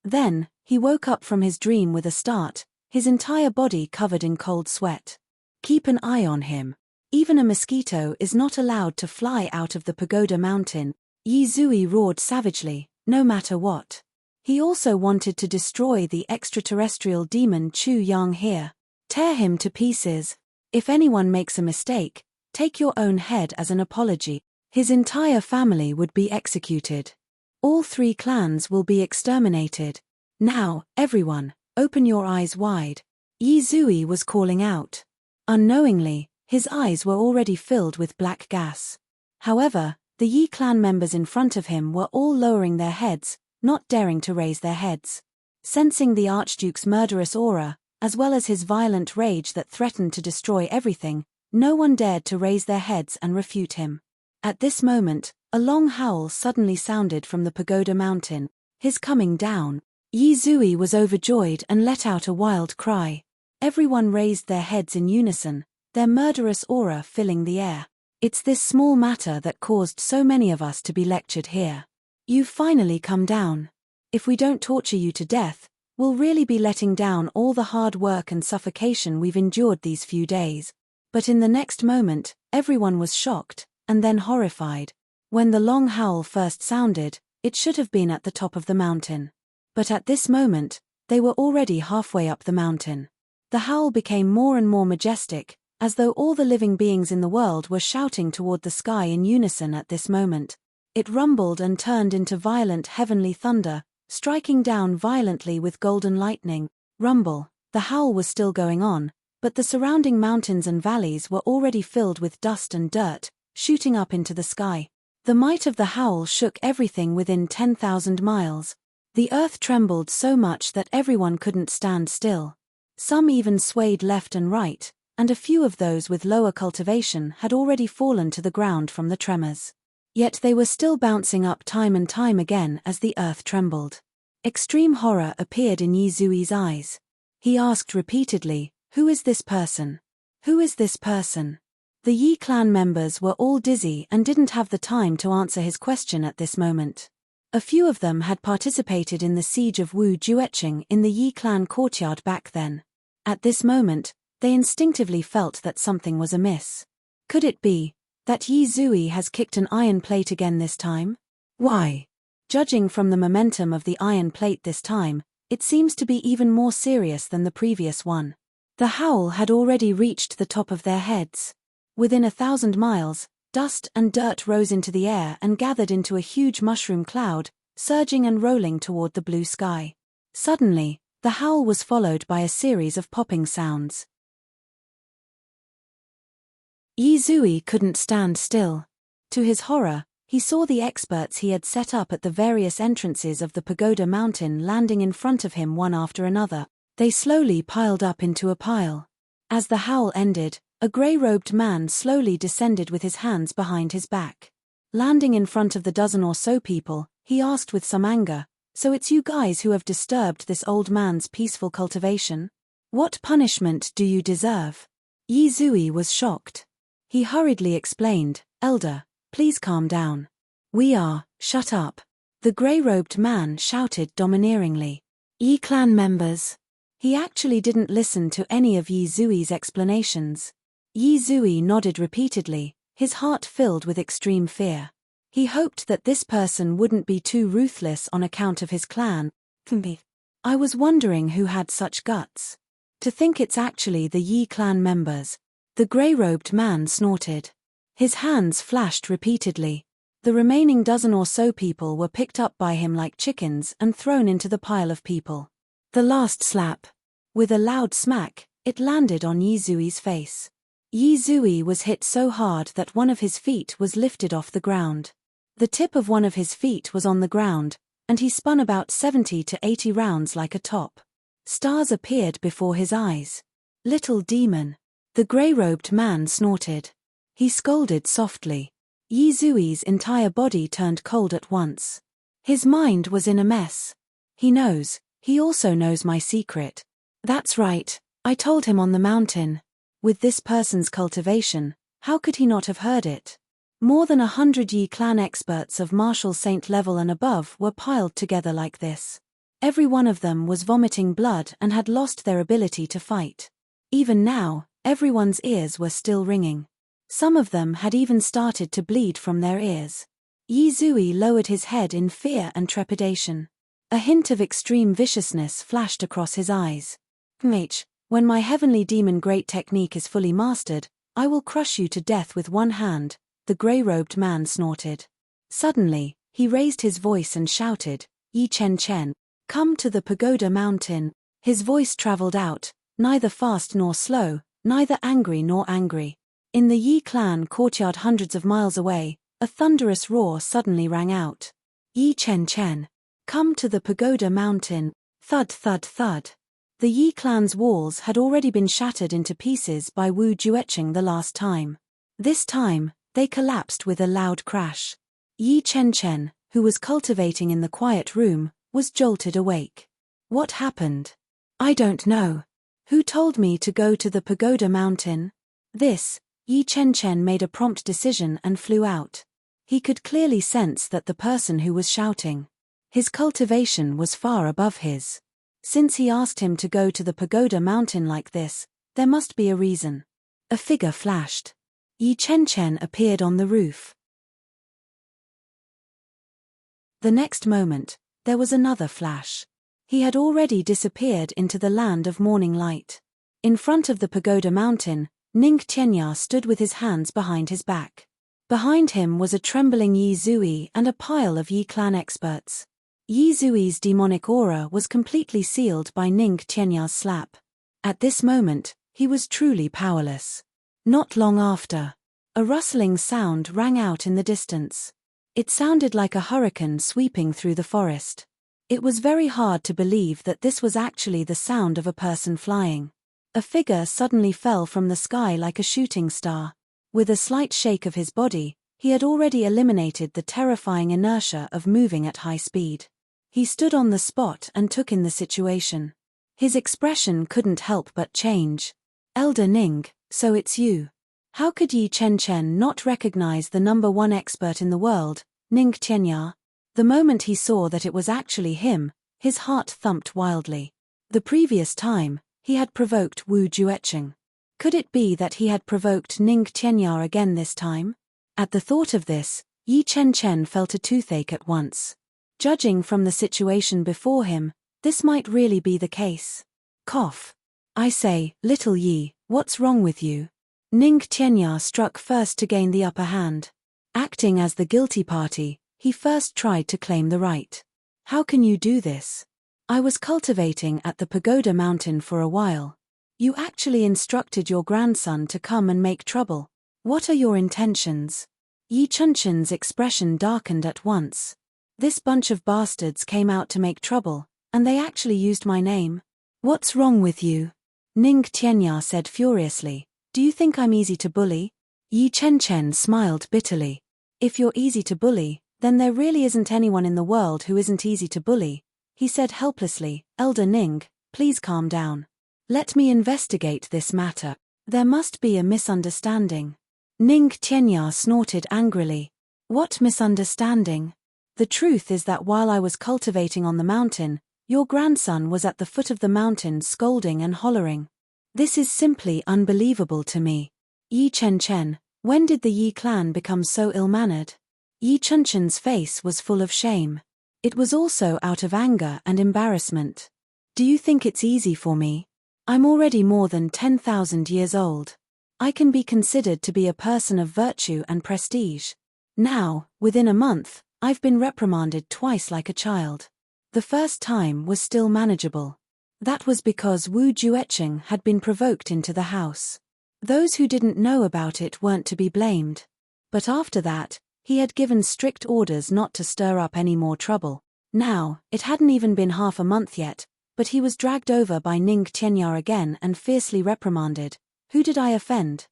Then, he woke up from his dream with a start, his entire body covered in cold sweat. Keep an eye on him. Even a mosquito is not allowed to fly out of the Pagoda Mountain. Yi Zui roared savagely, no matter what. He also wanted to destroy the extraterrestrial demon Chu Yang here. Tear him to pieces. If anyone makes a mistake, take your own head as an apology. His entire family would be executed. All 3 clans will be exterminated. Now, everyone, open your eyes wide. Yi Zui was calling out. Unknowingly, his eyes were already filled with black gas. However, the Yi clan members in front of him were all lowering their heads, not daring to raise their heads. Sensing the Archduke's murderous aura, as well as his violent rage that threatened to destroy everything, no one dared to raise their heads and refute him. At this moment, a long howl suddenly sounded from the pagoda mountain. His coming down. Yi Zui was overjoyed and let out a wild cry. Everyone raised their heads in unison, their murderous aura filling the air. It's this small matter that caused so many of us to be lectured here. You've finally come down. If we don't torture you to death, we'll really be letting down all the hard work and suffocation we've endured these few days. But in the next moment, everyone was shocked, and then horrified. When the long howl first sounded, it should have been at the top of the mountain. But at this moment, they were already halfway up the mountain. The howl became more and more majestic, as though all the living beings in the world were shouting toward the sky in unison at this moment. It rumbled and turned into violent heavenly thunder, striking down violently with golden lightning. Rumble. The howl was still going on, but the surrounding mountains and valleys were already filled with dust and dirt, shooting up into the sky. The might of the howl shook everything within 10,000 miles. The earth trembled so much that everyone couldn't stand still. Some even swayed left and right, and a few of those with lower cultivation had already fallen to the ground from the tremors. Yet they were still bouncing up time and time again as the earth trembled. Extreme horror appeared in Yi Zui's eyes. He asked repeatedly, "Who is this person? Who is this person?" The Yi clan members were all dizzy and didn't have the time to answer his question at this moment. A few of them had participated in the siege of Wu Jueqing in the Yi clan courtyard back then. At this moment, they instinctively felt that something was amiss. Could it be that Yi Zui has kicked an iron plate again this time? Why? Judging from the momentum of the iron plate this time, it seems to be even more serious than the previous one. The howl had already reached the top of their heads. Within 1,000 miles, dust and dirt rose into the air and gathered into a huge mushroom cloud, surging and rolling toward the blue sky. Suddenly, the howl was followed by a series of popping sounds. Yi Zui couldn't stand still. To his horror, he saw the experts he had set up at the various entrances of the pagoda mountain landing in front of him one after another. They slowly piled up into a pile. As the howl ended, a grey-robed man slowly descended with his hands behind his back. Landing in front of the dozen or so people, he asked with some anger, "So it's you guys who have disturbed this old man's peaceful cultivation? What punishment do you deserve?" Yi Zui was shocked. He hurriedly explained, "Elder, please calm down. Shut up." The grey-robed man shouted domineeringly. "Yi clan members." He actually didn't listen to any of Yi Zui's explanations. Yi Zui nodded repeatedly, his heart filled with extreme fear. He hoped that this person wouldn't be too ruthless on account of his clan. "I was wondering who had such guts. To think it's actually the Yi clan members." The grey-robed man snorted. His hands flashed repeatedly. The remaining dozen or so people were picked up by him like chickens and thrown into the pile of people. The last slap. With a loud smack, it landed on Yi Zui's face. Yi Zui was hit so hard that one of his feet was lifted off the ground. The tip of one of his feet was on the ground, and he spun about 70 to 80 rounds like a top. Stars appeared before his eyes. "Little demon." The grey-robed man snorted. He scolded softly. Yi Zui's entire body turned cold at once. His mind was in a mess. He also knows my secret. That's right, I told him on the mountain. With this person's cultivation, how could he not have heard it? More than 100 Yi clan experts of martial saint level and above were piled together like this. Every one of them was vomiting blood and had lost their ability to fight. Even now, everyone's ears were still ringing. Some of them had even started to bleed from their ears. Yi Zui lowered his head in fear and trepidation. A hint of extreme viciousness flashed across his eyes. When my heavenly demon great technique is fully mastered, I will crush you to death with one hand, the grey-robed man snorted. Suddenly, he raised his voice and shouted, Yi Chen Chen, come to the pagoda mountain. His voice traveled out, neither fast nor slow, neither angry nor angry. In the Yi clan courtyard hundreds of miles away, a thunderous roar suddenly rang out. Yi Chen Chen, come to the pagoda mountain. Thud thud thud. The Yi clan's walls had already been shattered into pieces by Wu Jueqing the last time. This time, they collapsed with a loud crash. Yi Chen Chen, who was cultivating in the quiet room, was jolted awake. What happened? I don't know. Who told me to go to the pagoda mountain? This, Yi Chen Chen made a prompt decision and flew out. He could clearly sense that the person who was shouting, his cultivation was far above his. Since he asked him to go to the pagoda mountain like this, there must be a reason. A figure flashed. Yi Chen Chen appeared on the roof. The next moment, there was another flash. He had already disappeared into the land of morning light. In front of the pagoda mountain, Ning Tianya stood with his hands behind his back. Behind him was a trembling Yi Zui and a pile of Yi clan experts. Yi Zui's demonic aura was completely sealed by Ning Tianya's slap. At this moment, he was truly powerless. Not long after, a rustling sound rang out in the distance. It sounded like a hurricane sweeping through the forest. It was very hard to believe that this was actually the sound of a person flying. A figure suddenly fell from the sky like a shooting star. With a slight shake of his body, he had already eliminated the terrifying inertia of moving at high speed. He stood on the spot and took in the situation. His expression couldn't help but change. Elder Ning, so it's you. How could Yi Chen Chen not recognize the #1 expert in the world, Ning Tianya? The moment he saw that it was actually him, his heart thumped wildly. The previous time, he had provoked Wu Jueqing. Could it be that he had provoked Ning Tianya again this time? At the thought of this, Yi Chen Chen felt a toothache at once. Judging from the situation before him, this might really be the case. Cough. I say, little Yi, what's wrong with you? Ning Tianya struck first to gain the upper hand. Acting as the guilty party, he first tried to claim the right. How can you do this? I was cultivating at the pagoda mountain for a while. You actually instructed your grandson to come and make trouble. What are your intentions? Yi Chen Chen's expression darkened at once. This bunch of bastards came out to make trouble, and they actually used my name. What's wrong with you? Ning Tianya said furiously. Do you think I'm easy to bully? Yi Chen Chen smiled bitterly. If you're easy to bully, then there really isn't anyone in the world who isn't easy to bully, he said helplessly. Elder Ning, please calm down. Let me investigate this matter. There must be a misunderstanding. Ning Tianya snorted angrily. What misunderstanding? The truth is that while I was cultivating on the mountain, your grandson was at the foot of the mountain scolding and hollering. This is simply unbelievable to me. Yi Chen Chen, when did the Yi clan become so ill-mannered? Yi Chen Chen's face was full of shame. It was also out of anger and embarrassment. Do you think it's easy for me? I'm already more than 10,000 years old. I can be considered to be a person of virtue and prestige. Now, within a month, I've been reprimanded twice like a child. The first time was still manageable. That was because Wu Jueqing had been provoked into the house. Those who didn't know about it weren't to be blamed. But after that, he had given strict orders not to stir up any more trouble. Now, it hadn't even been half a month yet, but he was dragged over by Ning Tianya again and fiercely reprimanded. Who did I offend?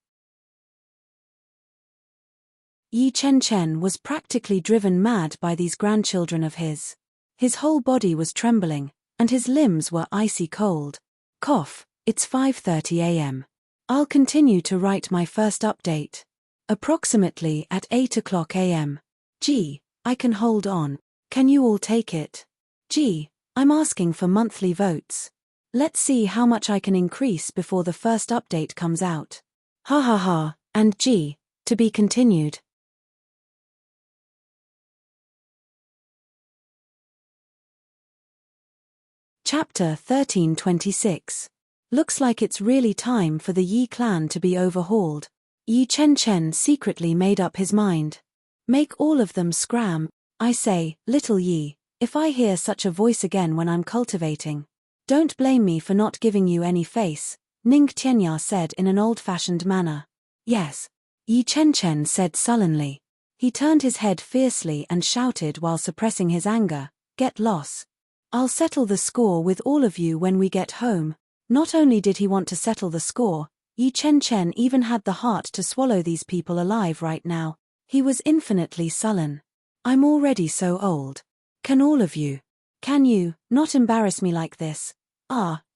Yi Chen Chen was practically driven mad by these grandchildren of his. His whole body was trembling, and his limbs were icy cold. Cough, it's 5:30 a.m. I'll continue to write my first update. Approximately at 8 o'clock a.m. Gee, I can hold on. Can you all take it? Gee, I'm asking for monthly votes. Let's see how much I can increase before the first update comes out. Ha ha ha, and gee, to be continued. Chapter 1326. Looks like it's really time for the Yi clan to be overhauled. Yi Chen secretly made up his mind. Make all of them scram. I say, little Yi, if I hear such a voice again when I'm cultivating, don't blame me for not giving you any face, Ning Tianya said in an old-fashioned manner. Yes, Yi Chen said sullenly. He turned his head fiercely and shouted while suppressing his anger, get lost. I'll settle the score with all of you when we get home. Not only did he want to settle the score, Yi Chen even had the heart to swallow these people alive right now. He was infinitely sullen. I'm already so old. Can all of you? Can you not embarrass me like this?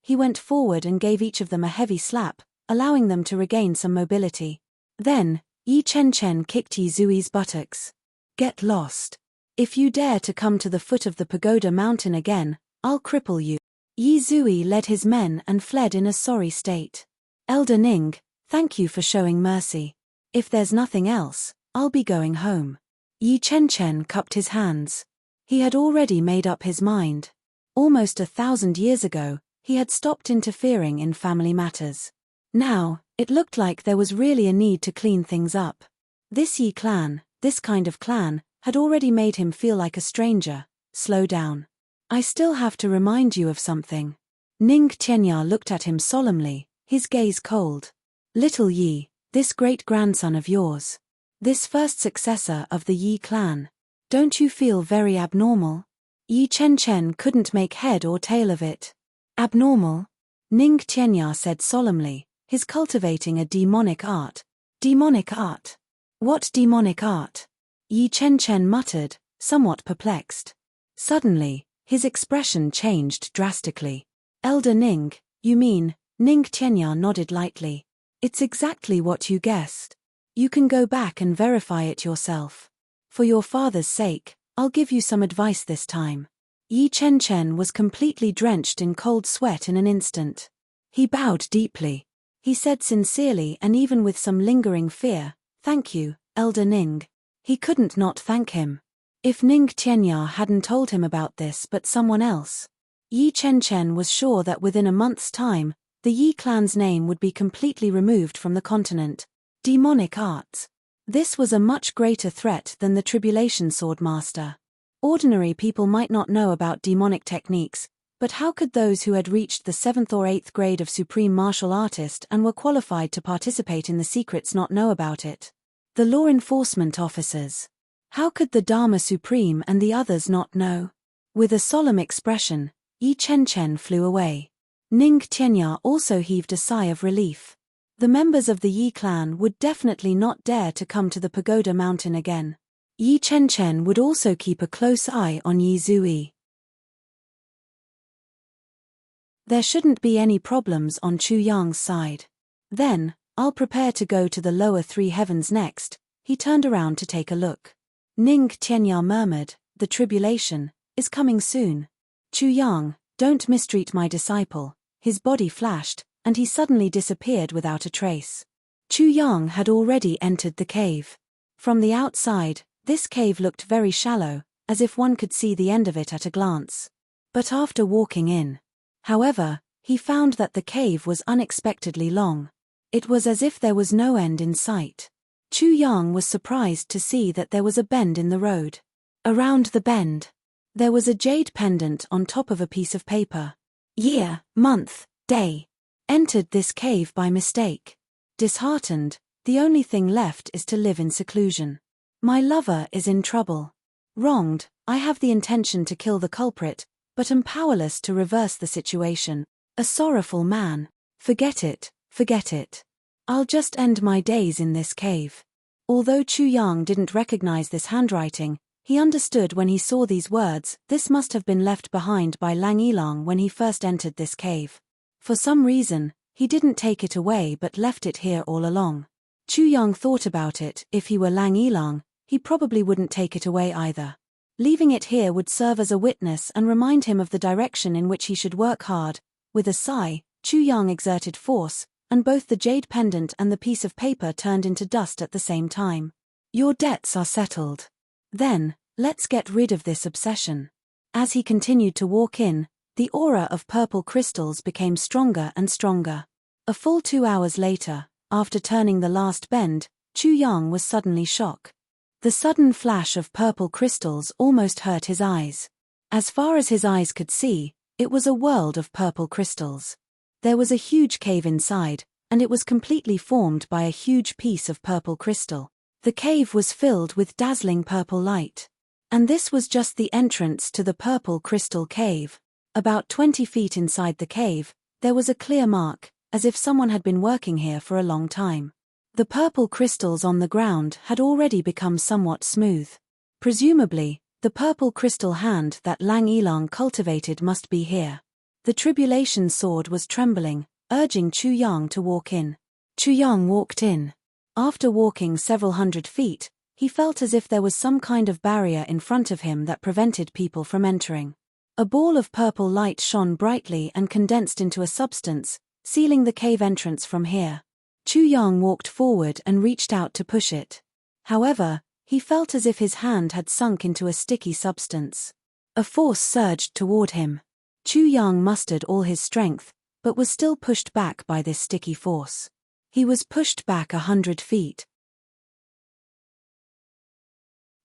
He went forward and gave each of them a heavy slap, allowing them to regain some mobility. Then, Yi Chen kicked Yi Zui's buttocks. Get lost. If you dare to come to the foot of the pagoda mountain again, I'll cripple you. Yi Zui led his men and fled in a sorry state. Elder Ning, thank you for showing mercy. If there's nothing else, I'll be going home. Yi Chen cupped his hands. He had already made up his mind. Almost 1,000 years ago, he had stopped interfering in family matters. Now, it looked like there was really a need to clean things up. This Yi clan, this kind of clan, had already made him feel like a stranger. Slow down. I still have to remind you of something. Ning Tianya looked at him solemnly, his gaze cold. Little Yi, this great-grandson of yours. This first successor of the Yi clan. Don't you feel very abnormal? Yi Chen couldn't make head or tail of it. Abnormal? Ning Tianya said solemnly, his cultivating a demonic art. Demonic art? What demonic art? Yi Chen muttered, somewhat perplexed. Suddenly, his expression changed drastically. Elder Ning, you mean? Ning Tianya nodded lightly. It's exactly what you guessed. You can go back and verify it yourself. For your father's sake, I'll give you some advice this time. Yi Chen was completely drenched in cold sweat in an instant. He bowed deeply. He said sincerely and even with some lingering fear, thank you, Elder Ning. He couldn't not thank him. If Ning Tianya hadn't told him about this but someone else, Yi Chen was sure that within a month's time, the Yi clan's name would be completely removed from the continent. Demonic arts. This was a much greater threat than the Tribulation Swordmaster. Ordinary people might not know about demonic techniques, but how could those who had reached the 7th or 8th grade of Supreme Martial Artist and were qualified to participate in the secrets not know about it? The law enforcement officers. How could the Dharma Supreme and the others not know? With a solemn expression, Yi Chen flew away. Ning Tianya also heaved a sigh of relief. The members of the Yi clan would definitely not dare to come to the pagoda mountain again. Yi Chen would also keep a close eye on Yi Zui. There shouldn't be any problems on Chu Yang's side. Then, I'll prepare to go to the lower 3 heavens next. He turned around to take a look. Ning Tianya murmured, the tribulation is coming soon. Chu Yang, don't mistreat my disciple. His body flashed, and he suddenly disappeared without a trace. Chu Yang had already entered the cave. From the outside, this cave looked very shallow, as if one could see the end of it at a glance. But after walking in, however, he found that the cave was unexpectedly long. It was as if there was no end in sight. Chu Yang was surprised to see that there was a bend in the road. Around the bend, there was a jade pendant on top of a piece of paper. Year, month, day. Entered this cave by mistake. Disheartened, the only thing left is to live in seclusion. My lover is in trouble. Wronged, I have the intention to kill the culprit, but am powerless to reverse the situation. A sorrowful man. Forget it, forget it. I'll just end my days in this cave. Although Chu Yang didn't recognize this handwriting, he understood when he saw these words, this must have been left behind by Lang Yilang when he first entered this cave. For some reason, he didn't take it away but left it here all along. Chu Yang thought about it, if he were Lang Yilang, he probably wouldn't take it away either. Leaving it here would serve as a witness and remind him of the direction in which he should work hard. With a sigh, Chu Yang exerted force, and both the jade pendant and the piece of paper turned into dust at the same time. Your debts are settled. Then, let's get rid of this obsession. As he continued to walk in, The aura of purple crystals became stronger and stronger. A full 2 hours later, after turning the last bend, Chu Yang was suddenly shocked. The sudden flash of purple crystals almost hurt his eyes. As far as his eyes could see, it was a world of purple crystals. There was a huge cave inside, and it was completely formed by a huge piece of purple crystal. The cave was filled with dazzling purple light. And this was just the entrance to the purple crystal cave. About 20 feet inside the cave, there was a clear mark, as if someone had been working here for a long time. The purple crystals on the ground had already become somewhat smooth. Presumably, the purple crystal hand that Lang Yilang cultivated must be here. The tribulation sword was trembling, urging Chu Yang to walk in. Chu Yang walked in. After walking several hundred feet, he felt as if there was some kind of barrier in front of him that prevented people from entering. A ball of purple light shone brightly and condensed into a substance, sealing the cave entrance from here. Chu Yang walked forward and reached out to push it. However, he felt as if his hand had sunk into a sticky substance. A force surged toward him. Chu Yang mustered all his strength, but was still pushed back by this sticky force. He was pushed back 100 feet.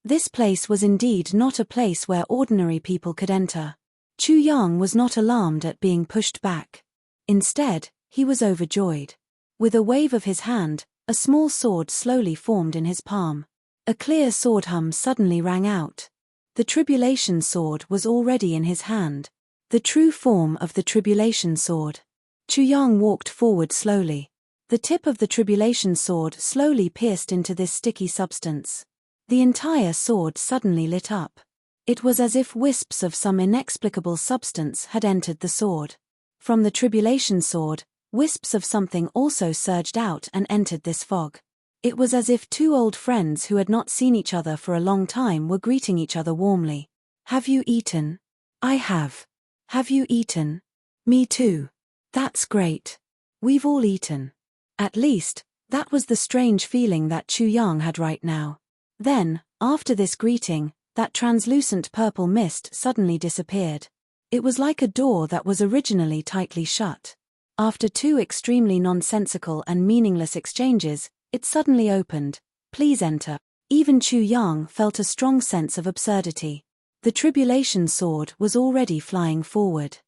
This place was indeed not a place where ordinary people could enter. Chu Yang was not alarmed at being pushed back. Instead, he was overjoyed. With a wave of his hand, a small sword slowly formed in his palm. A clear sword hum suddenly rang out. The tribulation sword was already in his hand. The true form of the tribulation sword. Chu Yang walked forward slowly. The tip of the tribulation sword slowly pierced into this sticky substance. The entire sword suddenly lit up. It was as if wisps of some inexplicable substance had entered the sword. From the tribulation sword, wisps of something also surged out and entered this fog. It was as if two old friends who had not seen each other for a long time were greeting each other warmly. "Have you eaten?" "I have." "Have you eaten?" "Me too." "That's great. We've all eaten." At least, that was the strange feeling that Chu Yang had right now. Then, after this greeting, that translucent purple mist suddenly disappeared. It was like a door that was originally tightly shut. After two extremely nonsensical and meaningless exchanges, it suddenly opened. "Please enter." Even Chu Yang felt a strong sense of absurdity. The tribulation sword was already flying forward.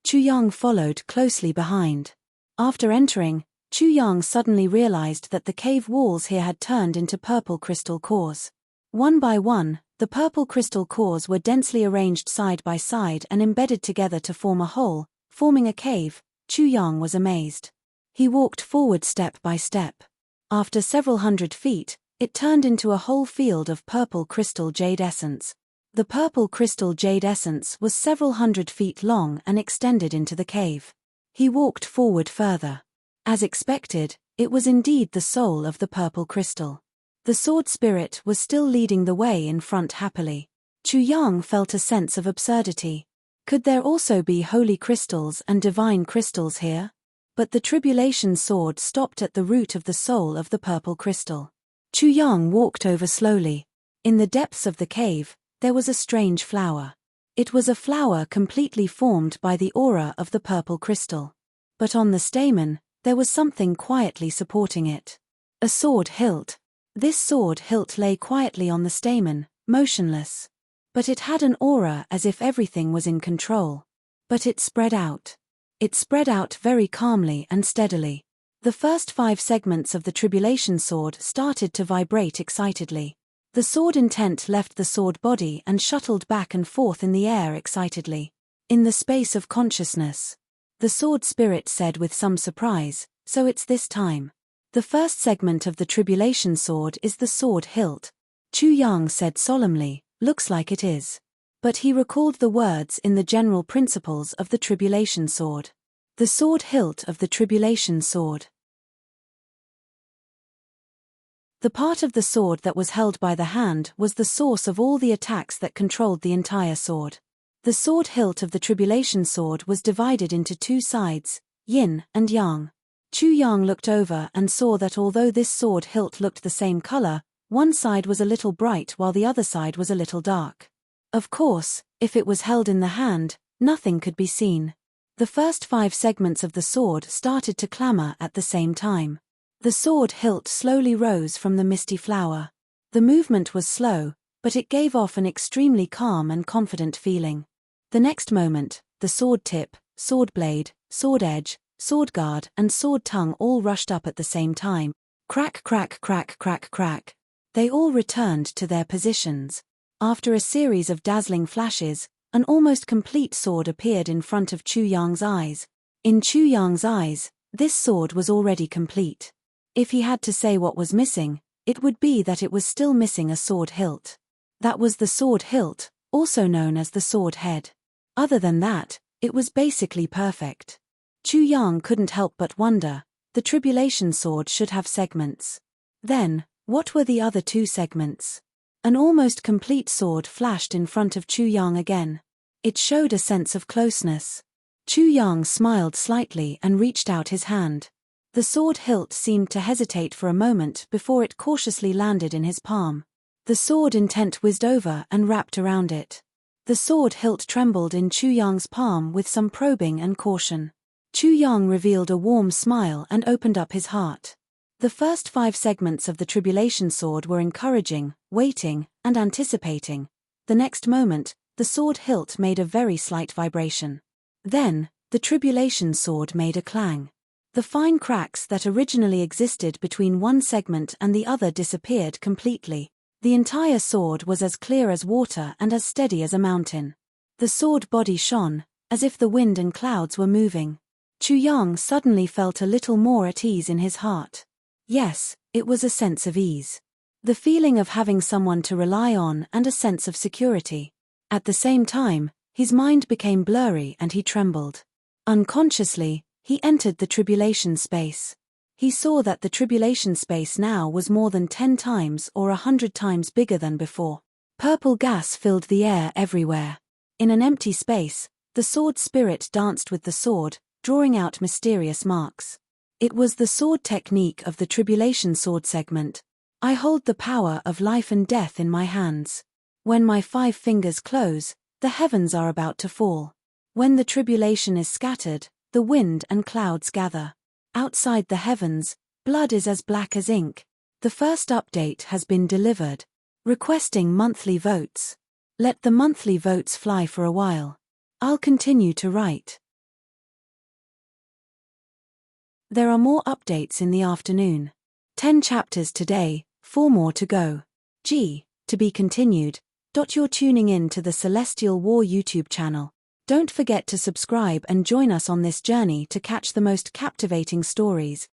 Chu Yang followed closely behind. After entering, Chu Yang suddenly realized that the cave walls here had turned into purple crystal cores. One by one, the purple crystal cores were densely arranged side by side and embedded together to form a hole, forming a cave. Chu Yang was amazed. He walked forward step by step. After several hundred feet, it turned into a whole field of purple crystal jade essence. The purple crystal jade essence was several hundred feet long and extended into the cave. He walked forward further. As expected, it was indeed the soul of the purple crystal. The sword spirit was still leading the way in front happily. Chu Yang felt a sense of absurdity. Could there also be holy crystals and divine crystals here? But the tribulation sword stopped at the root of the soul of the purple crystal. Chu Yang walked over slowly. In the depths of the cave, there was a strange flower. It was a flower completely formed by the aura of the purple crystal. But on the stamen, there was something quietly supporting it. A sword hilt. This sword hilt lay quietly on the stamen, motionless. But it had an aura as if everything was in control. But it spread out. It spread out very calmly and steadily. The first 5 segments of the tribulation sword started to vibrate excitedly. The sword intent left the sword body and shuttled back and forth in the air excitedly. In the space of consciousness. The sword spirit said with some surprise, "So it's this time." The first segment of the tribulation sword is the sword hilt. Chu Yang said solemnly, "Looks like it is." But he recalled the words in the general principles of the tribulation sword. The sword hilt of the tribulation sword. The part of the sword that was held by the hand was the source of all the attacks that controlled the entire sword. The sword hilt of the tribulation sword was divided into 2 sides, yin and yang. Chu Yang looked over and saw that although this sword hilt looked the same color, one side was a little bright while the other side was a little dark. Of course, if it was held in the hand, Nothing could be seen. The first 5 segments of the sword started to clamor at the same time. The sword hilt slowly rose from the misty flower. The movement was slow, but it gave off an extremely calm and confident feeling. The next moment, the sword tip, sword blade, sword edge, sword guard and sword tongue all rushed up at the same time. Crack, crack, crack, crack, crack. They all returned to their positions. After a series of dazzling flashes, an almost complete sword appeared in front of Chu Yang's eyes. In Chu Yang's eyes, this sword was already complete. If he had to say what was missing, it would be that it was still missing a sword hilt. That was the sword hilt, also known as the sword head. Other than that, it was basically perfect. Chu Yang couldn't help but wonder, the tribulation sword should have segments. Then, what were the other 2 segments? An almost complete sword flashed in front of Chu Yang again. It showed a sense of closeness. Chu Yang smiled slightly and reached out his hand. The sword hilt seemed to hesitate for a moment before it cautiously landed in his palm. The sword intent whizzed over and wrapped around it. The sword hilt trembled in Chu Yang's palm with some probing and caution. Chu Yang revealed a warm smile and opened up his heart. The first 5 segments of the tribulation sword were encouraging, waiting, and anticipating. The next moment, the sword hilt made a very slight vibration. Then, the tribulation sword made a clang. The fine cracks that originally existed between one segment and the other disappeared completely. The entire sword was as clear as water and as steady as a mountain. The sword body shone, as if the wind and clouds were moving. Chu Yang suddenly felt a little more at ease in his heart. Yes, it was a sense of ease. The feeling of having someone to rely on and a sense of security. At the same time, his mind became blurry and he trembled. Unconsciously, he entered the tribulation space. He saw that the tribulation space now was more than 10 times or 100 times bigger than before. Purple gas filled the air everywhere. In an empty space, the sword spirit danced with the sword, drawing out mysterious marks. It was the sword technique of the tribulation sword segment. I hold the power of life and death in my hands. When my 5 fingers close, the heavens are about to fall. When the tribulation is scattered, the wind and clouds gather. Outside the heavens, blood is as black as ink. The first update has been delivered. Requesting monthly votes. Let the monthly votes fly for a while. I'll continue to write. There are more updates in the afternoon. 10 chapters today, 4 more to go. To be continued. You're tuning in to the Celestial War YouTube channel. Don't forget to subscribe and join us on this journey to catch the most captivating stories.